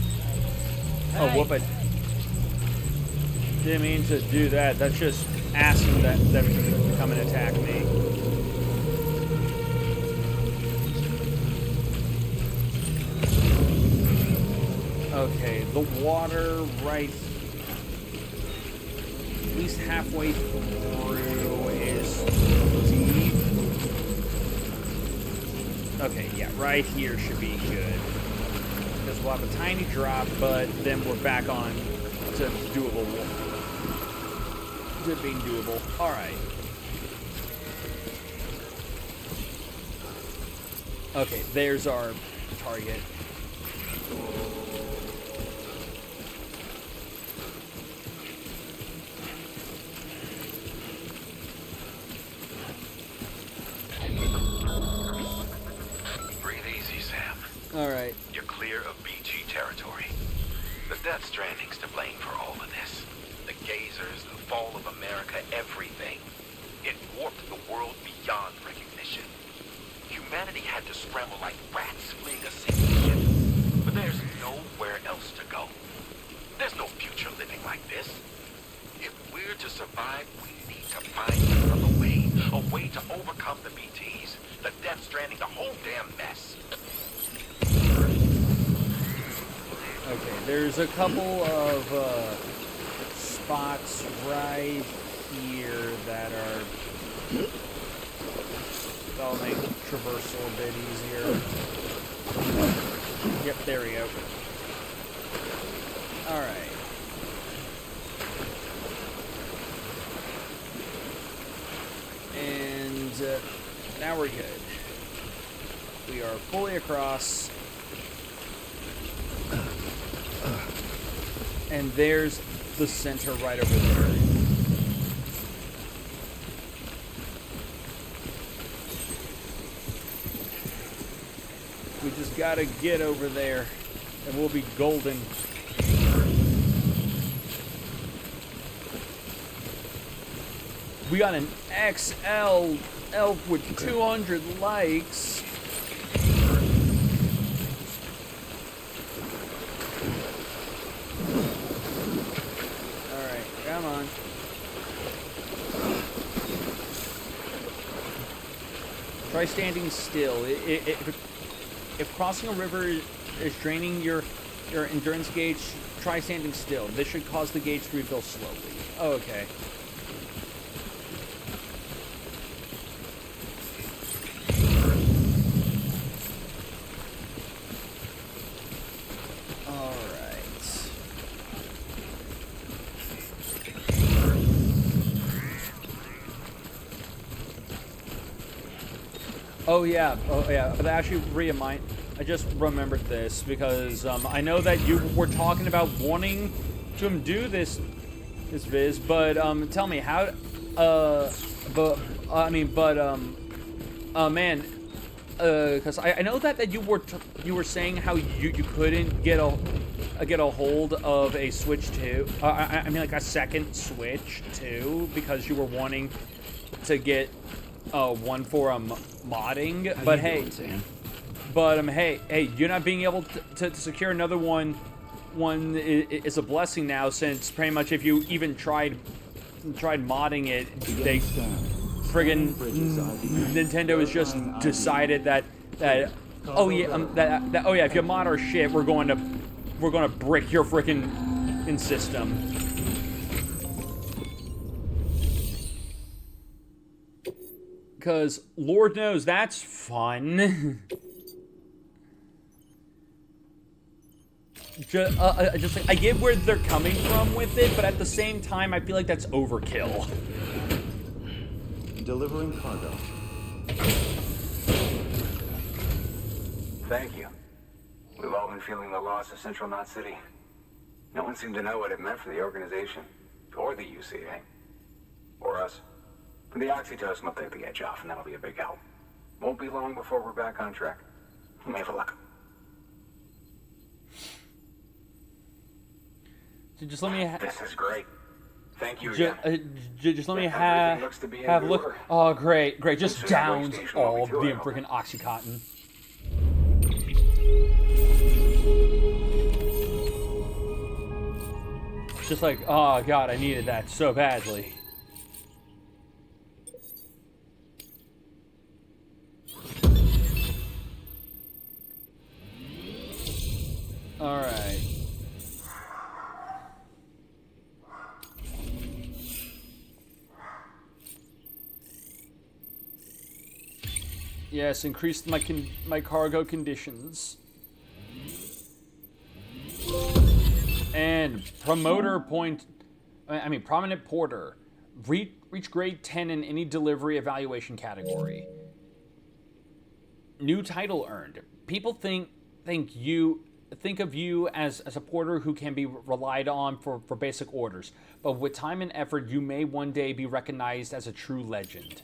Oh, whoop it. Didn't mean to do that. That's just asking them to come and attack me. Okay, the water right at least halfway through is deep. Okay, yeah, right here should be good. Because we'll have a tiny drop, but then we're back on to doable. To being doable. Alright. Okay, there's our target. Breathe easy, Sam. Alright. You're clear of BG territory. The Death Stranding's to blame for all of this. The gazers, the fall of America, everything. It warped the world beyond recognition. Humanity had to scramble like rats fleeing a sinking ship. But there's nowhere else to go. There's no future living like this. If we're to survive, we need to find another way. A way to overcome the BTs, the Death Stranding, the whole damn mess. Okay, there's a couple of spots right here that are... That'll make traversal a bit easier. Yep, there we go. Alright. And now we're good. We are fully across. And there's the center right over there. We just gotta get over there, and we'll be golden. We got an XL elf with 200 likes. Alright, come on. Try standing still. If crossing a river is draining your endurance gauge, try standing still. This should cause the gauge to refill slowly. Oh, okay. Alright. Oh yeah, but actually I just remembered this because I know that you were talking about wanting to do this viz, but tell me how man, because I know that you were saying how you couldn't get a hold of a Switch 2. I mean like a second Switch 2 because you were wanting to get one for modding. But hey, hey, you're not being able to secure another one is a blessing now, since pretty much if you even tried modding it, they friggin' Nintendo has just decided that oh yeah, if you mod our shit, we're going to brick your frickin' system. Because Lord knows that's fun. Just like, I get where they're coming from with it, but at the same time, I feel like that's overkill. Delivering cargo. Thank you. We've all been feeling the loss of Central Knot City. No one seemed to know what it meant for the organization, or the UCA, or us. The oxytocin will take the edge off, and that'll be a big help. Won't be long before we're back on track. May have luck. Just let me. This is great. Thank you again. Just let me Everything looks to be in have good look. order. Oh, great. Just Soon downs workstation will be all too, the I hope. freaking Oxycontin. Just like, oh god, I needed that so badly. Alright. Yes, increased my cargo conditions. And prominent porter. Reach grade 10 in any delivery evaluation category. New title earned. People think of you as a porter who can be relied on for basic orders, but with time and effort, you may one day be recognized as a true legend.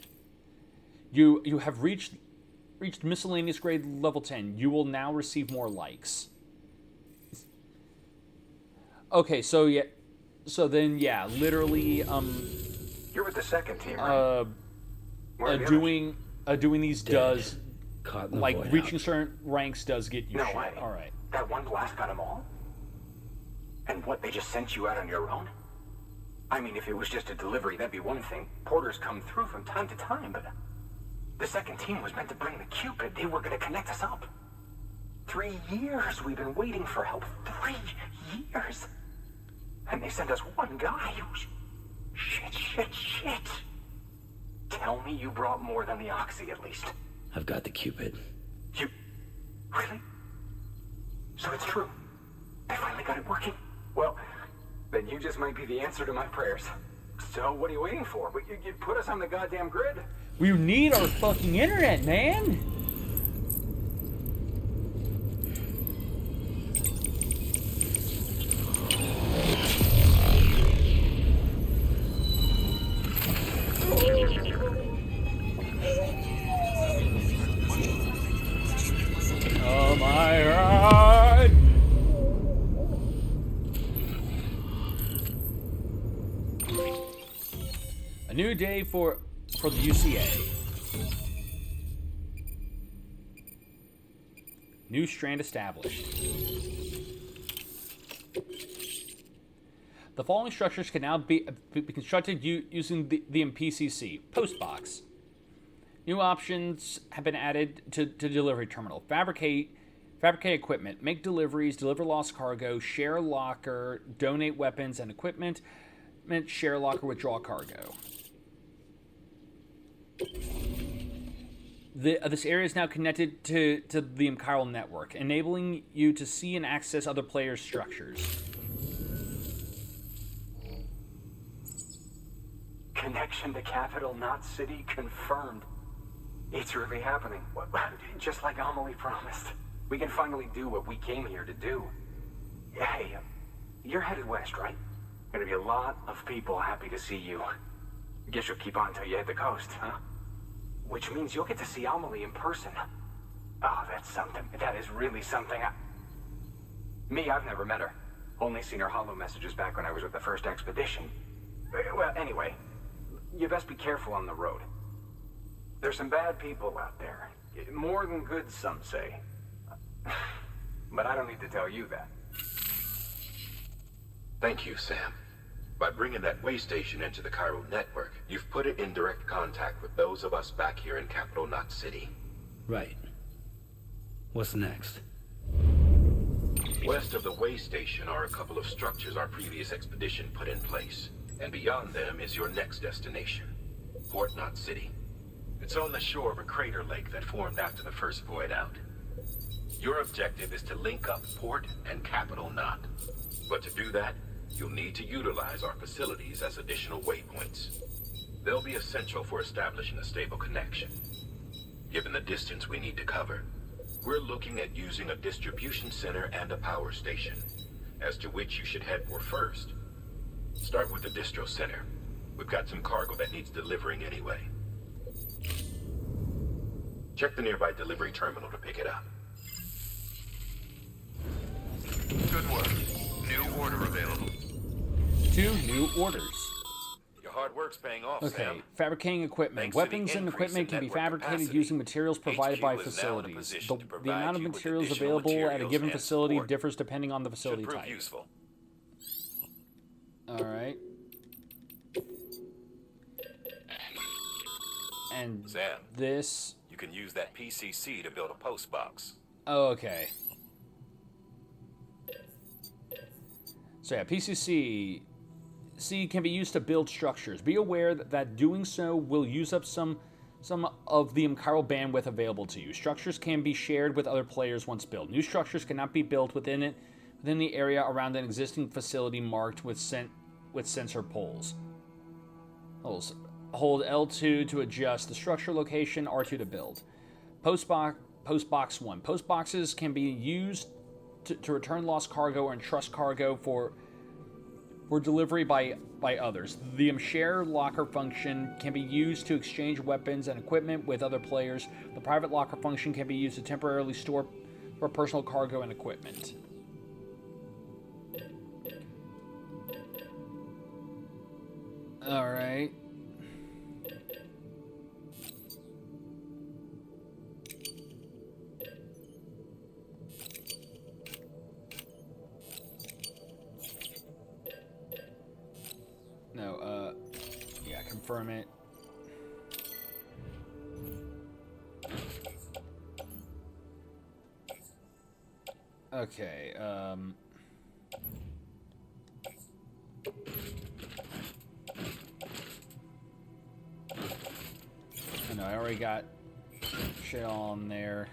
You have reached miscellaneous grade level 10. You will now receive more likes. Okay, literally, You're with the second team, right? doing these Dead. does, Caught in the like, void reaching out. certain ranks does get you No shit. way. All right. That one blast got them all? And what, they just sent you out on your own? I mean, if it was just a delivery, that'd be one thing. Porters come through from time to time, but the second team was meant to bring the Cupid. They were gonna connect us up. 3 years we've been waiting for help. 3 years. And they sent us one guy. Shit. Tell me you brought more than the Oxy, at least. I've got the Cupid. You... Really? So it's true. They finally got it working. Well, then you just might be the answer to my prayers. So what are you waiting for? You put us on the goddamn grid. We need our fucking internet, man. Oh my god! A new day for the UCA. New strand established. The following structures can now be constructed using the MPCC Postbox. New options have been added to delivery terminal. Fabricate equipment, make deliveries, deliver lost cargo, share locker, donate weapons and equipment, share locker, withdraw cargo. This area is now connected to the chiral network, enabling you to see and access other players' structures. Connection to capital, not city, confirmed. It's really happening. Just like Amelie promised. We can finally do what we came here to do. Hey, you're headed west, right? Gonna be a lot of people happy to see you. Guess you'll keep on till you hit the coast, huh? Which means you'll get to see Amelie in person. Oh, that's something. That is really something. Me, I've never met her. Only seen her holo messages back when I was with the first expedition. Well, anyway, you best be careful on the road. There's some bad people out there. More than good, some say. But I don't need to tell you that. Thank you, Sam. By bringing that way station into the Cairo network, you've put it in direct contact with those of us back here in Capital Knot City. Right. What's next? West of the way station are a couple of structures our previous expedition put in place. And beyond them is your next destination, Port Knot City. It's on the shore of a crater lake that formed after the first void out. Your objective is to link up Port and Capital Knot. But to do that, you'll need to utilize our facilities as additional waypoints. They'll be essential for establishing a stable connection. Given the distance we need to cover, we're looking at using a distribution center and a power station, as to which you should head for first. Start with the distro center. We've got some cargo that needs delivering anyway. Check the nearby delivery terminal to pick it up. Good work. New order available. 2 new orders. Your hard work's paying off, Okay, Sam. fabricating equipment. Thanks to the Weapons and increase in equipment can be network fabricated capacity, using materials provided HQ by is now in a facilities. position The to provide amount of you with materials additional available at a materials given and facility support. differs depending on the facility Should prove type. useful. Alright. And Sam, this... you can use that PCC to build a post box. Oh, okay. So yeah, PCC can be used to build structures. Be aware that doing so will use up some of the chiral bandwidth available to you. Structures can be shared with other players once built. New structures cannot be built within within the area around an existing facility marked with sensor poles. Hold L2 to adjust the structure location, R2 to build. Postbox 1. Postboxes can be used to return lost cargo or entrust cargo for delivery by others. The share locker function can be used to exchange weapons and equipment with other players. The private locker function can be used to temporarily store personal cargo and equipment. Alright. No, yeah, confirm it. Okay, I know, I already got shit on there.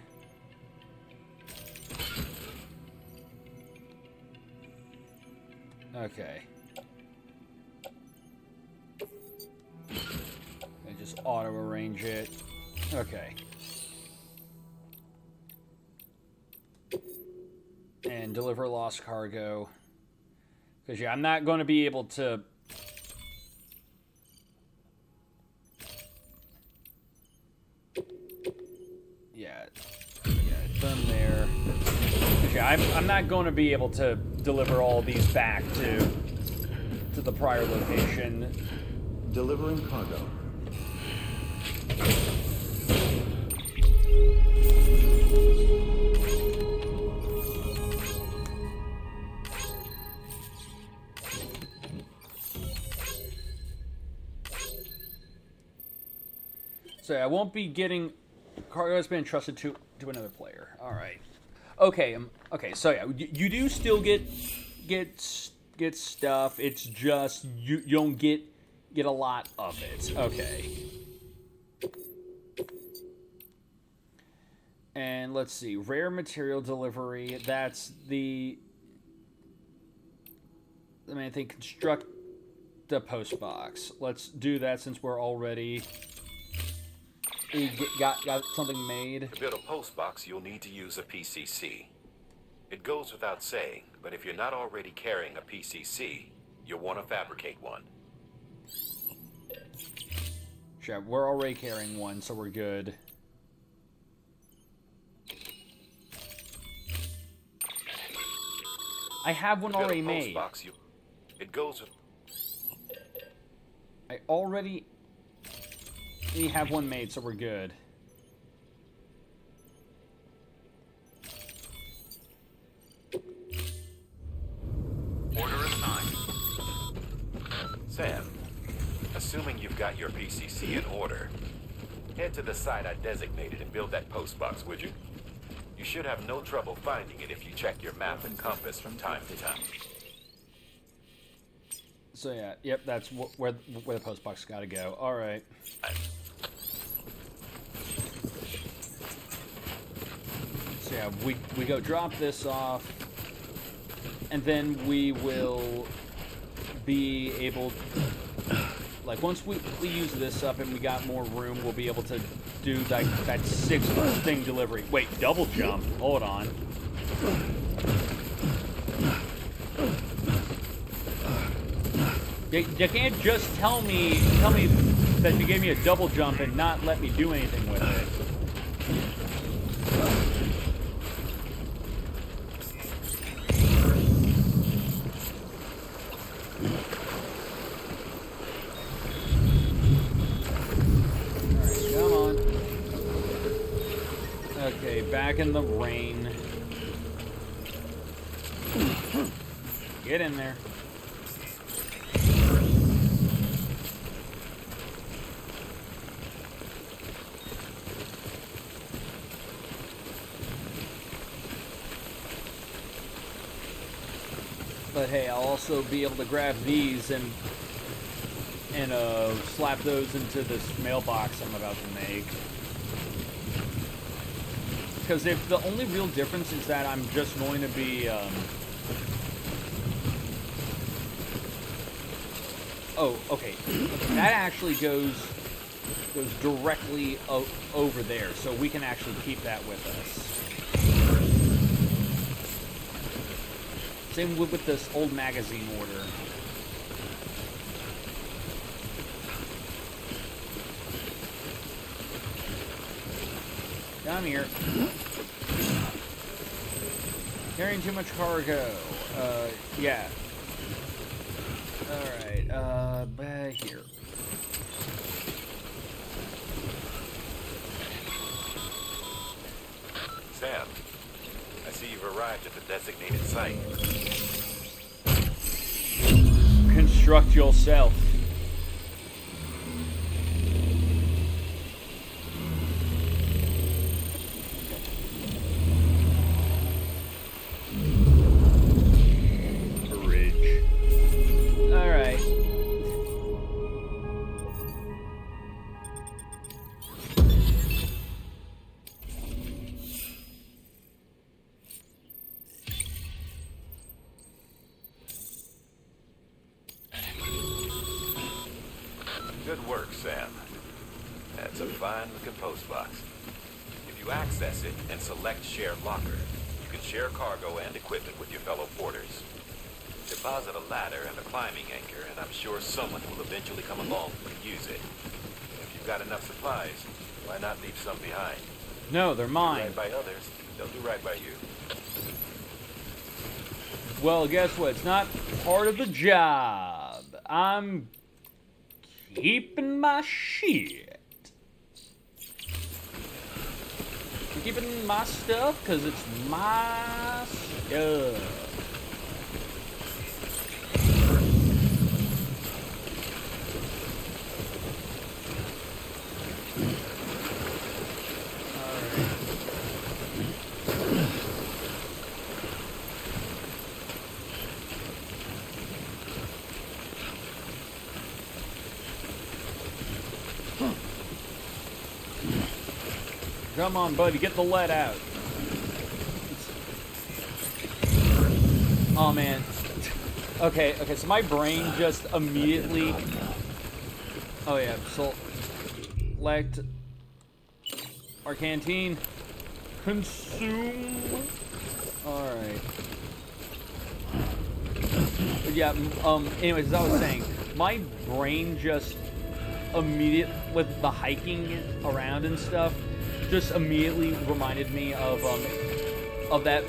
Okay. I just auto-arrange it. Okay. And deliver lost cargo. Because, yeah, I'm not going to be able to... Yeah, done there. Yeah, I'm not going to be able to deliver all these back to the prior location. Delivering cargo. So I won't be getting cargo that's been entrusted to another player. All right. Okay. Okay. So yeah, you do still get stuff. It's just you don't get a lot of it. Okay. And let's see, rare material delivery. That's the. I mean, I think construct the post box. Let's do that since we're already. Got something made. To build a post box, you'll need to use a PCC. It goes without saying, but if you're not already carrying a PCC, you'll want to fabricate one. Sure, we're already carrying one, so we're good. I have one already made. Box, it goes with... I already have one made, so we're good. Order assigned. Sam, assuming you've got your PCC in order, head to the site I designated and build that post box, would you? You should have no trouble finding it if you check your map and compass from time to time. So yeah, yep, that's where the post box got to go. All right. So yeah, we go drop this off, and then we will be able, like once we use this up and we got more room, we'll be able to do that 6-foot thing delivery. Wait, double jump. Hold on. You can't just tell me that you gave me a double jump and not let me do anything with it. Alright, come on. Okay, back in the rain. Get in there. But hey, I'll also be able to grab these and slap those into this mailbox I'm about to make. Because if the only real difference is that I'm just going to be Oh, okay. That actually goes directly over there, so we can actually keep that with us. Same with this old magazine order. Down here. Carrying too much cargo. Yeah. Alright, back here. Sam, I see you've arrived at the designated site. Construct yourself. Bridge. Alright. Good work, Sam. That's a fine-looking post box. If you access it and select Shared Locker, you can share cargo and equipment with your fellow porters. Deposit a ladder and a climbing anchor, and I'm sure someone will eventually come along and use it. If you've got enough supplies, why not leave some behind? No, they're mine. Do right by others, they'll do right by you. Well, guess what? It's not part of the job. I'm keeping my shit. I'm keeping my stuff because it's my stuff. Come on, buddy, get the lead out. Oh, man. Okay, so my brain just immediately... Oh, yeah, select our canteen. Consume. Alright. Yeah, anyways, as I was saying, my brain just immediately, with the hiking around and stuff, just immediately reminded me of that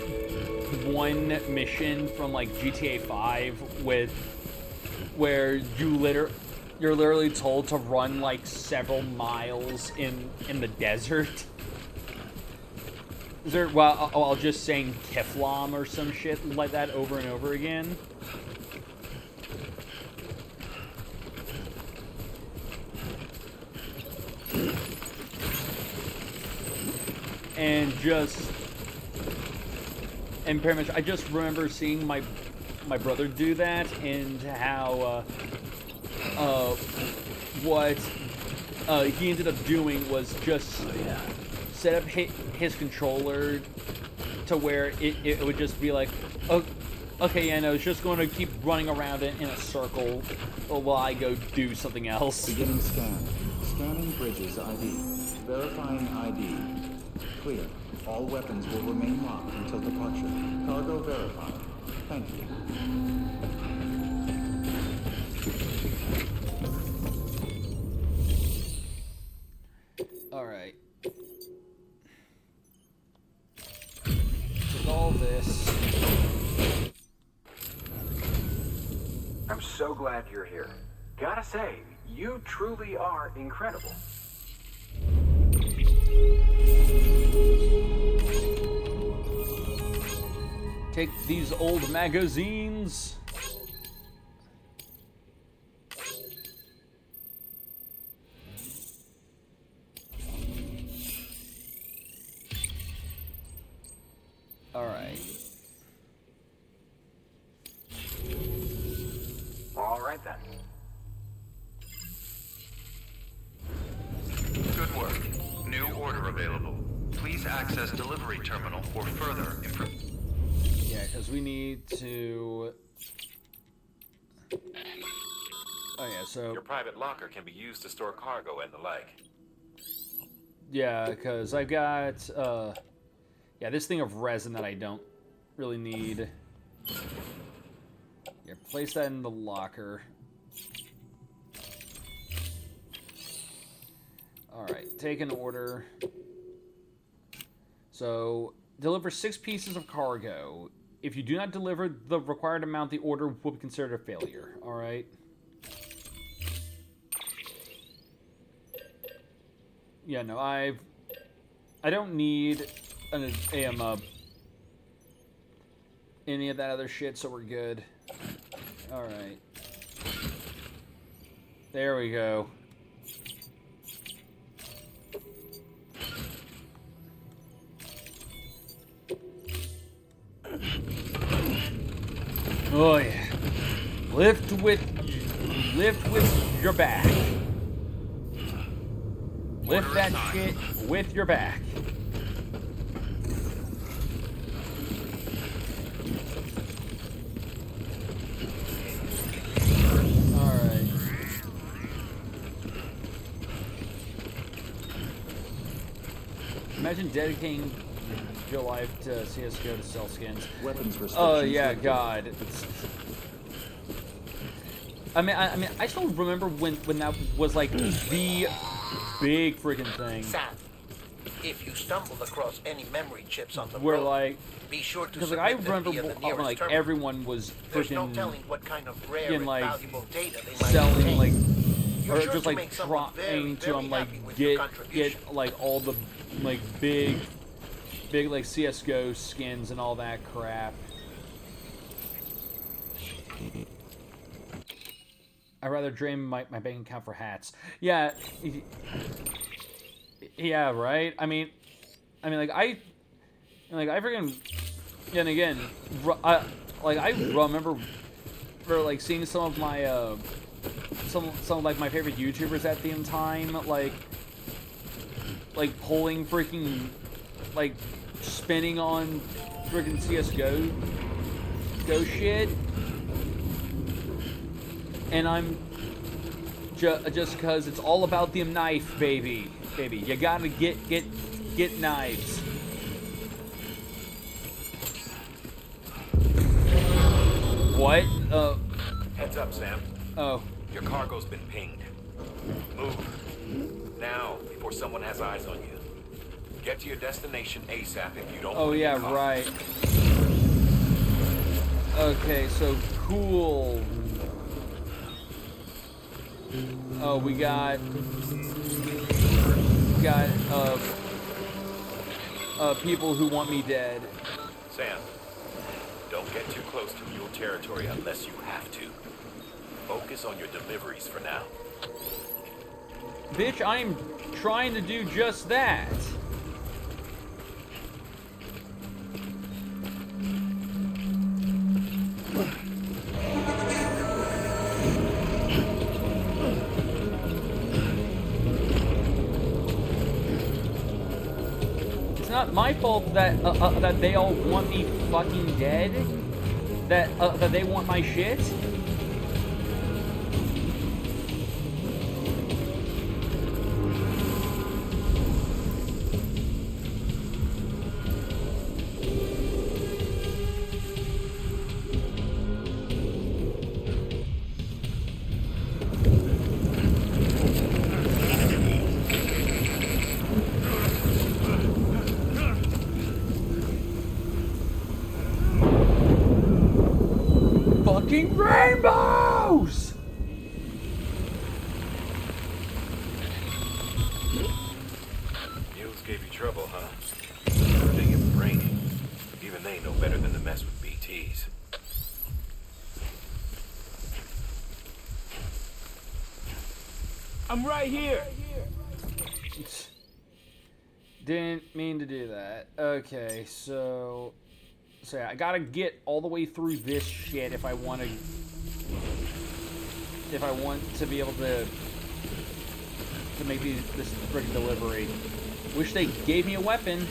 one mission from like GTA 5 where you're literally told to run like several miles in the desert. Is there, well, I'll just saying Kiflam or some shit like that over and over again. And pretty much, I just remember seeing my brother do that, and how what he ended up doing was just set up his controller to where it would just be like, oh, okay, yeah, no, it's just going to keep running around in a circle while I go do something else. Beginning scan. Scanning bridges ID. Verifying ID. Clear. All weapons will remain locked until departure. Cargo verified. Thank you. Alright. With all this... I'm so glad you're here. Gotta say, you truly are incredible. Take these old magazines. Alright. All right then. Good work. New order available. Please access delivery terminal for further information. Yeah, because we need to... Oh yeah, so... Your private locker can be used to store cargo and the like. Yeah, because I've got, yeah, this thing of resin that I don't really need. Yeah, place that in the locker. Alright, take an order. So, deliver 6 pieces of cargo. If you do not deliver the required amount, the order will be considered a failure. Alright? Yeah, no, I don't need an any of that other shit, so we're good. Alright. There we go. Oh yeah. Lift with your back. Lift that shit with your back. Alright. Imagine dedicating your life to CSGO to sell skins. Weapons restrictions. Oh yeah, God. I mean, I still remember when that was like the big freaking thing. Sam, if you stumble across any memory chips on the Where road, like, be sure to because like I submit them remember via the nearest like terminal. everyone was There's no freaking telling what kind of rare and like valuable data they might selling contain. like, You're or sure just to like make someone trying to very like happy with your get contribution. like all the like big like CS:GO skins and all that crap. I'd rather drain my bank account for hats. Yeah, yeah, right. I mean, like I freaking, and again, like I remember, like seeing some of my some of like my favorite YouTubers at the time, like pulling freaking, like spinning on freaking CS:GO shit. And I'm just because it's all about the knife, baby. You gotta get knives. What? Heads up, Sam. Oh. Your cargo's been pinged. Move. Now, before someone has eyes on you. Get to your destination ASAP if you don't. Oh yeah, right. Okay, so cool. Oh, we got people who want me dead. Sam, don't get too close to mule territory unless you have to. Focus on your deliveries for now. Bitch, I'm trying to do just that. It's not my fault that that they all want me fucking dead. That they want my shit. Fucking rainbows! Mules gave you trouble, huh? They get brainy. Even they know better than to mess with BTs. I'm right here. Didn't mean to do that. Okay, so yeah, I gotta get all the way through this shit if I want to be able to make this friggin' delivery. Wish they gave me a weapon.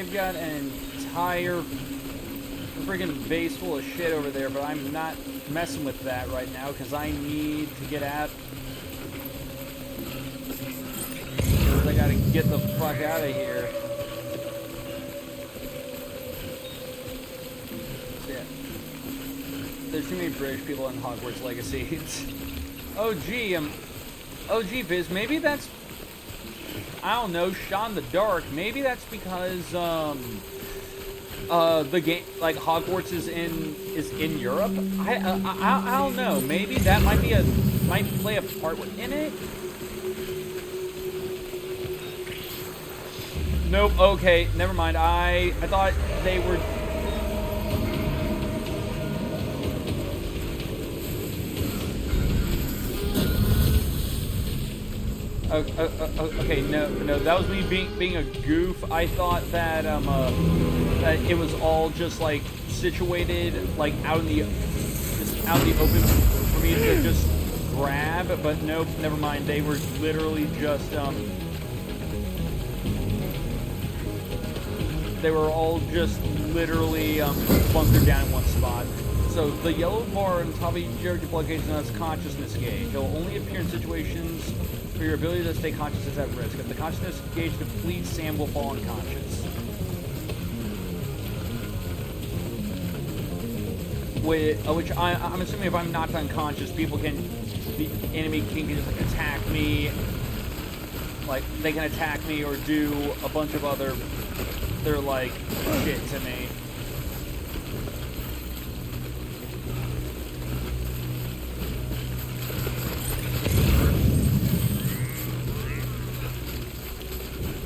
I've got an entire friggin' base full of shit over there, but I'm not messing with that right now because I need to get out. Because I gotta get the fuck out of here. Yeah. There's too many British people in Hogwarts Legacy. Oh gee, Biz, maybe that's, I don't know, shot in the dark. Maybe that's because the game, like Hogwarts is in Europe. I don't know. Maybe that might play a part in it. Nope. Okay, never mind. I thought they were. Okay, no, that was me being a goof. I thought that that it was all just like situated like out in the open for me to just grab, but nope, never mind. They were literally just they were all just literally bunkered down in one spot. So the yellow bar on top of your blood gauge is known as consciousness gauge. It will only appear in situations where your ability to stay conscious is at risk. If the consciousness gauge depletes, Sam will fall unconscious. Which I'm assuming if I'm knocked unconscious, the enemy can just attack me. Like, they can attack me or do a bunch of other, they're like, shit to me.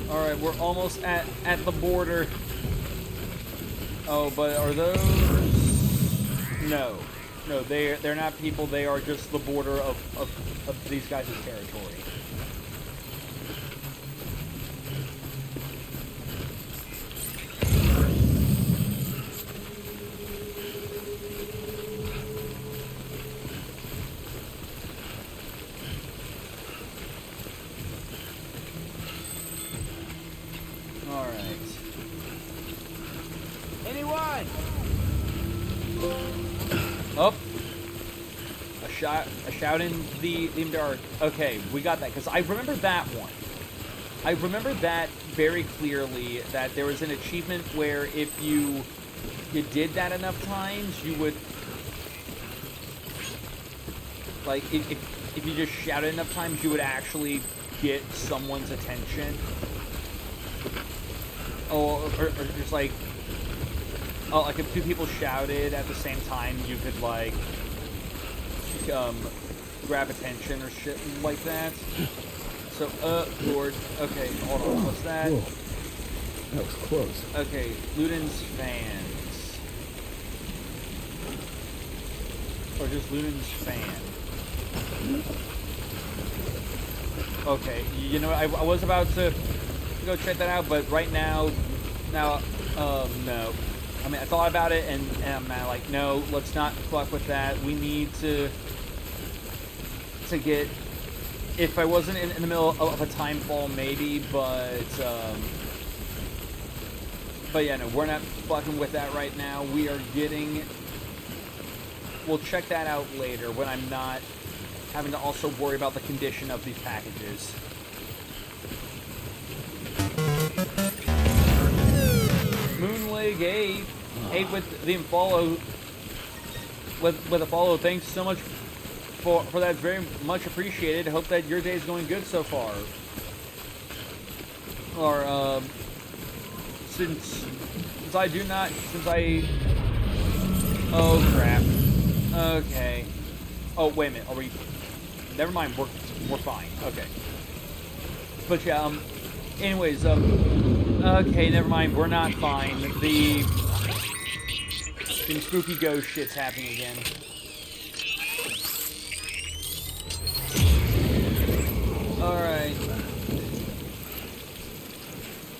Alright, we're almost at the border. Oh, but are those... No, they're not people. They are just the border of these guys' territory. All right. Anyone? Up. A shout in the dark. Okay, we got that, because I remember that one. I remember that very clearly, that there was an achievement where if you did that enough times, you would, like, if you just shouted enough times, you would actually get someone's attention. Oh, or just like, oh, like if two people shouted at the same time, you could like grab attention or shit like that. So, Lord. Okay, hold on. What's that? Whoa. That was close. Okay, Luden's fans. Or just Luden's fan. Okay, you know, I was about to go check that out, but right now, no. I mean, I thought about it, and I'm like, no, let's not fuck with that. We need to get, if I wasn't in the middle of a time fall, maybe, but yeah, no, we're not fucking with that right now. We are getting, we'll check that out later when I'm not having to also worry about the condition of these packages. Moonleg 8 with the follow, with a follow. Thanks so much for that, very much appreciated. Hope that your day is going good so far. Or since I oh crap. Okay. Oh wait a minute. Are we? Never mind. We're fine. Okay. But yeah. Anyways. Okay. Never mind. We're not fine. Some spooky ghost shit's happening again. Alright.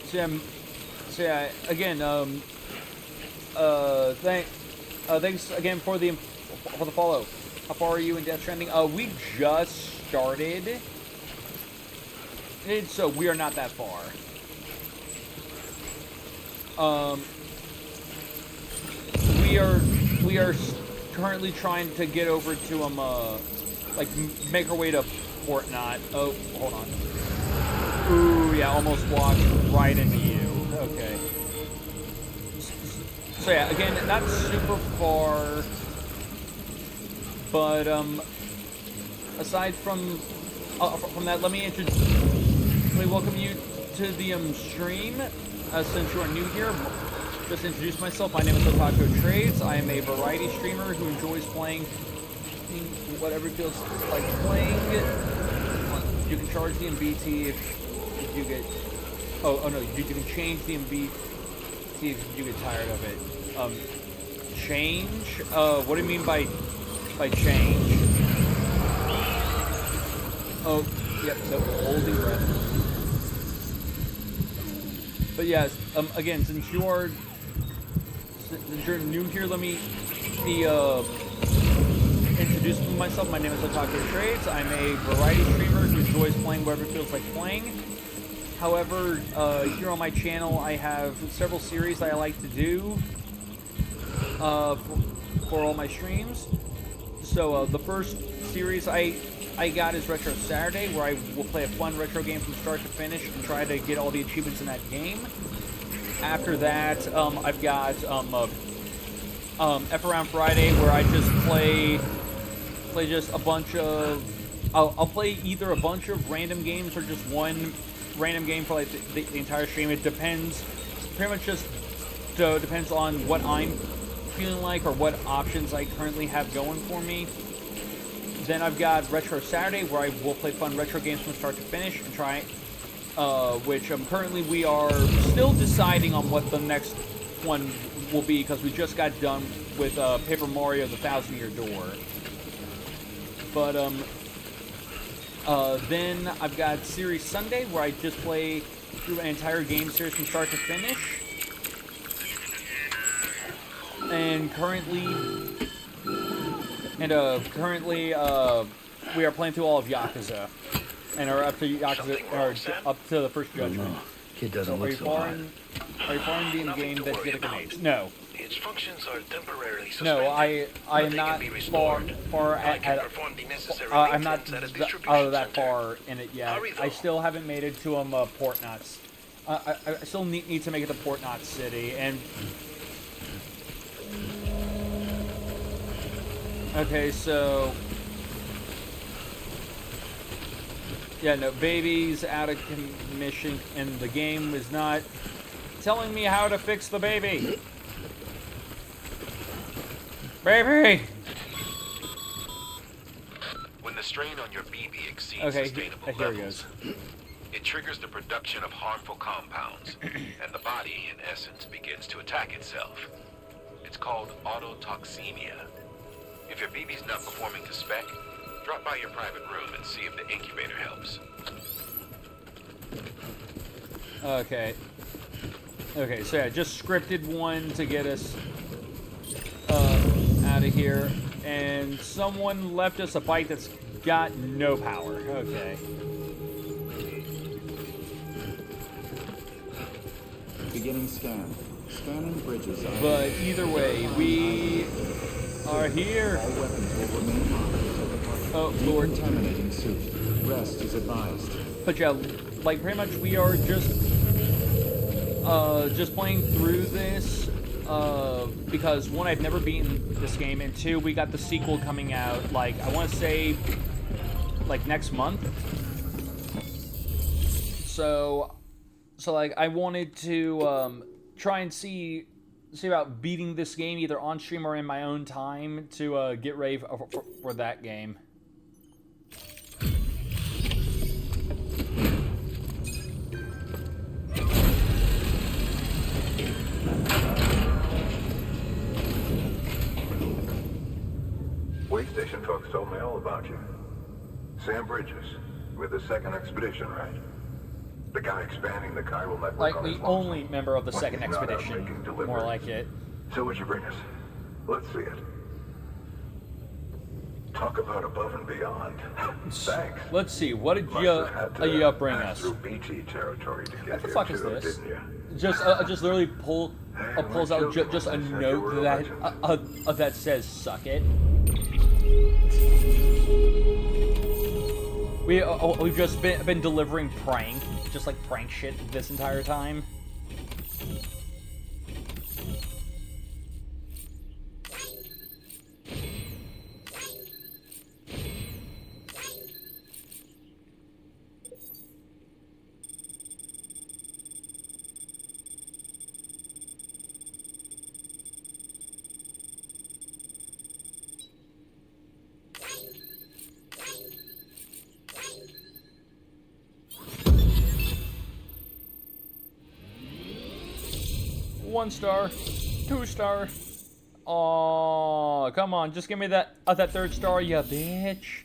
So yeah, again, thanks again for the follow. How far are you in Death Stranding? We just started. So we are not that far. we are currently trying to get over to like make our way to Port Knot. Oh, hold on. Ooh, yeah, almost walked right into you. Okay. So yeah, again, not super far, but aside from that, let me welcome you to the stream. Since you are new here, just introduce myself. My name is Otaku Trades. I am a variety streamer who enjoys playing whatever feels like playing. You can charge the MBT if you get. Oh no, you can change the MBT if you get tired of it. Change? What do you mean by change? Oh, yep. So holding breath. But yes, again, since you're new here, let me introduce myself. My name is Otaku Trades. I'm a variety streamer who enjoys playing whatever it feels like playing. However, here on my channel, I have several series I like to do for all my streams. So the first series I got is Retro Saturday, where I will play a fun retro game from start to finish and try to get all the achievements in that game. After that, I've got F Around Friday, where I just play just a bunch of. I'll play either a bunch of random games or just one random game for like the entire stream. It depends. Pretty much just depends on what I'm feeling like or what options I currently have going for me. Then I've got Retro Saturday, where I will play fun retro games from start to finish and try, which currently we are still deciding on what the next one will be, because we just got done with Paper Mario: The Thousand Year Door. But then I've got Series Sunday, where I just play through an entire game series from start to finish. And currently, we are playing through all of Yakuza, and are up to Yakuza, or up to the first judgment. No, kid doesn't look so hot. Are you far in the game that get a grenade? No. Its functions are temporarily suspended. No, I am not far at I'm not out of that far in it yet. I still haven't made it to Port Knots. I still need to make it to Port Knots City, and okay, so yeah, no, baby's out of commission, and the game is not telling me how to fix the baby. Baby! When the strain on your BB exceeds sustainable here levels, it triggers the production of harmful compounds, and the body, in essence, begins to attack itself. It's called autotoxemia. If your BB's not performing to spec, drop by your private room and see if the incubator helps. Okay. Okay, so yeah, just scripted one to get us out of here, and someone left us a bite that's got no power. Okay. Beginning scan. Scanning bridges. But either way, we are here. All weapons will remain locked until departure. Oh, Lord. Decontaminating suit. Rest is advised. But yeah, like pretty much we are just playing through this because one, I've never beaten this game, and two, we got the sequel coming out, like, I want to say, like, next month. So like, I wanted to try and see about beating this game either on stream or in my own time to get ready for that game. Way station folks told me all about you. Sam Bridges, with the second expedition, right? The guy expanding the chiral network. Like on the his only member of the second He's not out expedition, making more deliveries. like it. So what'd you bring us? Let's see it. Talk about above and beyond. Thanks. Let's see. What did Must you have had to bring pass us? through BT territory to get What the here fuck is too, this? didn't you? Just literally pulls out just a note that that says "suck it." We've just been delivering just like prank shit this entire time. One star, 2 star. Oh, come on, just give me that 3rd star, you bitch.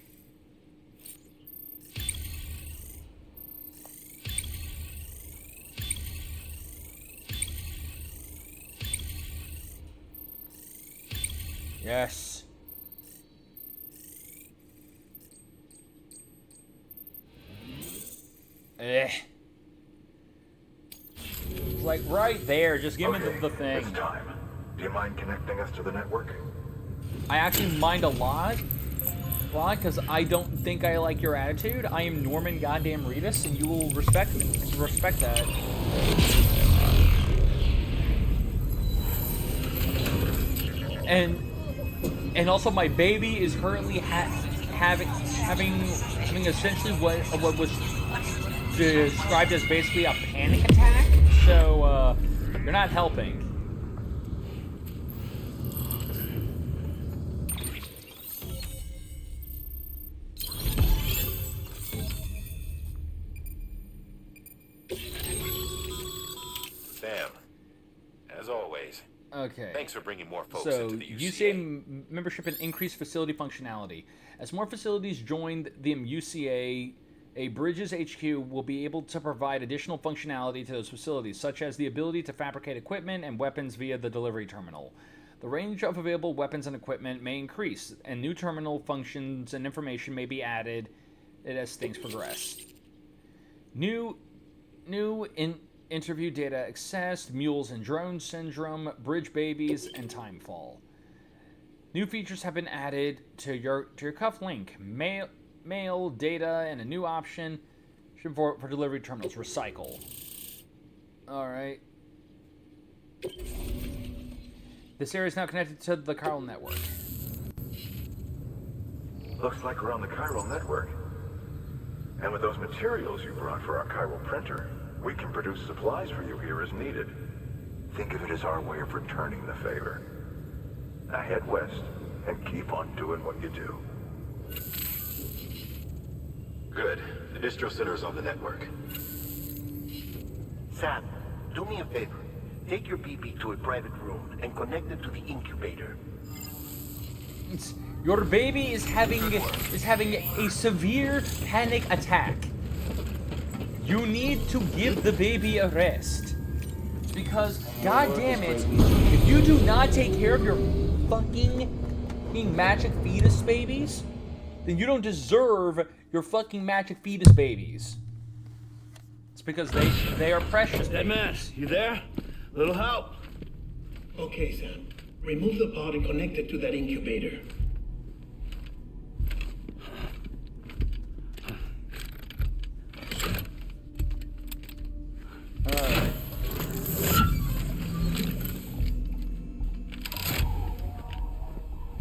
Yes. Like right there, just give me the thing. It's time. Do you mind connecting us to the network? I actually mind a lot. Why? Because I don't think I like your attitude. I am Norman goddamn Reedus, and you will respect that. And also my baby is currently having essentially what was described as basically a panic attack. So you're not helping. Sam, as always. Okay. Thanks for bringing more folks So, into the UCA. UCA membership and increased facility functionality. As more facilities join the UCA, a Bridges HQ will be able to provide additional functionality to those facilities, such as the ability to fabricate equipment and weapons via the delivery terminal. The range of available weapons and equipment may increase, and new terminal functions and information may be added as things progress. New interview data accessed, mules and drones syndrome, bridge babies, and timefall. New features have been added to your cuff link. Mail, data, and a new option for delivery terminals. Recycle. Alright. This area is now connected to the chiral network. Looks like we're on the chiral network. And with those materials you brought for our chiral printer, we can produce supplies for you here as needed. Think of it as our way of returning the favor. Now head west and keep on doing what you do. Good. The distro center is on the network. Sam, do me a favor. Take your BB to a private room and connect it to the incubator. Your baby is having a severe panic attack. You need to give the baby a rest. Because, god damn it, if you do not take care of your fucking magic fetus babies, then you don't deserve your fucking magic fetus babies. It's because they are precious. Dead man, you there? Little help. Okay, Sam. Remove the pod and connect it to that incubator. Alright.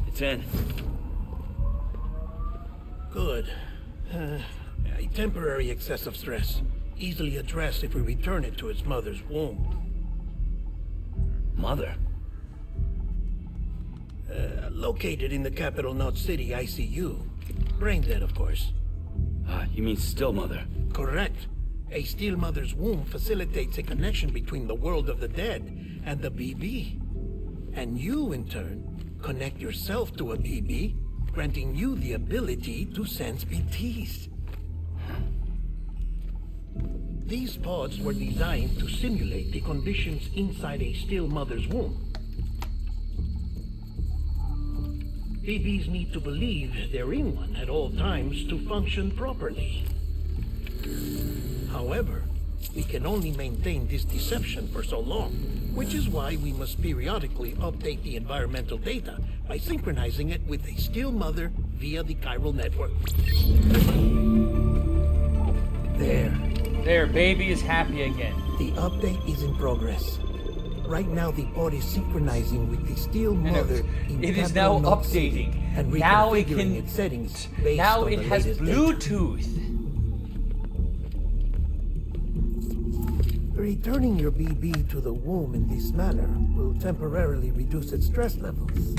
It's in. Good. A temporary excess of stress. Easily addressed if we return it to its mother's womb. Mother? Located in the capital Knot City ICU. Brain dead, of course. You mean still mother? Correct. A still mother's womb facilitates a connection between the world of the dead and the BB. And you, in turn, connect yourself to a BB, granting you the ability to sense BTs. These pods were designed to simulate the conditions inside a still mother's womb. BBs need to believe they're in one at all times to function properly. However, we can only maintain this deception for so long, which is why we must periodically update the environmental data by synchronizing it with a still mother via the chiral network. There, baby is happy again. The update is in progress. Right now, the pod is synchronizing with the steel mother in It is Capital now Knot City updating. and Now it reconfiguring can. its settings based Now on it the has latest data. Bluetooth. Returning your BB to the womb in this manner will temporarily reduce its stress levels.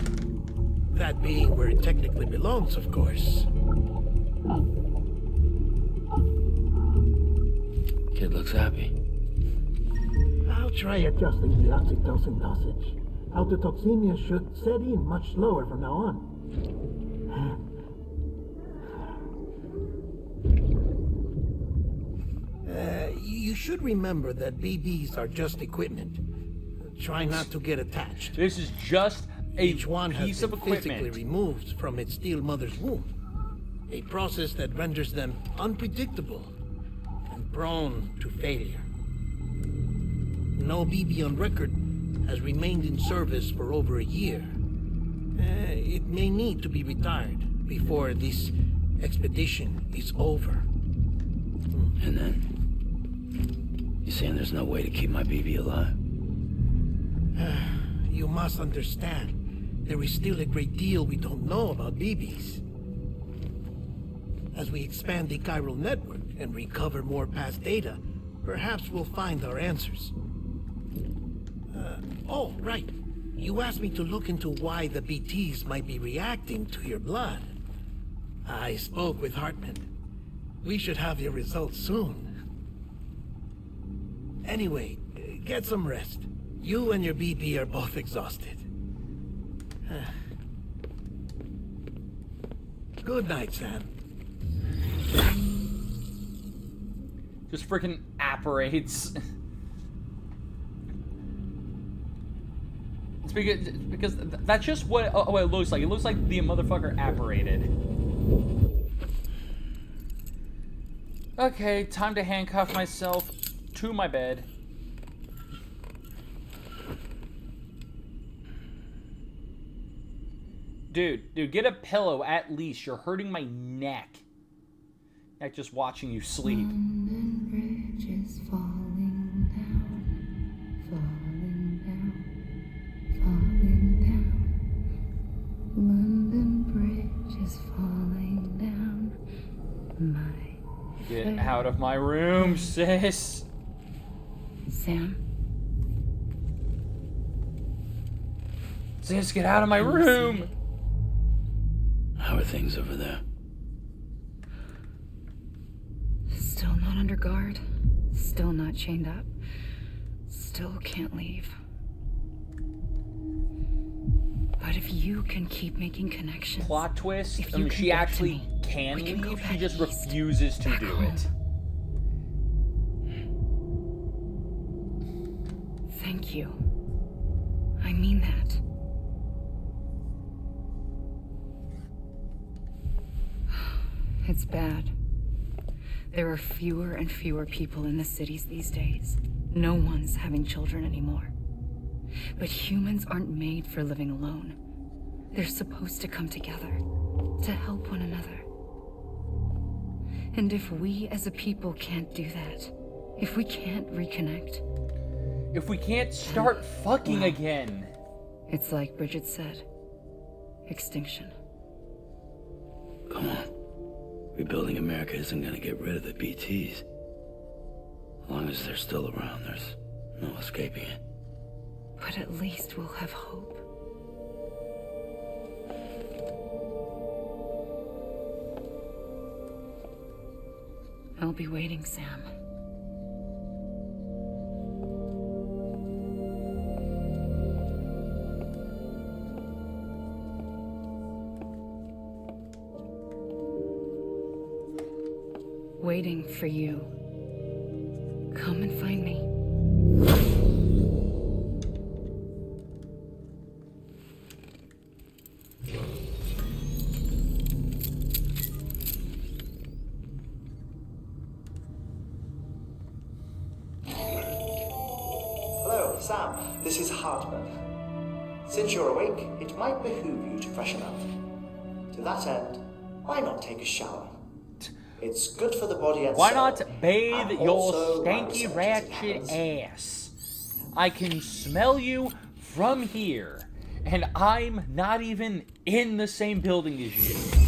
That being where it technically belongs, of course. Kid looks happy. I'll try adjusting the oxytocin dosage. Autotoxemia should set in much slower from now on. You should remember that BBs are just equipment. Try not to get attached. This is just a Each one piece has of been equipment. physically removed from its steel mother's womb. A process that renders them unpredictable and prone to failure. No BB on record has remained in service for over a year. It may need to be retired before this expedition is over. And then? You saying there's no way to keep my BB alive? You must understand, there is still a great deal we don't know about BBs. As we expand the chiral network and recover more past data, perhaps we'll find our answers. Oh, right. You asked me to look into why the BTs might be reacting to your blood. I spoke with Hartman. We should have your results soon. Anyway, get some rest. You and your BB are both exhausted. Good night, Sam. Just freaking apparates. It's because that's just what it looks like. It looks like the motherfucker apparated. Okay, time to handcuff myself to my bed. Dude, get a pillow at least. You're hurting my neck. Like just watching you sleep. London Bridge is falling down, falling down. London Bridge is falling down. Get out of my room, sis. Sam? Sis, get out of my room. How are things over there? Still not under guard. Still not chained up. Still can't leave. But if you can keep making connections... Plot twist, if you she actually can leave, she just refuses to do it. Thank you. I mean that. It's bad. There are fewer and fewer people in the cities these days. No one's having children anymore. But humans aren't made for living alone. They're supposed to come together, to help one another. And if we as a people can't do that, if we can't reconnect... If we can't start fucking again... It's like Bridget said. Extinction. Come on. Rebuilding America isn't gonna get rid of the BTs. As long as they're still around, there's no escaping it. But at least we'll have hope. I'll be waiting, Sam. Waiting for you. Come and find me. Sam, this is Hartman. Since you're awake, it might behoove you to freshen up. To that end, why not take a shower? It's good for the body and Why soul. not bathe And your also, by stanky research, as it ratchet happens, ass? I can smell you from here, and I'm not even in the same building as you.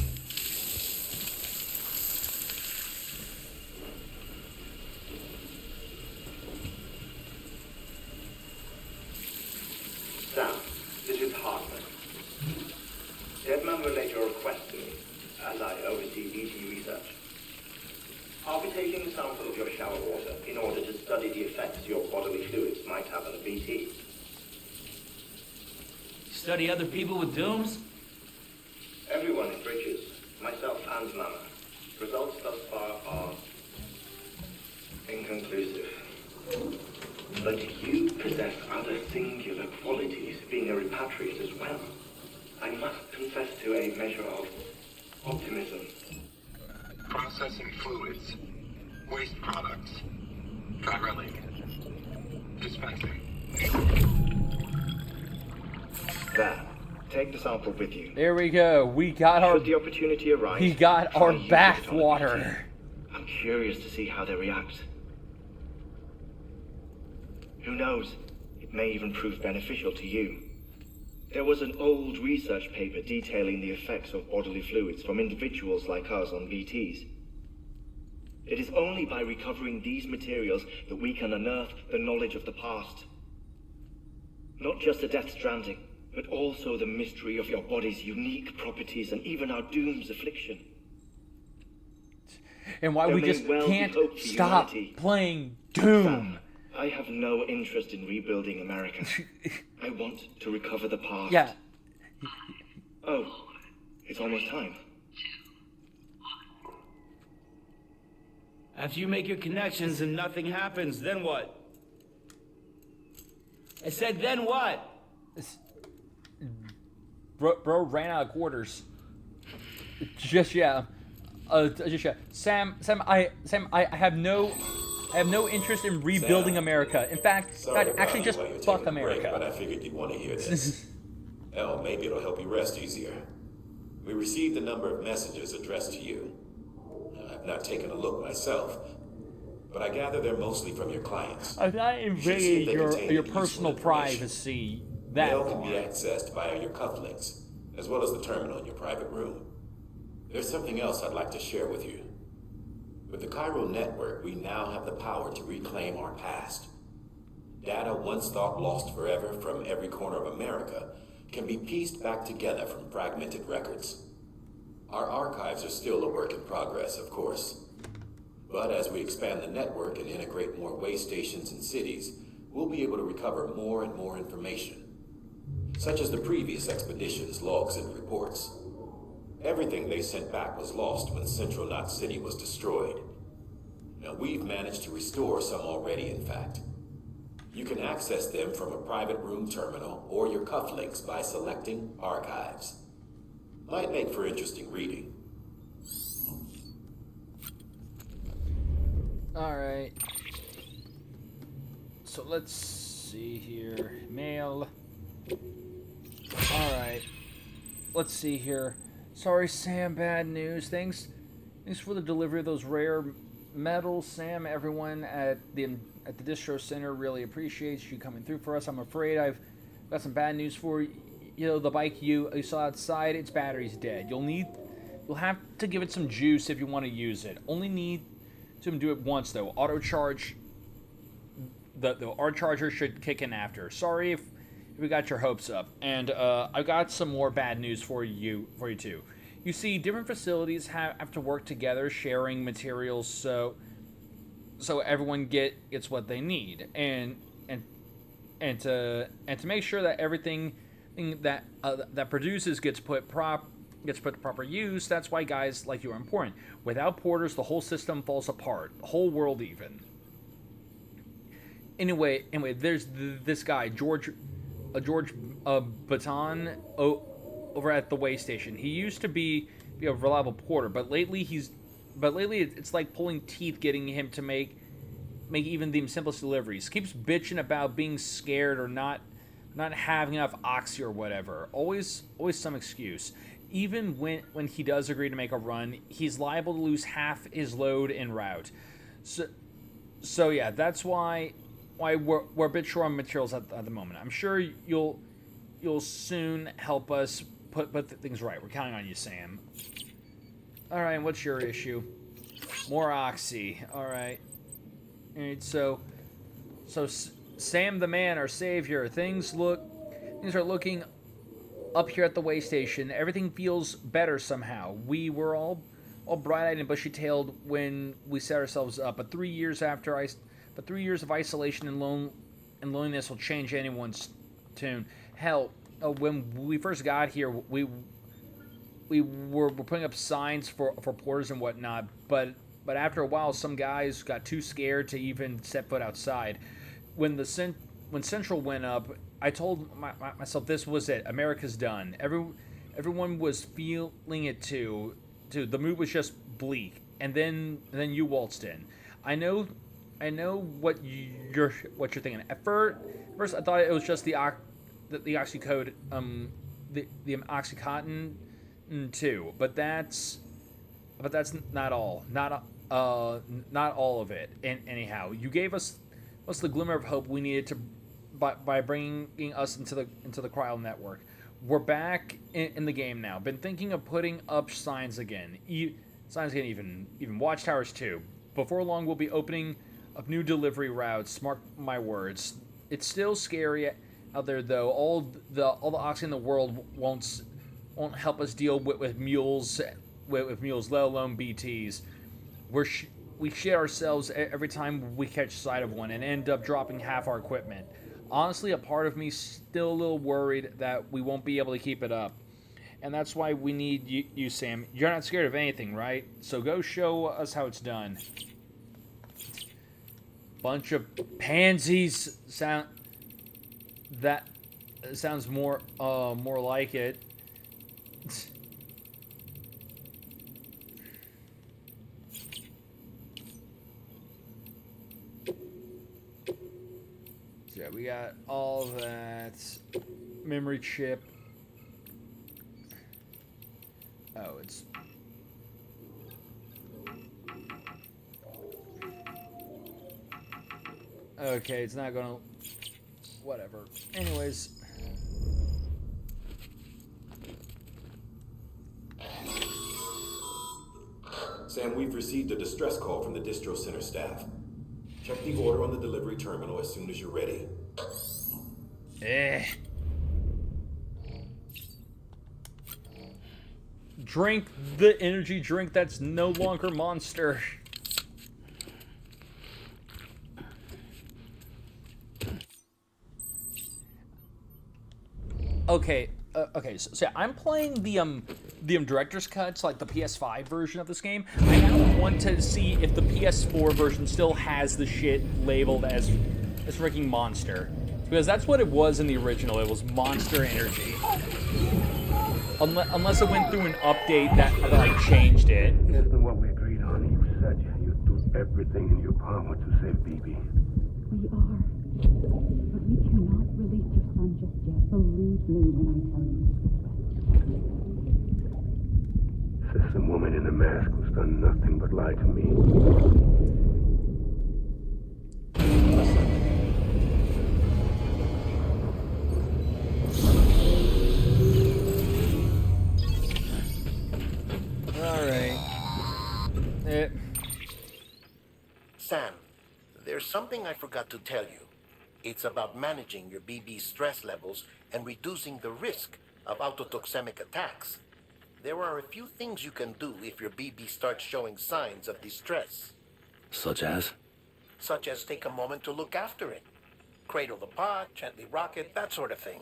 Sam, this is Hartman. Deadman relayed your request to me, as I oversee VT research. I'll be taking a sample of your shower water in order to study the effects your bodily fluids might have on the VT. Study other people with dooms? Everyone in Bridges, myself and Mama. Results thus far are inconclusive. But you possess other singular qualities, being a repatriate as well. I must confess to a measure of optimism. Processing fluids. Waste products. Drilling. Dispensing. There. Take the sample with you. There we go. We got our. Should the opportunity arise, We got try our use it bath on a water. VT. I'm curious to see how they react. Who knows? It may even prove beneficial to you. There was an old research paper detailing the effects of bodily fluids from individuals like us on VTs. It is only by recovering these materials that we can unearth the knowledge of the past. Not just the Death Stranding, but also the mystery of your body's unique properties and even our doom's affliction. And why There we may just well be can't hope for stop humanity. playing Doom. Sam, I have no interest in rebuilding America. I want to recover the past. Yeah. Oh, it's almost time. After you make your connections and nothing happens, then what? I said, then what? Bro ran out of quarters. Just yeah. Sam, I have no interest in rebuilding America. In fact, Sorry God, actually about just you while you're fuck taking a break, America. but I figured you'd want to hear this. Hell, maybe it'll help you rest easier. We received a number of messages addressed to you. I've not taken a look myself, but I gather they're mostly from your clients. I'm not You should see if invading they your contain useful personal information. privacy. That Mail can far. be accessed via your cufflinks, as well as the terminal in your private room. There's something else I'd like to share with you. With the Chiral network, we now have the power to reclaim our past. Data once thought lost forever from every corner of America can be pieced back together from fragmented records. Our archives are still a work in progress, of course. But as we expand the network and integrate more way stations and cities, we'll be able to recover more and more information, such as the previous expedition's logs and reports. Everything they sent back was lost when Central Knot City was destroyed. Now, we've managed to restore some already, in fact. You can access them from a private room terminal or your cufflinks by selecting Archives. Might make for interesting reading. Alright. So let's see here. Mail. Alright. Let's see here. Sorry, Sam, bad news. Thanks for the delivery of those rare metals, Sam. Everyone at the distro center really appreciates you coming through for us. I'm afraid I've got some bad news for you. You know, the bike you saw outside, its battery's dead. You'll have to give it some juice if you want to use it. Only need to do it once though. Auto charge. The auto charger should kick in after. Sorry if we got your hopes up. And I've got some more bad news for you too. You see, different facilities have to work together, sharing materials so everyone gets what they need, and to make sure that everything that produces gets put to proper use. That's why guys like you are important. Without porters, the whole system falls apart. The whole world even. Anyway, there's this guy, George Baton over at the way station. He used to be a reliable porter, but lately it's like pulling teeth getting him to make make even the simplest deliveries. Keeps bitching about being scared or not having enough oxy or whatever. Always some excuse. Even when he does agree to make a run, he's liable to lose half his load en route. So yeah, that's why we're a bit short on materials at the moment. I'm sure you'll soon help us put things right. We're counting on you, Sam. All right, what's your issue? More oxy. All right. So Sam the man, our savior. Things are looking up here at the way station. Everything feels better somehow. We were all bright-eyed and bushy-tailed when we set ourselves up, but 3 years of isolation and loneliness will change anyone's tune. Hell, when we first got here, we were putting up signs for porters and whatnot, but after a while, some guys got too scared to even set foot outside. When Central went up, I told myself this was it. America's done. Everyone was feeling it too. The mood was just bleak, and then you waltzed in. I know what you're thinking. At first I thought it was just the oxycode, the oxycontin too. But that's not all. Not all of it. And anyhow, you gave us the glimmer of hope we needed to by bringing us into the cryo network. We're back in the game now. Been thinking of putting up signs again. Even watchtowers too. Before long, we'll be opening up new delivery routes. Mark my words. It's still scary out there, though. All the oxygen in the world won't help us deal with mules, let alone BTs. We shit ourselves every time we catch sight of one and end up dropping half our equipment. Honestly, a part of me still a little worried that we won't be able to keep it up. And that's why we need you, Sam. You're not scared of anything, right? So go show us how it's done. Bunch of pansies. That sounds more like it. Yeah, we got all that memory chip. Oh, it's okay. It's not gonna. Whatever. Anyways. Sam, we've received a distress call from the distro center staff. Check the order on the delivery terminal as soon as you're ready. Drink the energy drink that's no longer Monster. Okay, so I'm playing the director's cuts, like the PS5 version of this game. I now want to see if the PS4 version still has the shit labeled as freaking Monster, because that's what it was in the original. It was Monster Energy. Unless it went through an update that like changed it. Isn't what we agreed on? You said you'd do everything in your power to save BB. We are. But we cannot release your son just yet. Believe me when I tell you. System woman in a mask who's done nothing but lie to me. Sam, there's something I forgot to tell you. It's about managing your BB stress levels and reducing the risk of autotoxemic attacks. There are a few things you can do if your BB starts showing signs of distress. Such as? Such as take a moment to look after it. Cradle the pot, gently rock it, that sort of thing.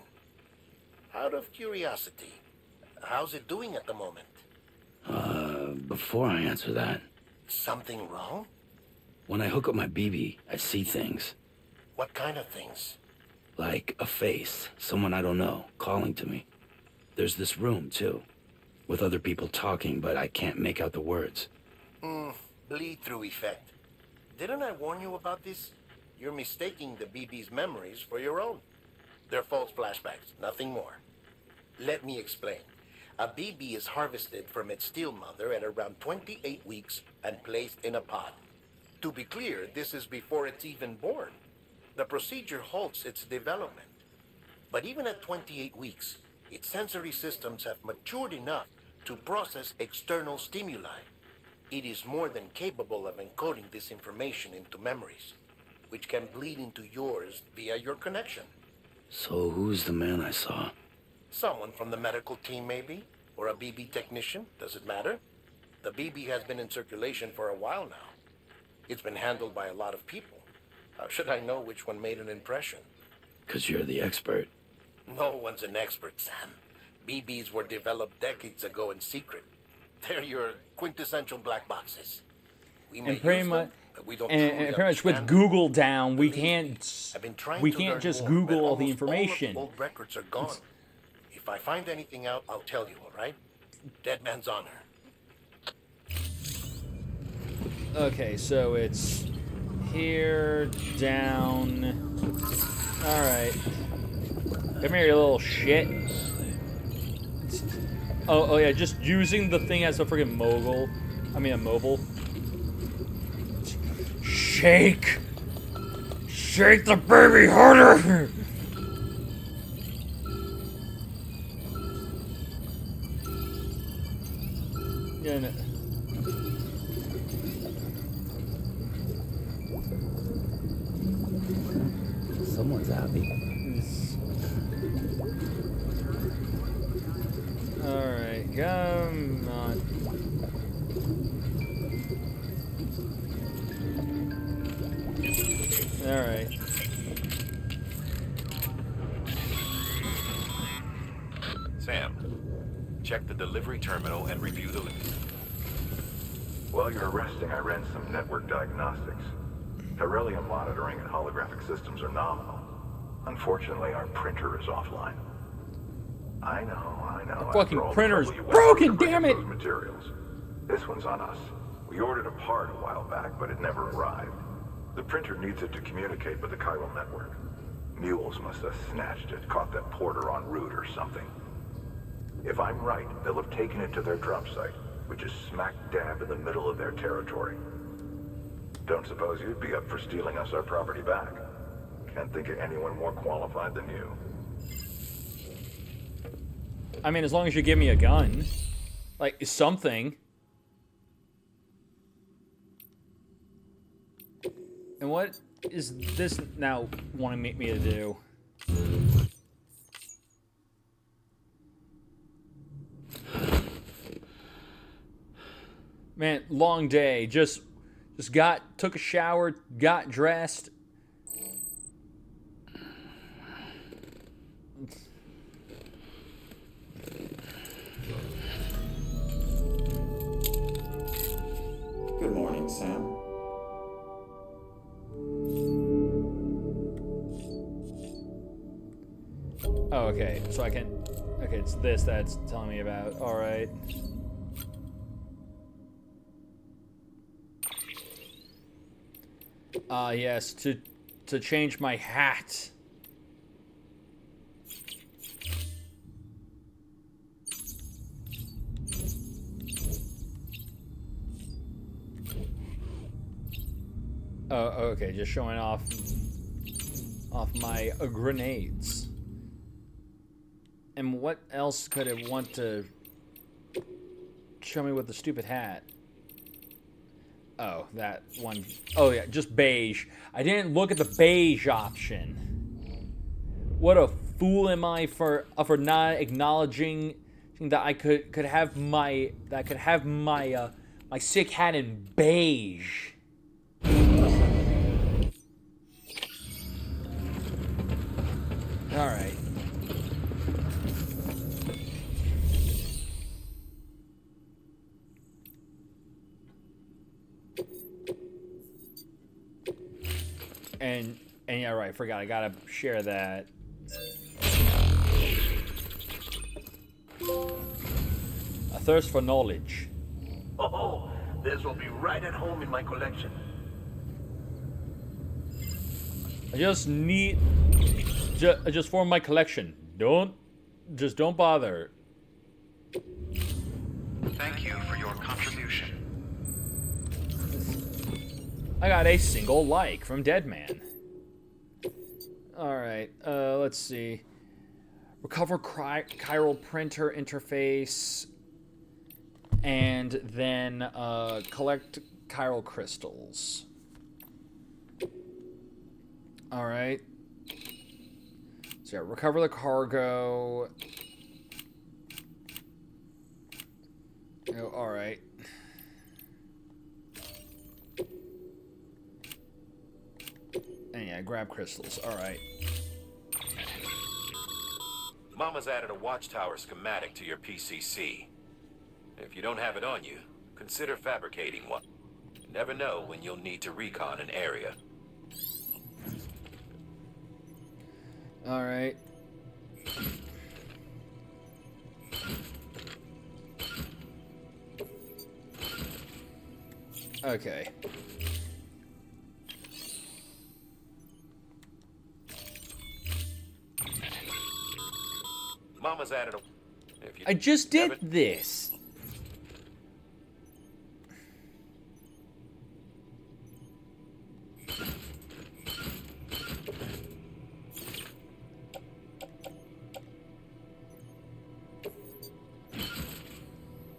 Out of curiosity, how's it doing at the moment? Before I answer that. Something wrong? When I hook up my BB, I see things. What kind of things? Like a face, someone I don't know, calling to me. There's this room, too, with other people talking, but I can't make out the words. Bleed-through effect. Didn't I warn you about this? You're mistaking the BB's memories for your own. They're false flashbacks, nothing more. Let me explain. A BB is harvested from its steel mother at around 28 weeks and placed in a pod. To be clear, this is before it's even born. The procedure halts its development. But even at 28 weeks, its sensory systems have matured enough to process external stimuli. It is more than capable of encoding this information into memories, which can bleed into yours via your connection. So who's the man I saw? Someone from the medical team, maybe? Or a BB technician? Does it matter? The BB has been in circulation for a while now. It's been handled by a lot of people. How should I know which one made an impression? 'Cause you're the expert. No one's an expert, Sam. BBs were developed decades ago in secret. They're your quintessential black boxes. We may And pretty use much, them, but we don't and truly pretty much with understand Google down, we Believe me, can't I've been trying we to can't learn just more, Google but all the almost information. All of the old records are gone. If I find anything out, I'll tell you, all right? Dead man's honor. Okay, so it's here, down. Alright. Come here, you little shit. Oh yeah, just using the thing as a friggin' mogul. I mean, a mobile. Shake! Shake the baby harder! Yeah, no. Someone's happy. Alright, come on. Alright. Sam, check the delivery terminal and review the list. While you're resting, I ran some network diagnostics. Beryllium monitoring and holographic systems are nominal. Unfortunately, our printer is offline. I know. The fucking After all the printer's trouble you went broken, through to damn bring it! those materials. This one's on us. We ordered a part a while back, but it never arrived. The printer needs it to communicate with the chiral network. Mules must have snatched it, caught that porter en route or something. If I'm right, they'll have taken it to their drop site, which is smack dab in the middle of their territory. Don't suppose you'd be up for stealing us our property back? Can't think of anyone more qualified than you. I mean, as long as you give me a gun. Like, something. And what is this now wanting me to do? Man, long day. Just took a shower, got dressed. Good morning, Sam. Oh, okay. So I can... Okay, it's this that's telling me about. Alright. Yes, to change my hat. Oh, okay, just showing off my grenades. And what else could it want to show me with the stupid hat? Oh, that one. Oh yeah, just beige. I didn't look at the beige option. What a fool am I for not acknowledging that I could have my my sick hat in beige. All right. And yeah, right, forgot, I gotta share that. A thirst for knowledge. Oh, this will be right at home in my collection. I just need... just form my collection. Just don't bother. Thank you for your contribution. I got a single like from Deadman. Alright, let's see. Recover chiral printer interface. And then collect chiral crystals. Alright. So yeah, recover the cargo. Oh, alright. And yeah, grab crystals. Alright. Mama's added a watchtower schematic to your PCC. If you don't have it on you, consider fabricating one. You never know when you'll need to recon an area. Alright. Okay. Mama's added a... I just did this.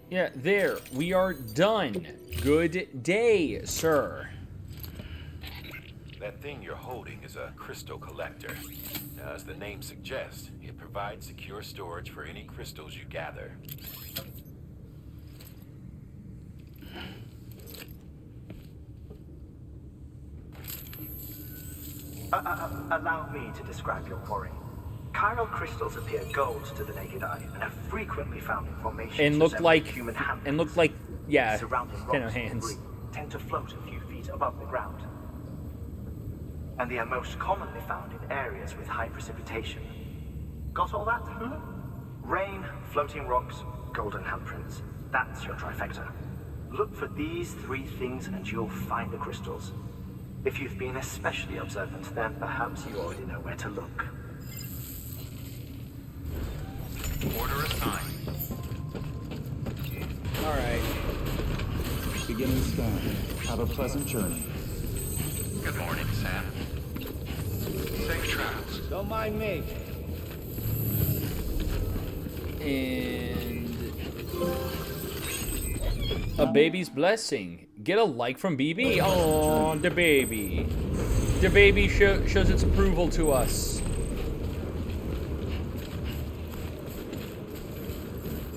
Yeah, there. We are done. Good day, sir. That thing you're holding is a crystal collector. Now, as the name suggests, it provides secure storage for any crystals you gather. Allow me to describe your quarry. Chiral crystals appear gold to the naked eye and are frequently found in formations And look like, human handprints. and look like, yeah, Surrounding ten rocks of and hands. debris tend to float a few feet above the ground. And they are most commonly found in areas with high precipitation. Got all that? Rain, floating rocks, golden handprints. That's your trifecta. Look for these three things and you'll find the crystals. If you've been especially observant, then perhaps you already know where to look. Order assigned. Alright. Beginning scan. Have a pleasant journey. Good morning, Sam. Safe travels. Don't mind me. And a baby's blessing. Get a like from BB. Oh, the baby. The baby shows its approval to us.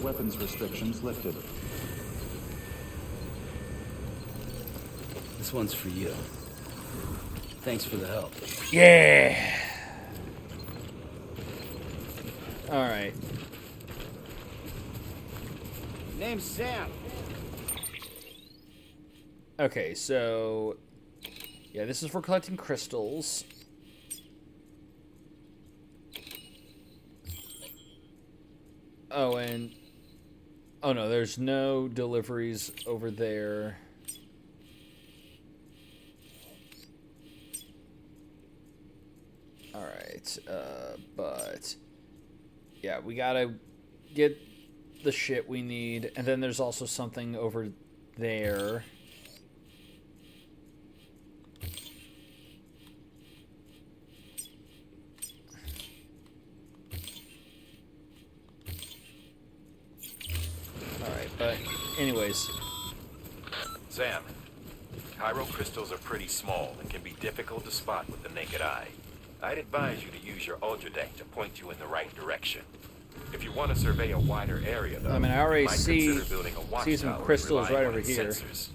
Weapons restrictions lifted. This one's for you. Thanks for the help. Yeah. All right. Name's Sam. Okay, so yeah, this is for collecting crystals. Oh, and oh no, there's no deliveries over there. All right, but yeah, we gotta get the shit we need, and then there's also something over there. Alright, but anyways. Sam, chiral crystals are pretty small and can be difficult to spot with the naked eye. I'd advise you to use your ultra deck to point you in the right direction. If you want to survey a wider area, though, I mean, I already you might consider building a watchtower see some crystals relying right on over its here. sensors.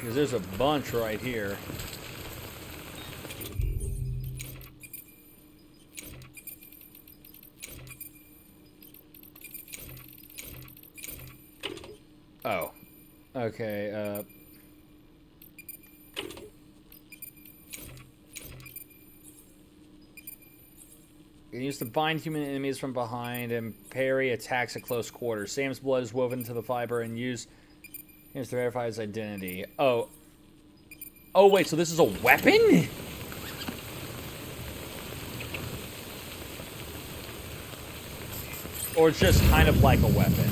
Because there's a bunch right here. Oh. Okay, you can use to bind human enemies from behind and parry attacks at close quarters. Sam's blood is woven into the fiber and used Here's to verify his identity. Oh. Oh, wait, so this is a weapon? Or it's just kind of like a weapon?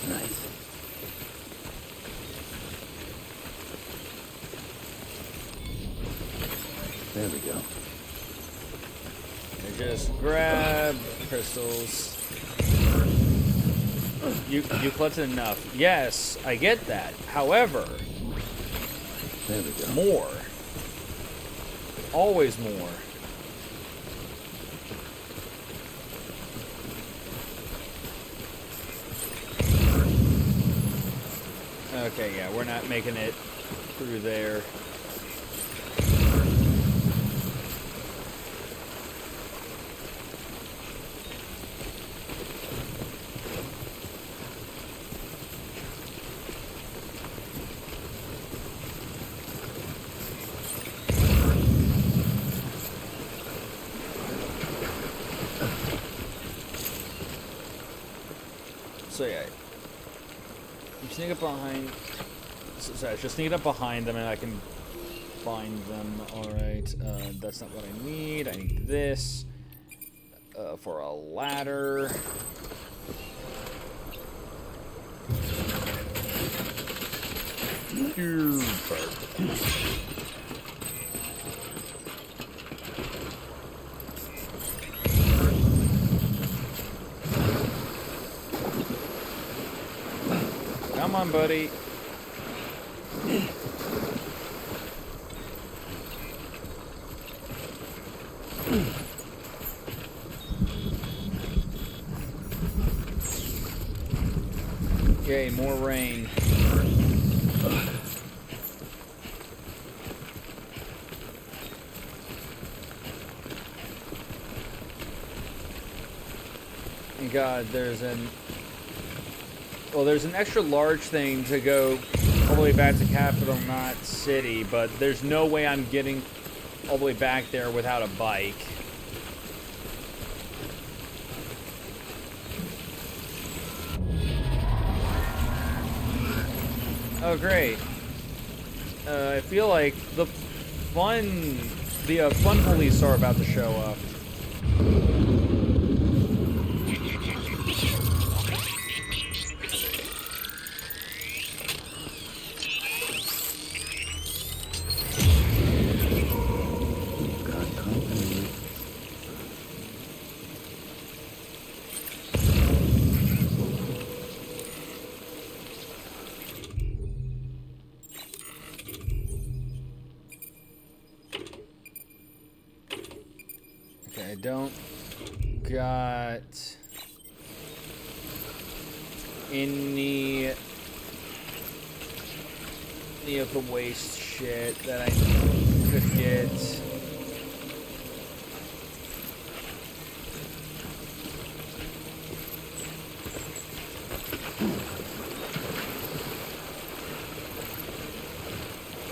Nice. There we go. I just grab crystals. You collected enough. Yes, I get that. However, there we go. More. Always more. Okay, yeah, we're not making it through there. So yeah, you sneak up behind. Sorry, just sneak up behind them, and I can find them. All right, that's not what I need. I need this for a ladder. Come on, buddy. Yay, more rain. God, there's an extra large thing to go all the way back to Capital Knot City, but there's no way I'm getting all the way back there without a bike. Oh, great. I feel like the fun police are about to show up. Okay, I don't got any of the waste shit that I could get.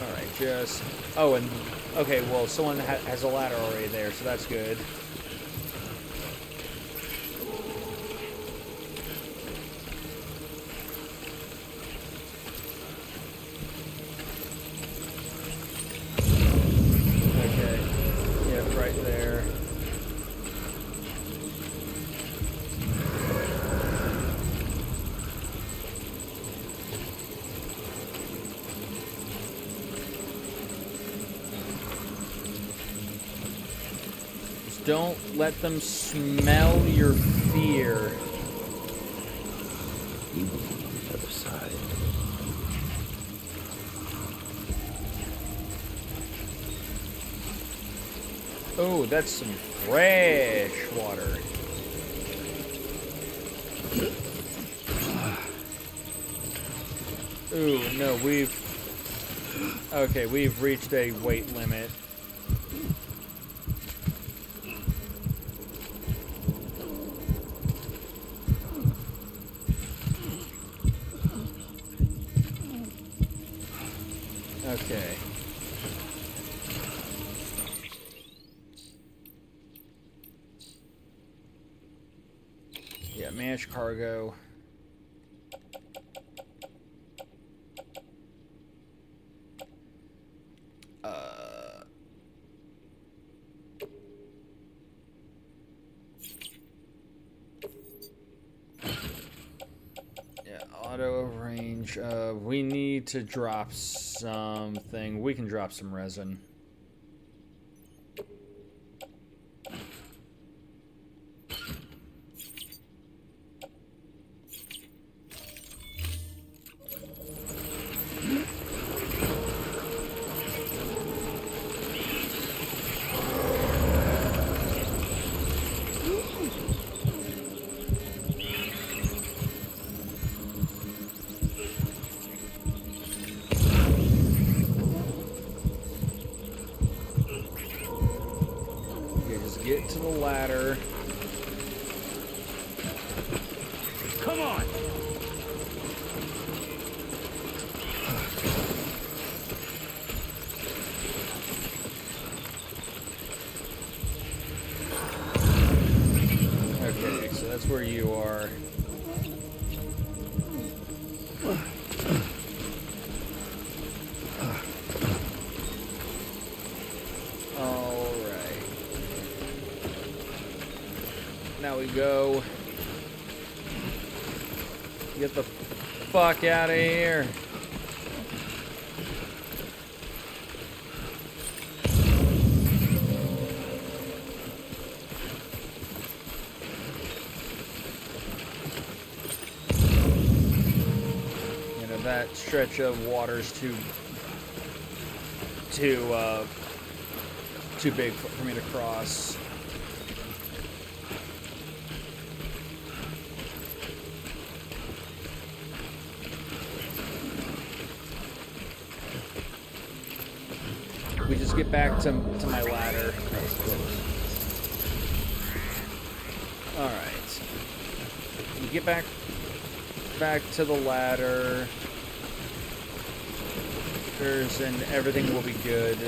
Alright, just... Oh, and... Okay, well, someone has a ladder already there, so that's good. Okay. Yep, right there. Don't let them smell your fear. You belong on the other side. Oh, that's some fresh water. Ooh, no, we've reached a weight limit. Okay. Yeah, manage cargo. Yeah, auto range. We need to drop something. We can drop some resin. Get to the ladder. Come on! Okay, so that's where you are. Alright. Now we go. Get the fuck out of here. You know, that stretch of water's too big for me to cross. We just get back to my ladder. Alright. We get back to the ladder. And everything will be good.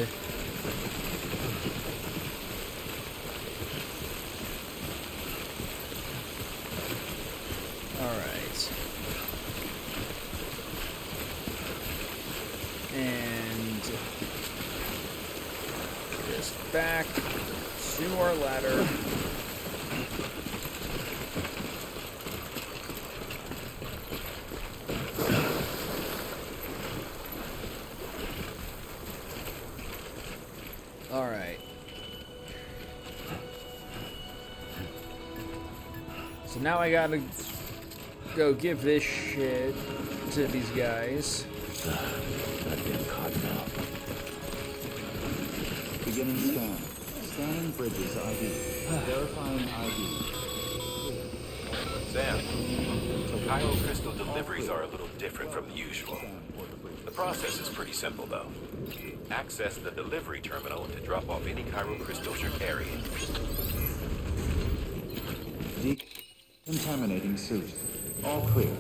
Alright. And just back to our ladder. Alright. So now I gotta go give this shit to these guys. Goddamn cottonmouth. Beginning scan. Scanning bridges ID. Verifying ID. Sam, Cairo crystal deliveries are a little different from the usual. The process is pretty simple, though. Access the delivery terminal to drop off any Cairo crystals you're carrying. Decontaminating suit. All clear.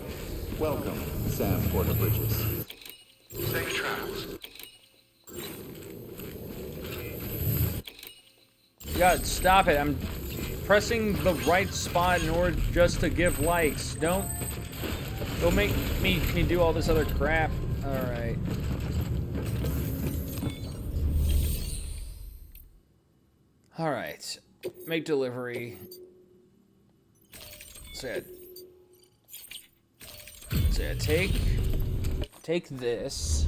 Welcome, Sam Porter Bridges. Safe travels. God, stop it. I'm pressing the right spot in order just to give likes. Don't make me do all this other crap. Alright. Alright. Make delivery. So yeah, take this.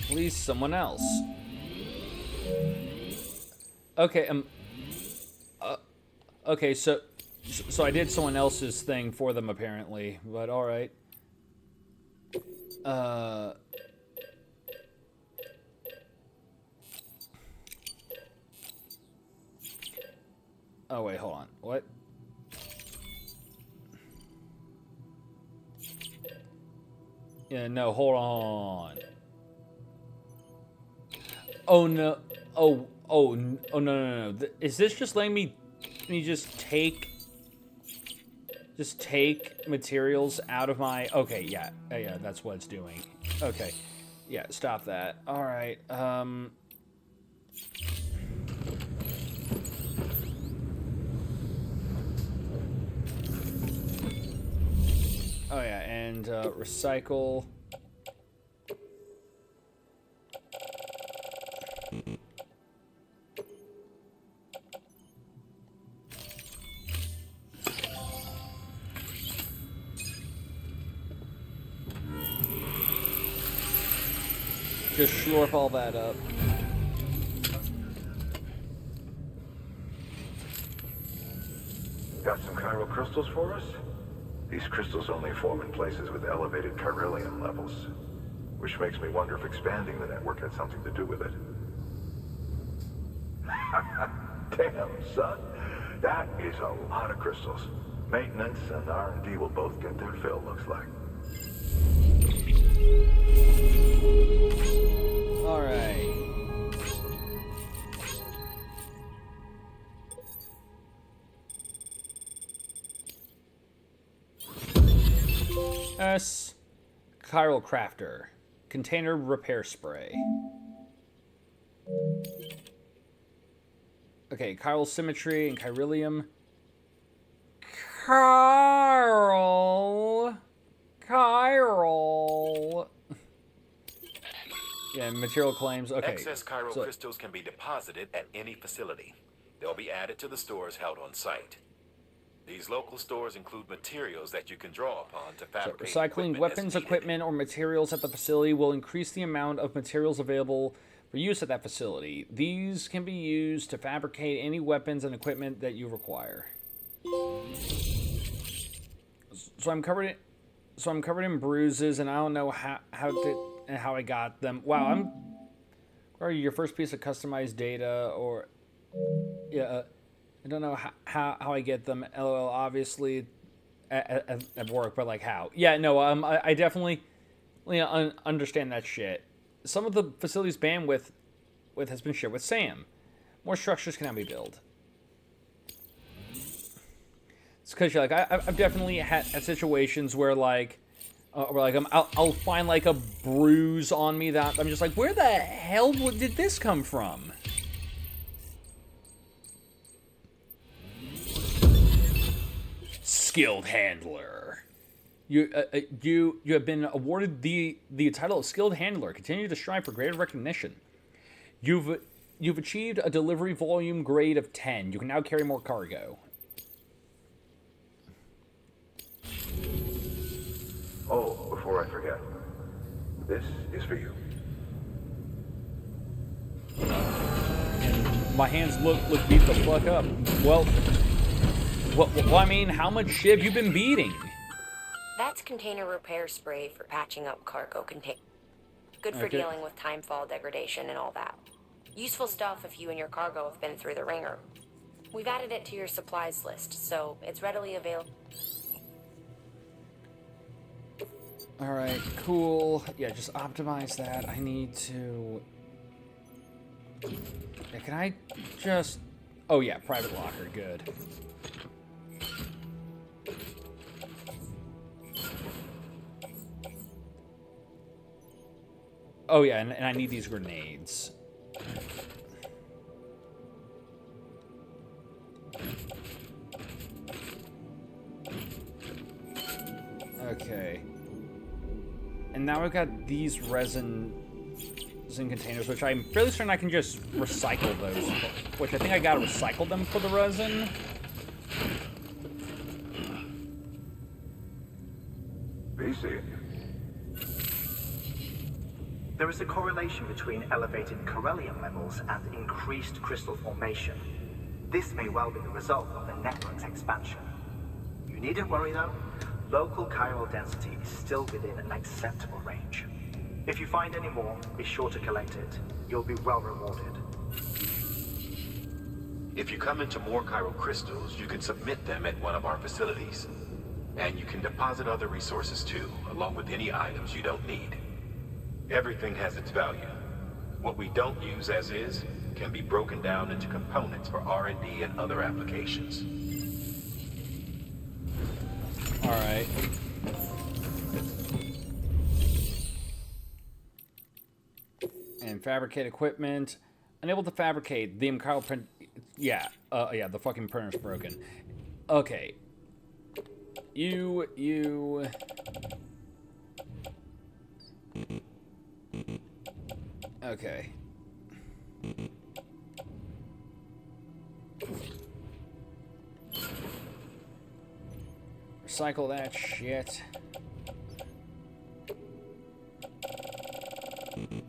Please, someone else. Okay, okay, so I did someone else's thing for them apparently, but all right. Oh wait, hold on. What? Yeah, no, hold on. Oh no. Oh no. Is this just letting me Can you just take materials out of my... Okay, yeah. Yeah, that's what it's doing. Okay. Yeah, stop that. Alright, Oh yeah, and recycle. Just slurp all that up. Got some chiral crystals for us? These crystals only form in places with elevated chiralium levels, which makes me wonder if expanding the network had something to do with it. Damn, son. That is a lot of crystals. Maintenance and R&D will both get their fill, looks like. Alright. S. Chiral Crafter. Container repair spray. Okay, chiral symmetry and chiralium. Chiral. Yeah, material claims. Okay. Excess chiral crystals can be deposited at any facility. They'll be added to the stores held on site. These local stores include materials that you can draw upon to fabricate recycling weapons, equipment, or materials at the facility will increase the amount of materials available for use at that facility. These can be used to fabricate any weapons and equipment that you require. So I'm covered in bruises, and I don't know how I got them. Wow, or your first piece of customized data, or yeah. I don't know how I get them. LOL, obviously at work, but like how? Yeah, no, I definitely understand that shit. Some of the facilities bandwidth has been shared with Sam. More structures can now be built. It's because you're like I've definitely had situations where like I'll find like a bruise on me that I'm just like, where the hell did this come from? Skilled handler. You have been awarded the title of skilled handler. Continue to strive for greater recognition. You've achieved a delivery volume grade of 10. You can now carry more cargo. Oh, before I forget, this is for you. And my hands look beat the fuck up. Well, I mean, how much shit have you been beating? That's container repair spray for patching up cargo containers. Good for dealing with timefall degradation and all that. Useful stuff if you and your cargo have been through the ringer. We've added it to your supplies list, so it's readily available. Alright, cool. Yeah, just optimize that. I need to... Yeah, can I just... Oh yeah, private locker, good. Oh yeah, and I need these grenades. Okay. And now I've got these resin containers, which I'm fairly certain I can just recycle those. Which I think I gotta recycle them for the resin. BC. There is a correlation between elevated chiralium levels and increased crystal formation. This may well be the result of the network's expansion. You needn't worry though. Local chiral density is still within an acceptable range. If you find any more, be sure to collect it. You'll be well rewarded. If you come into more chiral crystals, you can submit them at one of our facilities. And you can deposit other resources too, along with any items you don't need. Everything has its value. What we don't use as is, can be broken down into components for R&D and other applications. All right. And fabricate equipment. Unable to fabricate. The Chiral print. Yeah. Yeah. The fucking printer's broken. Okay. You. Okay. Recycle that shit.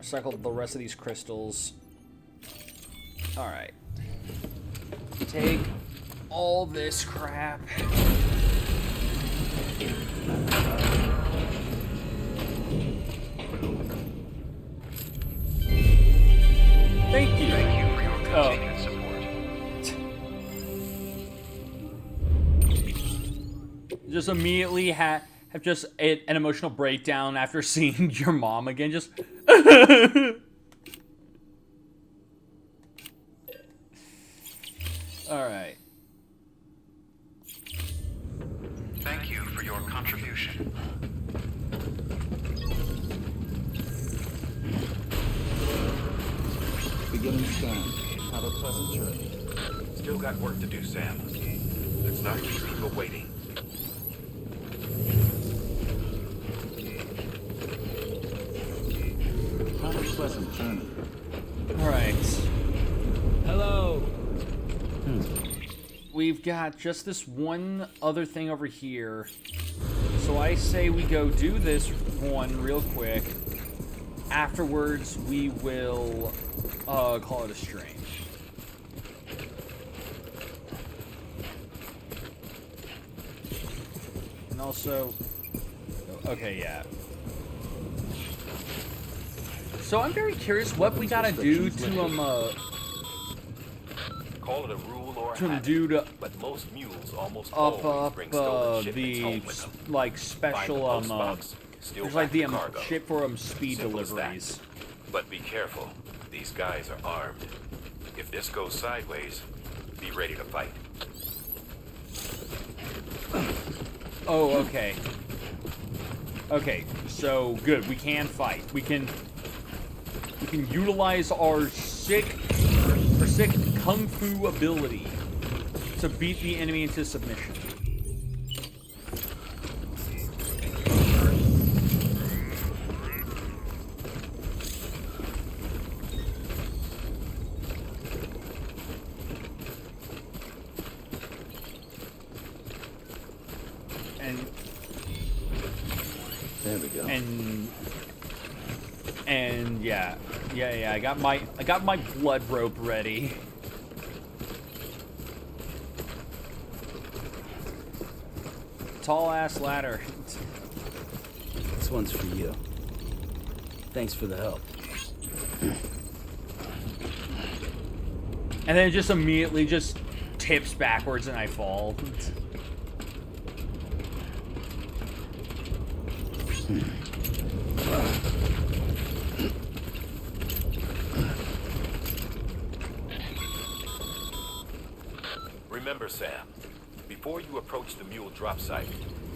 Recycle the rest of these crystals. Alright. Take all this crap. Thank you. Thank you for your continued support. Just immediately have just an emotional breakdown after seeing your mom again. Just. All right. Thank you for your contribution. Beginning scan. Have a pleasant journey. Still got work to do, Sam. Let's not keep people waiting. Have a pleasant journey. All right. Hello. We've got just this one other thing over here. So I say we go do this one real quick. Afterwards, we will call it a stream. And also, okay, yeah. So I'm very curious what we gotta do to Call it a rule or a to habit, do to but most mules almost up always bring stolen shipments home the with them. like Find special the post box, steal there's like back the cargo. ship for speed Simple as that. deliveries. But be careful. These guys are armed. If this goes sideways, be ready to fight. Oh, okay. Okay, so good. We can fight. We can utilize our sick kung fu ability to beat the enemy into submission. There we go. And yeah. I got my blood rope ready. Tall ass ladder. This one's for you. Thanks for the help. And then it just immediately just tips backwards and I fall. Remember, Sam, before you approach the mule drop site,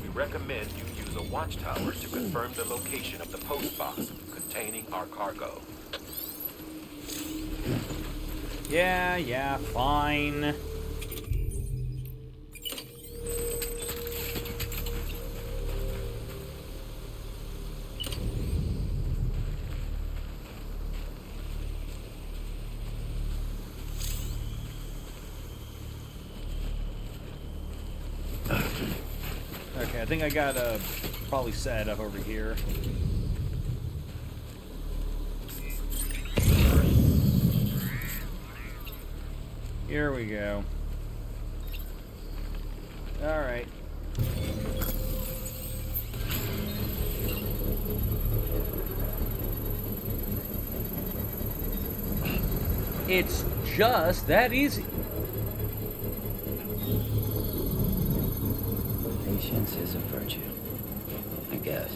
we recommend you use a watchtower to confirm the location of the post box containing our cargo. Yeah, fine. Okay, I think I got probably set up over here. Here we go. All right. It's just that easy. Patience is a virtue, I guess.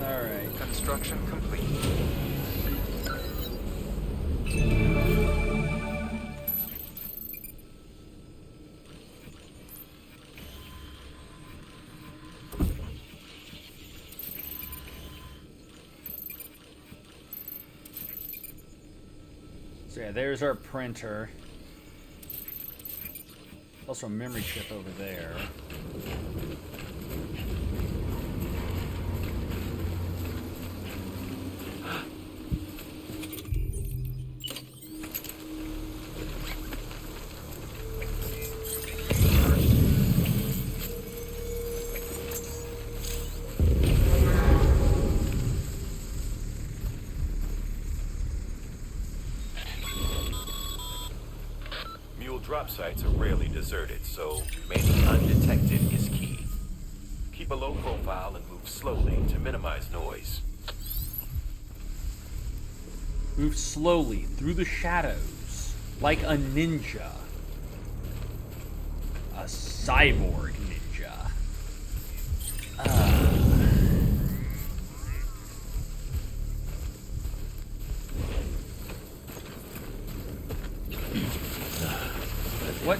All right. Construction complete. So yeah, there's our printer. Also a memory chip over there. Mule drop sites are rarely deserted, so remaining undetected is key. Keep a low profile and move slowly to minimize noise. Move slowly through the shadows, like a ninja. A cyborg ninja. What?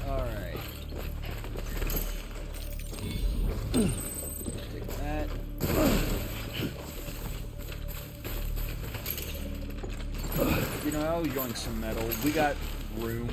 Alright. Take that. You know, I'll yoink some metal. We got room.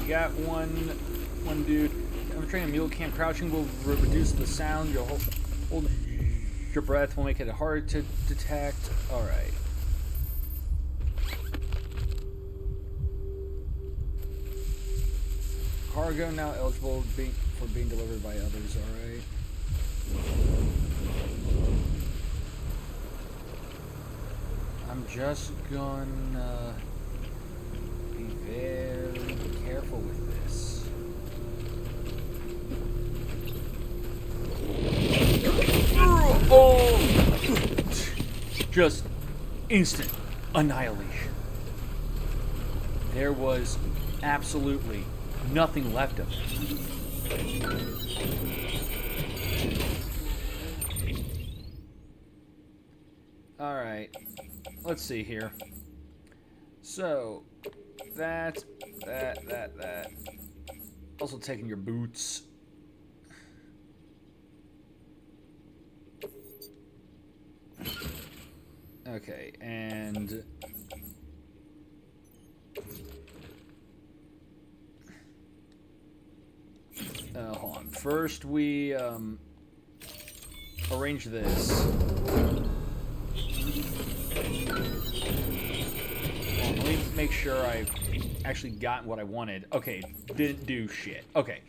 Got one dude. I'm training a mule camp. Crouching will reduce the sound. You'll hold your breath will make it hard to detect. All right. Cargo now eligible for being delivered by others. All right. I'm just gonna be very careful with this. Oh! Just instant annihilation. There was absolutely nothing left of it. Alright. Let's see here. So, that. Also taking your boots. Okay, and... hold on. First we, arrange this. Let me make sure I've actually gotten what I wanted. Okay, didn't do shit. Okay.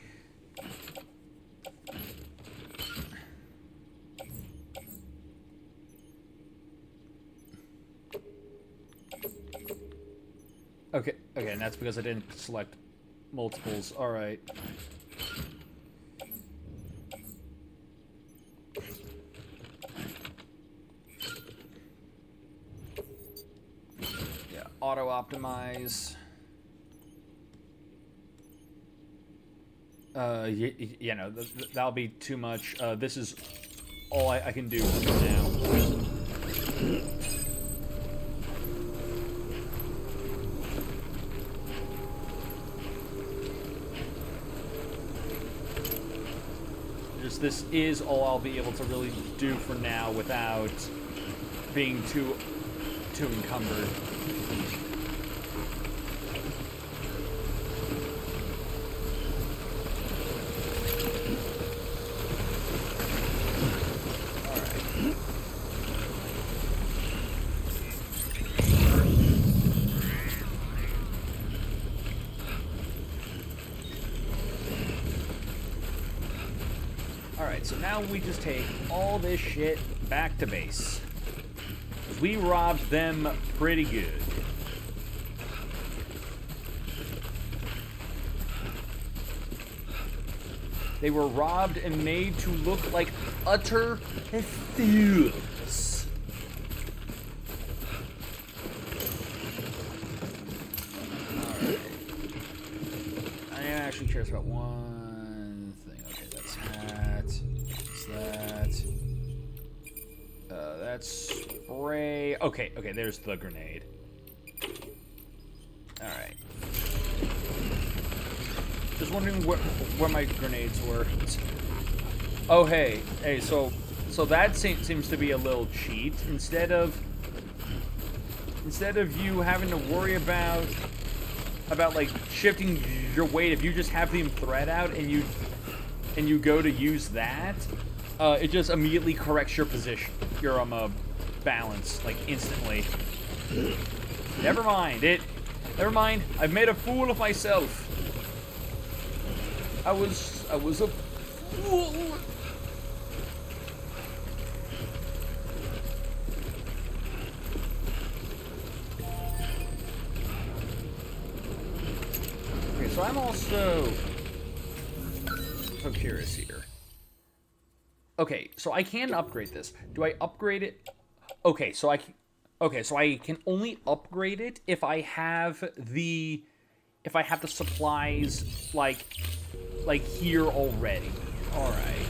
Okay, and that's because I didn't select multiples. Alright. Yeah, auto-optimize. You know, that'll be too much. This is all I can do for now. Just this is all I'll be able to really do for now without being too encumbered. Alright, so now we just take all this shit back to base. We robbed them pretty good. They were robbed and made to look like utter fools. Alright. I actually cares about one thing. Okay, that's that. That's that. That's spray. Okay, there's the grenade. Alright. Just wondering where my grenades were. Oh, hey, so that seems to be a little cheat. Instead of you having to worry about like shifting your weight, if you just have the thread out and you go to use that, it just immediately corrects your position, your balance, like instantly. Never mind. I've made a fool of myself. I was a fool. Okay, so I'm also so curious here. Okay, so I can upgrade this. Do I upgrade it? Okay, so I can only upgrade it if I have the supplies like here already. All right.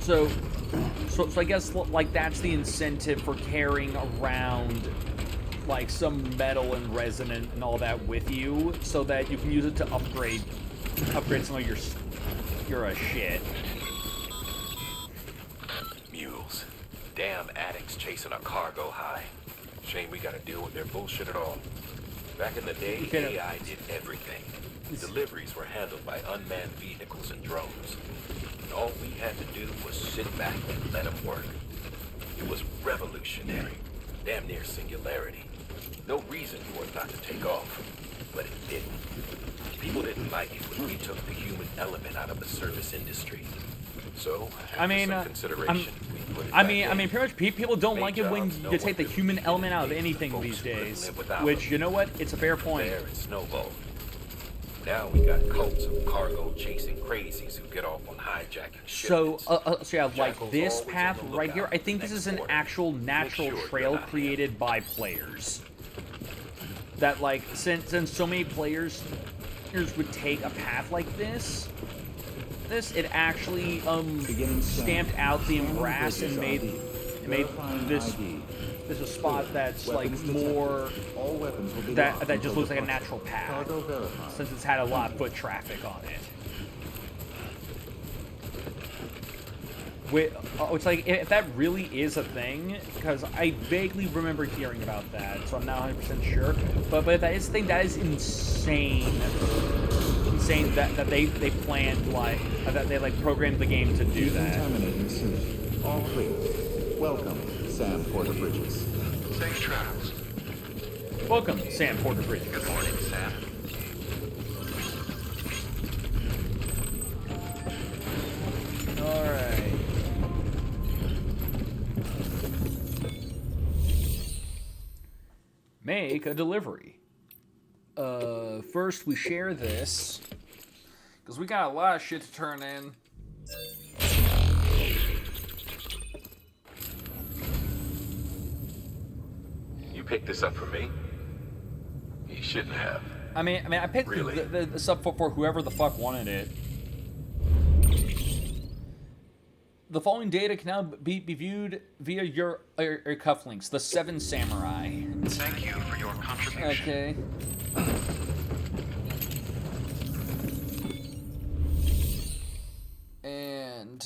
So I guess like that's the incentive for carrying around like some metal and resin and all that with you, so that you can use it to upgrade some of your shit. Mules. Damn addicts chasing a cargo high. Shame we gotta deal with their bullshit at all. Back in the day, AI did everything. Deliveries were handled by unmanned vehicles and drones. And all we had to do was sit back and let them work. It was revolutionary. Damn near singularity. No reason for it not to take off. But it didn't. People didn't like it when we took the human element out of the service industry. So, after some consideration, we put it back in. pretty much people don't like it when you take the human element out of anything these days. Which, you know what? It's a fair point. There it snowballed. Now we got cults of cargo chasing crazies who get off on hijacking shipments. So yeah, like this path right here, I think this is an actual natural trail created by players. That like, since so many players would take a path like this, it actually stamped out the brass and made this a spot that's like more that just looks like a natural path, since it's had a lot of foot traffic on it. It's like, if that really is a thing, because I vaguely remember hearing about that, so I'm not 100% sure. But if that is a thing, that is insane. Insane that they planned, like, that they like programmed the game to do that. Contaminating soon. All clear. Welcome, Sam Porter Bridges. Safe travels. Welcome, Sam Porter Bridges. Good morning, Sam. Alright. Make a delivery. First we share this, because we got a lot of shit to turn in. You picked this up for me? You shouldn't have. I mean, I picked Really? the sub for whoever the fuck wanted it. The following data can now be viewed via your cufflinks, the 7 Samurai. Thank you for your contribution. Okay.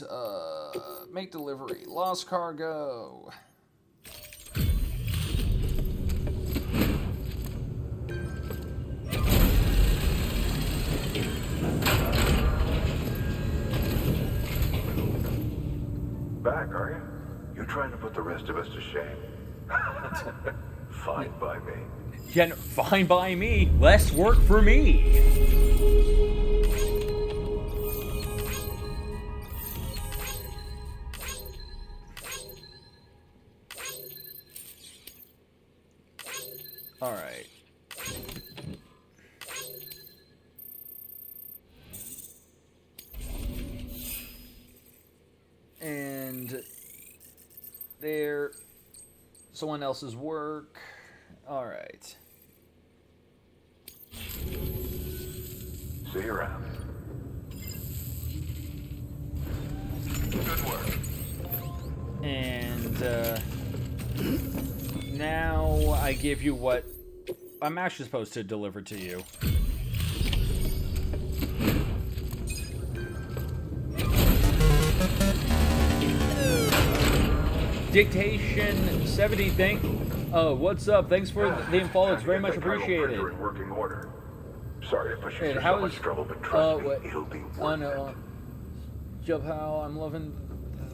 right. Make delivery. Lost cargo. Back, are you? You trying to put the rest of us to shame? Fine by me. Yeah, no, fine by me. Less work for me. All right. And there, someone else's work. All right. See you around. Good work. And now I give you what I'm actually supposed to deliver to you. Dictation 70, what's up? Thanks for the info. It's very much appreciated. In working order. Sorry to push you through How so is much trouble, but trust me, what? it'll be Oh worth no. Job, how I'm loving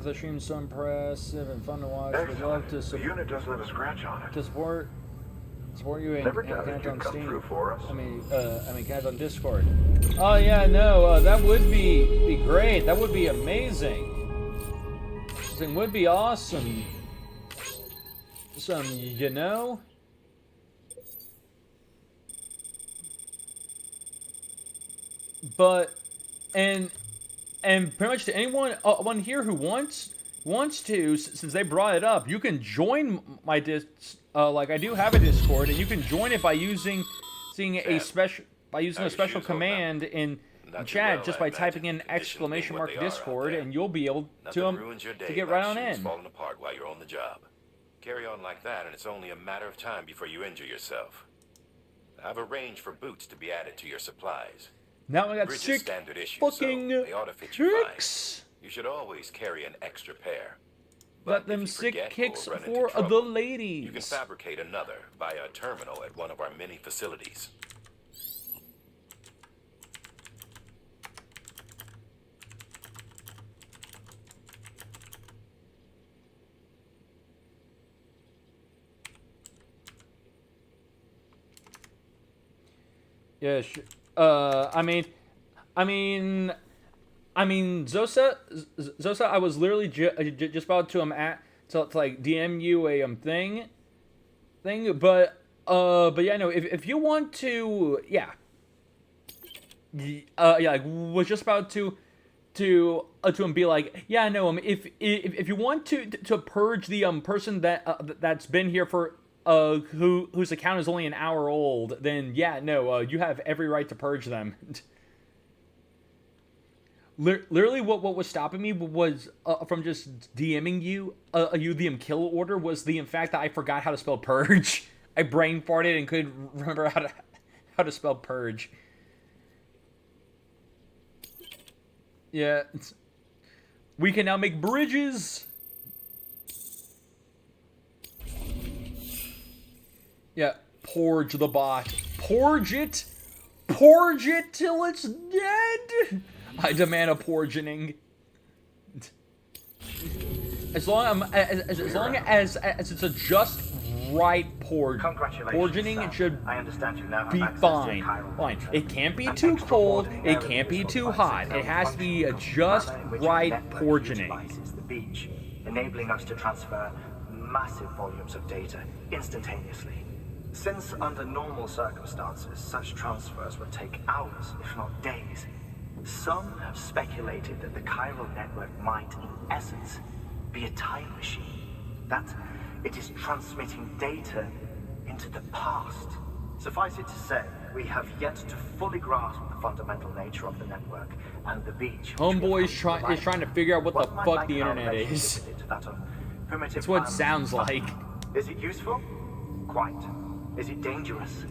the stream, so impressive and fun to watch. Would love to the unit doesn't have a scratch on it. to support you and Never and doubted connect you'd on come Steam. through for us. I mean connect on Discord. Oh yeah, no, that would be great. That would be amazing. It would be awesome. You know. But and pretty much to anyone one here who wants to, since they brought it up, you can join my like I do have a Discord, and you can join it by using a special command in chat, just by typing in ! Discord, and you'll be able to get right on in. Falling apart while you're on the job. Carry on like that, and it's only a matter of time before you injure yourself. I've arranged for boots to be added to your supplies. Now I got Bridges sick standard issue, fucking so they ought to fit you tricks. fine. You should always carry an extra pair. Got them sick kicks for the ladies. You can fabricate another via a terminal at one of our many facilities. Yeah, I mean, Zosa, I was literally just about to like DM you a thing, but yeah, no, if you want to, yeah, like was just about to be like, yeah, no, if you want to purge the person that's been here for whose account is only an hour old, then yeah, no, you have every right to purge them. Literally, what was stopping me was from just DMing you the kill order was the fact that I forgot how to spell purge. I brain farted and couldn't remember how to spell purge. Yeah, we can now make bridges. Yeah, porge the bot. Porge it till it's dead. I demand a porgening. As long as it's a just right porgening, it should I understand you now have be access to fine. a chiral Fine. printer. It can't be An too extra cold. porgening It area can't be is too required hot. to It has to be a function just in the manner in which right the network porgening. utilizes the beach, enabling us to transfer massive volumes of data instantaneously. Since under normal circumstances, such transfers would take hours, if not days, some have speculated that the chiral network might, in essence, be a time machine. That it is transmitting data into the past. Suffice it to say, we have yet to fully grasp the fundamental nature of the network and the beach. Homeboy is trying to figure out what the fuck the internet is. That's what it sounds like. Is it useful? Quite. Is it dangerous?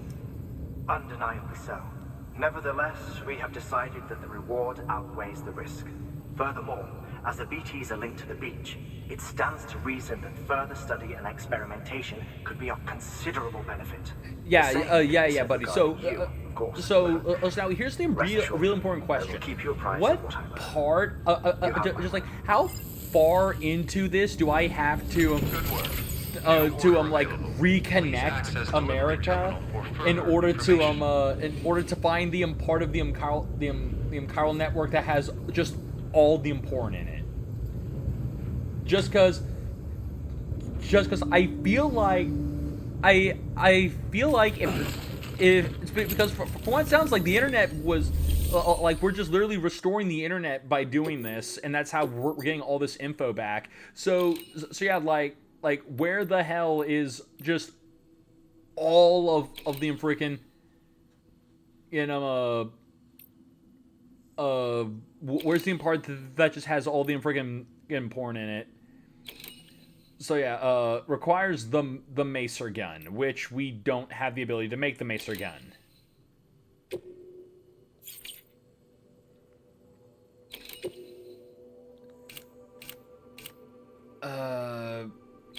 Undeniably so. Nevertheless, we have decided that the reward outweighs the risk. Furthermore, As the BTs are linked to the beach, it stands to reason that further study and experimentation could be of considerable benefit. Yeah, buddy. So, course. now here's the Rest assured, real important I will question. keep you apprised What of what I learn. part, just like, how far into this do I have to, like, reconnect America in order to find the part of the chiral network that has just all the important in it? Just because I feel like if it's because for what it sounds like, the internet was like, we're just literally restoring the internet by doing this, and that's how we're getting all this info back. So yeah, like where the hell is just all of the freaking, where's the part that just has all the freaking porn in it? So yeah, requires the macer gun, which we don't have the ability to make the macer gun.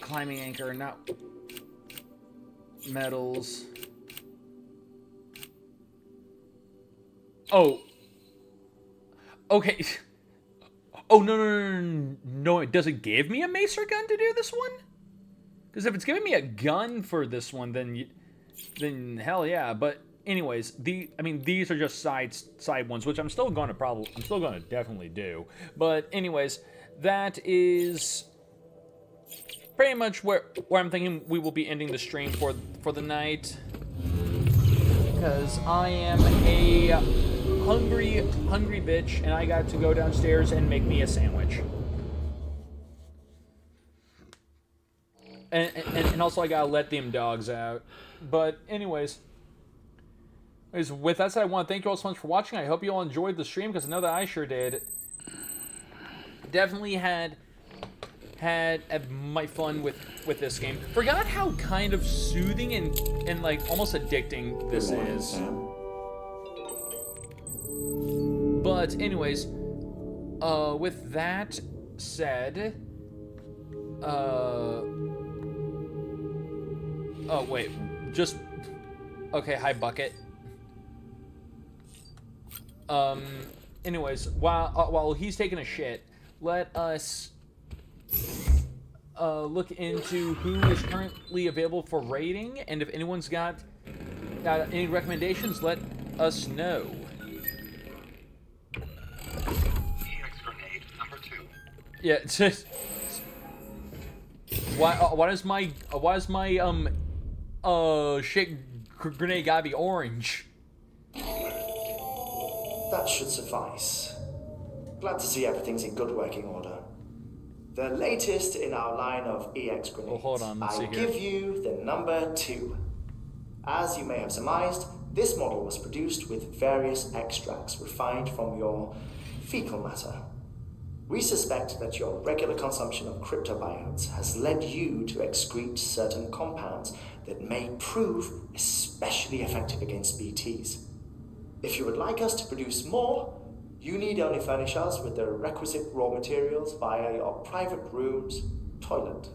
Climbing anchor, not metals. Oh. Okay. Oh, no, it doesn't give me a macer gun to do this one? Because if it's giving me a gun for this one, then hell yeah. But anyways, these are just side ones, which I'm still gonna definitely do. But anyways, that is pretty much where I'm thinking we will be ending the stream for the night. Because I am a hungry bitch, and I got to go downstairs and make me a sandwich. And also I gotta let them dogs out. But anyways, with that said, I want to thank you all so much for watching. I hope you all enjoyed the stream, because I know that I sure did. Definitely had my fun with this game. Forgot how kind of soothing and like almost addicting this is. Sam. But anyways, with that said, oh wait, just okay. Hi, Bucket. Anyways, while he's taking a shit, let us look into who is currently available for raiding, and if anyone's got any recommendations, let us know. EX grenade number 2. Yeah, it's just why is my shit grenade gotta be orange? That should suffice. Glad to see everything's in good working order. The latest in our line of EX grenades. Oh, hold on, let's see I'll here. give you the number 2. As you may have surmised, this model was produced with various extracts refined from your fecal matter. We suspect that your regular consumption of cryptobiotes has led you to excrete certain compounds that may prove especially effective against BTs. If you would like us to produce more, you need only furnish us with the requisite raw materials via your private room's toilet.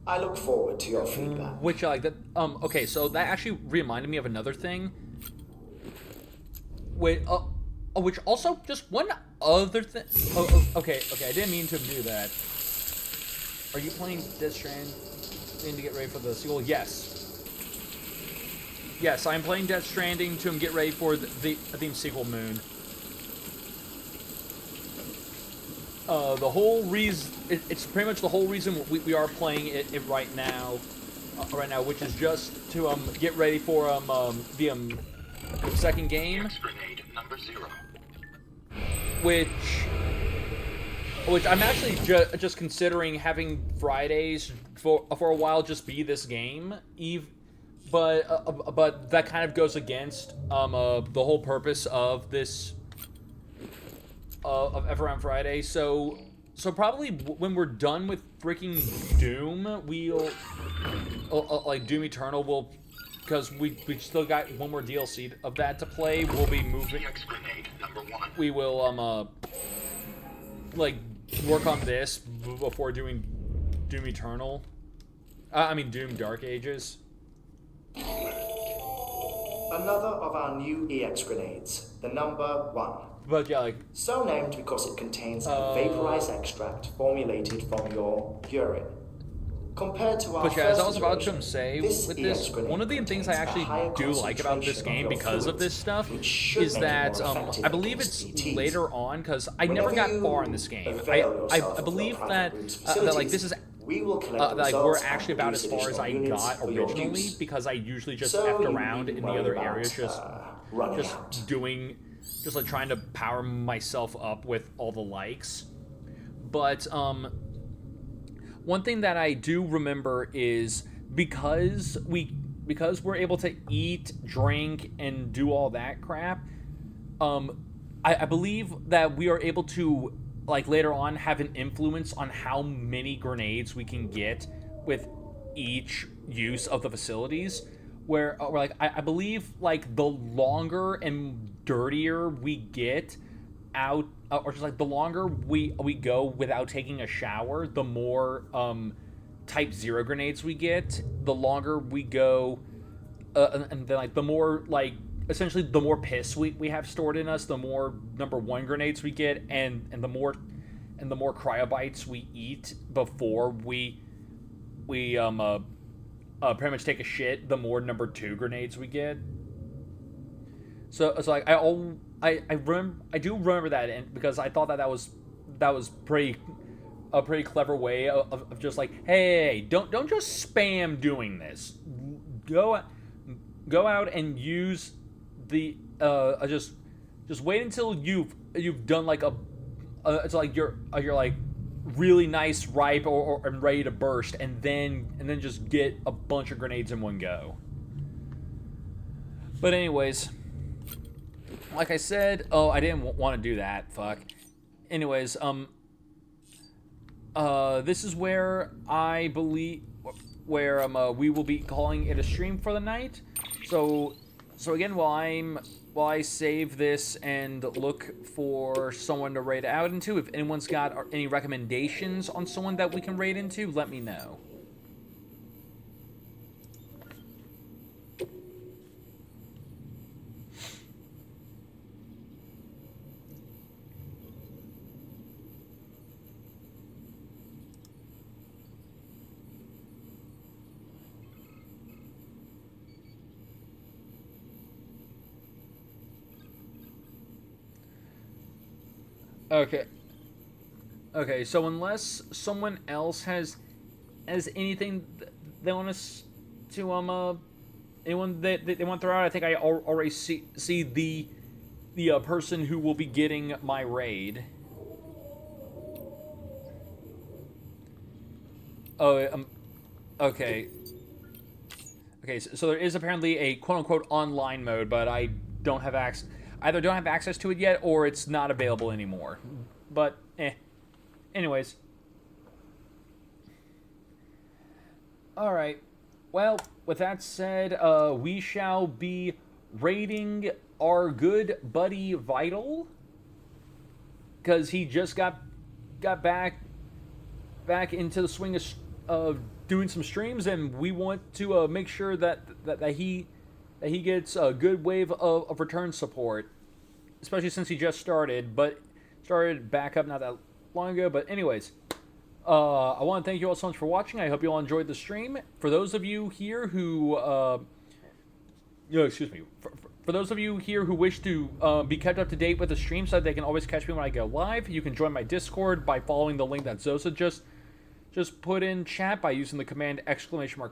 I look forward to your feedback. Which I like that. Okay, so that actually reminded me of another thing. Wait, which also just one other thing. Okay, I didn't mean to do that. Are you playing Death Stranding to get ready for the sequel? Yes. Yes, I'm playing Death Stranding to get ready for the sequel Moon. The whole reason, it's pretty much the whole reason we are playing it right now, which is just to get ready for the second game, Grenade number 0. which I'm actually just considering having Fridays for a while just be this game, but that kind of goes against the whole purpose of this of Ever on Friday. So probably when we're done with freaking Doom, we'll like Doom Eternal will, because we still got one more DLC of that to play. We'll be moving. EX grenade number 1. We will like work on this before doing Doom Eternal. I mean Doom Dark Ages. Another of our new EX grenades, the number 1. But yeah, like... So named because it contains a vaporized extract formulated from your urine. Compared to our But yeah, as I was first about to iteration, say, this with EX this, grenade one of the things I contains a actually higher do like about this concentration game of your because of fluid, this stuff which should is make it that more effective I believe against it's ETs. later on, because I never Whenever got you far in this game. avail yourself I of believe your that private room's that like this is we will collect the like we're results and actually about as produce far as I additional units got for your originally, use. because I usually just So effed you around needn't in the worry other about, areas, just running out. just like trying to power myself up with all the likes. But one thing that I do remember is because we're able to eat, drink, and do all that crap, I believe that we are able to, like, later on have an influence on how many grenades we can get with each use of the facilities. Where like I believe like the longer and dirtier we get out, or just like the longer we go without taking a shower, the more Type 0 grenades we get. The longer we go, and then like the more like essentially the more piss we have stored in us, the more number 1 grenades we get, and the more cryobites we eat before we pretty much take a shit, the more number 2 grenades we get. So it's like I do remember that, and because I thought that was pretty a pretty clever way of just like, hey, don't just spam doing this. Go out and use the just wait until you've done like it's like you're like really nice, ripe, or and ready to burst, and then just get a bunch of grenades in one go. But anyways, like I said, I didn't want to do that. Fuck. Anyways, this is where I believe where we will be calling it a stream for the night. So again, while I save this and look for someone to raid out into, if anyone's got any recommendations on someone that we can raid into, let me know. Okay, so unless someone else has anything they want us to anyone that they want to throw out, I think I already see the person who will be getting my raid. Oh, okay. Okay, so there is apparently a quote-unquote online mode, but I don't have access. Either don't have access to it yet, or it's not available anymore. But, anyways. Alright. Well, with that said, we shall be raiding our good buddy Vital. Because he just got back into the swing of doing some streams, and we want to make sure that he gets a good wave of return support, especially since he just started back up not that long ago. But anyways, I want to thank you all so much for watching. I hope you all enjoyed the stream. For those of you here who for those of you here who wish to be kept up to date with the stream so that they can always catch me when I go live, you can join my Discord by following the link that Zosa just put in chat by using the command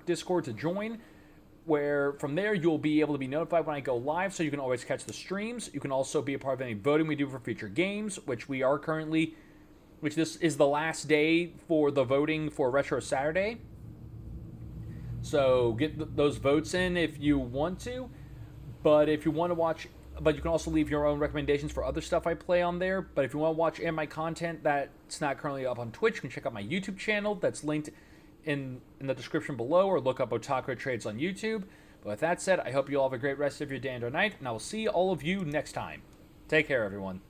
!Discord to join, where from there you'll be able to be notified when I go live, so you can always catch the streams. You can also be a part of any voting we do for future games, which this is the last day for the voting for Retro Saturday. So get those votes in if you want to. But if you want to watch, but you can also leave your own recommendations for other stuff I play on there. But if you want to watch my content that's not currently up on Twitch, you can check out my YouTube channel that's linked in the description below, or look up Otaku Trades on YouTube. But with that said, I hope you all have a great rest of your day and or night, and I will see all of you next time. Take care, everyone.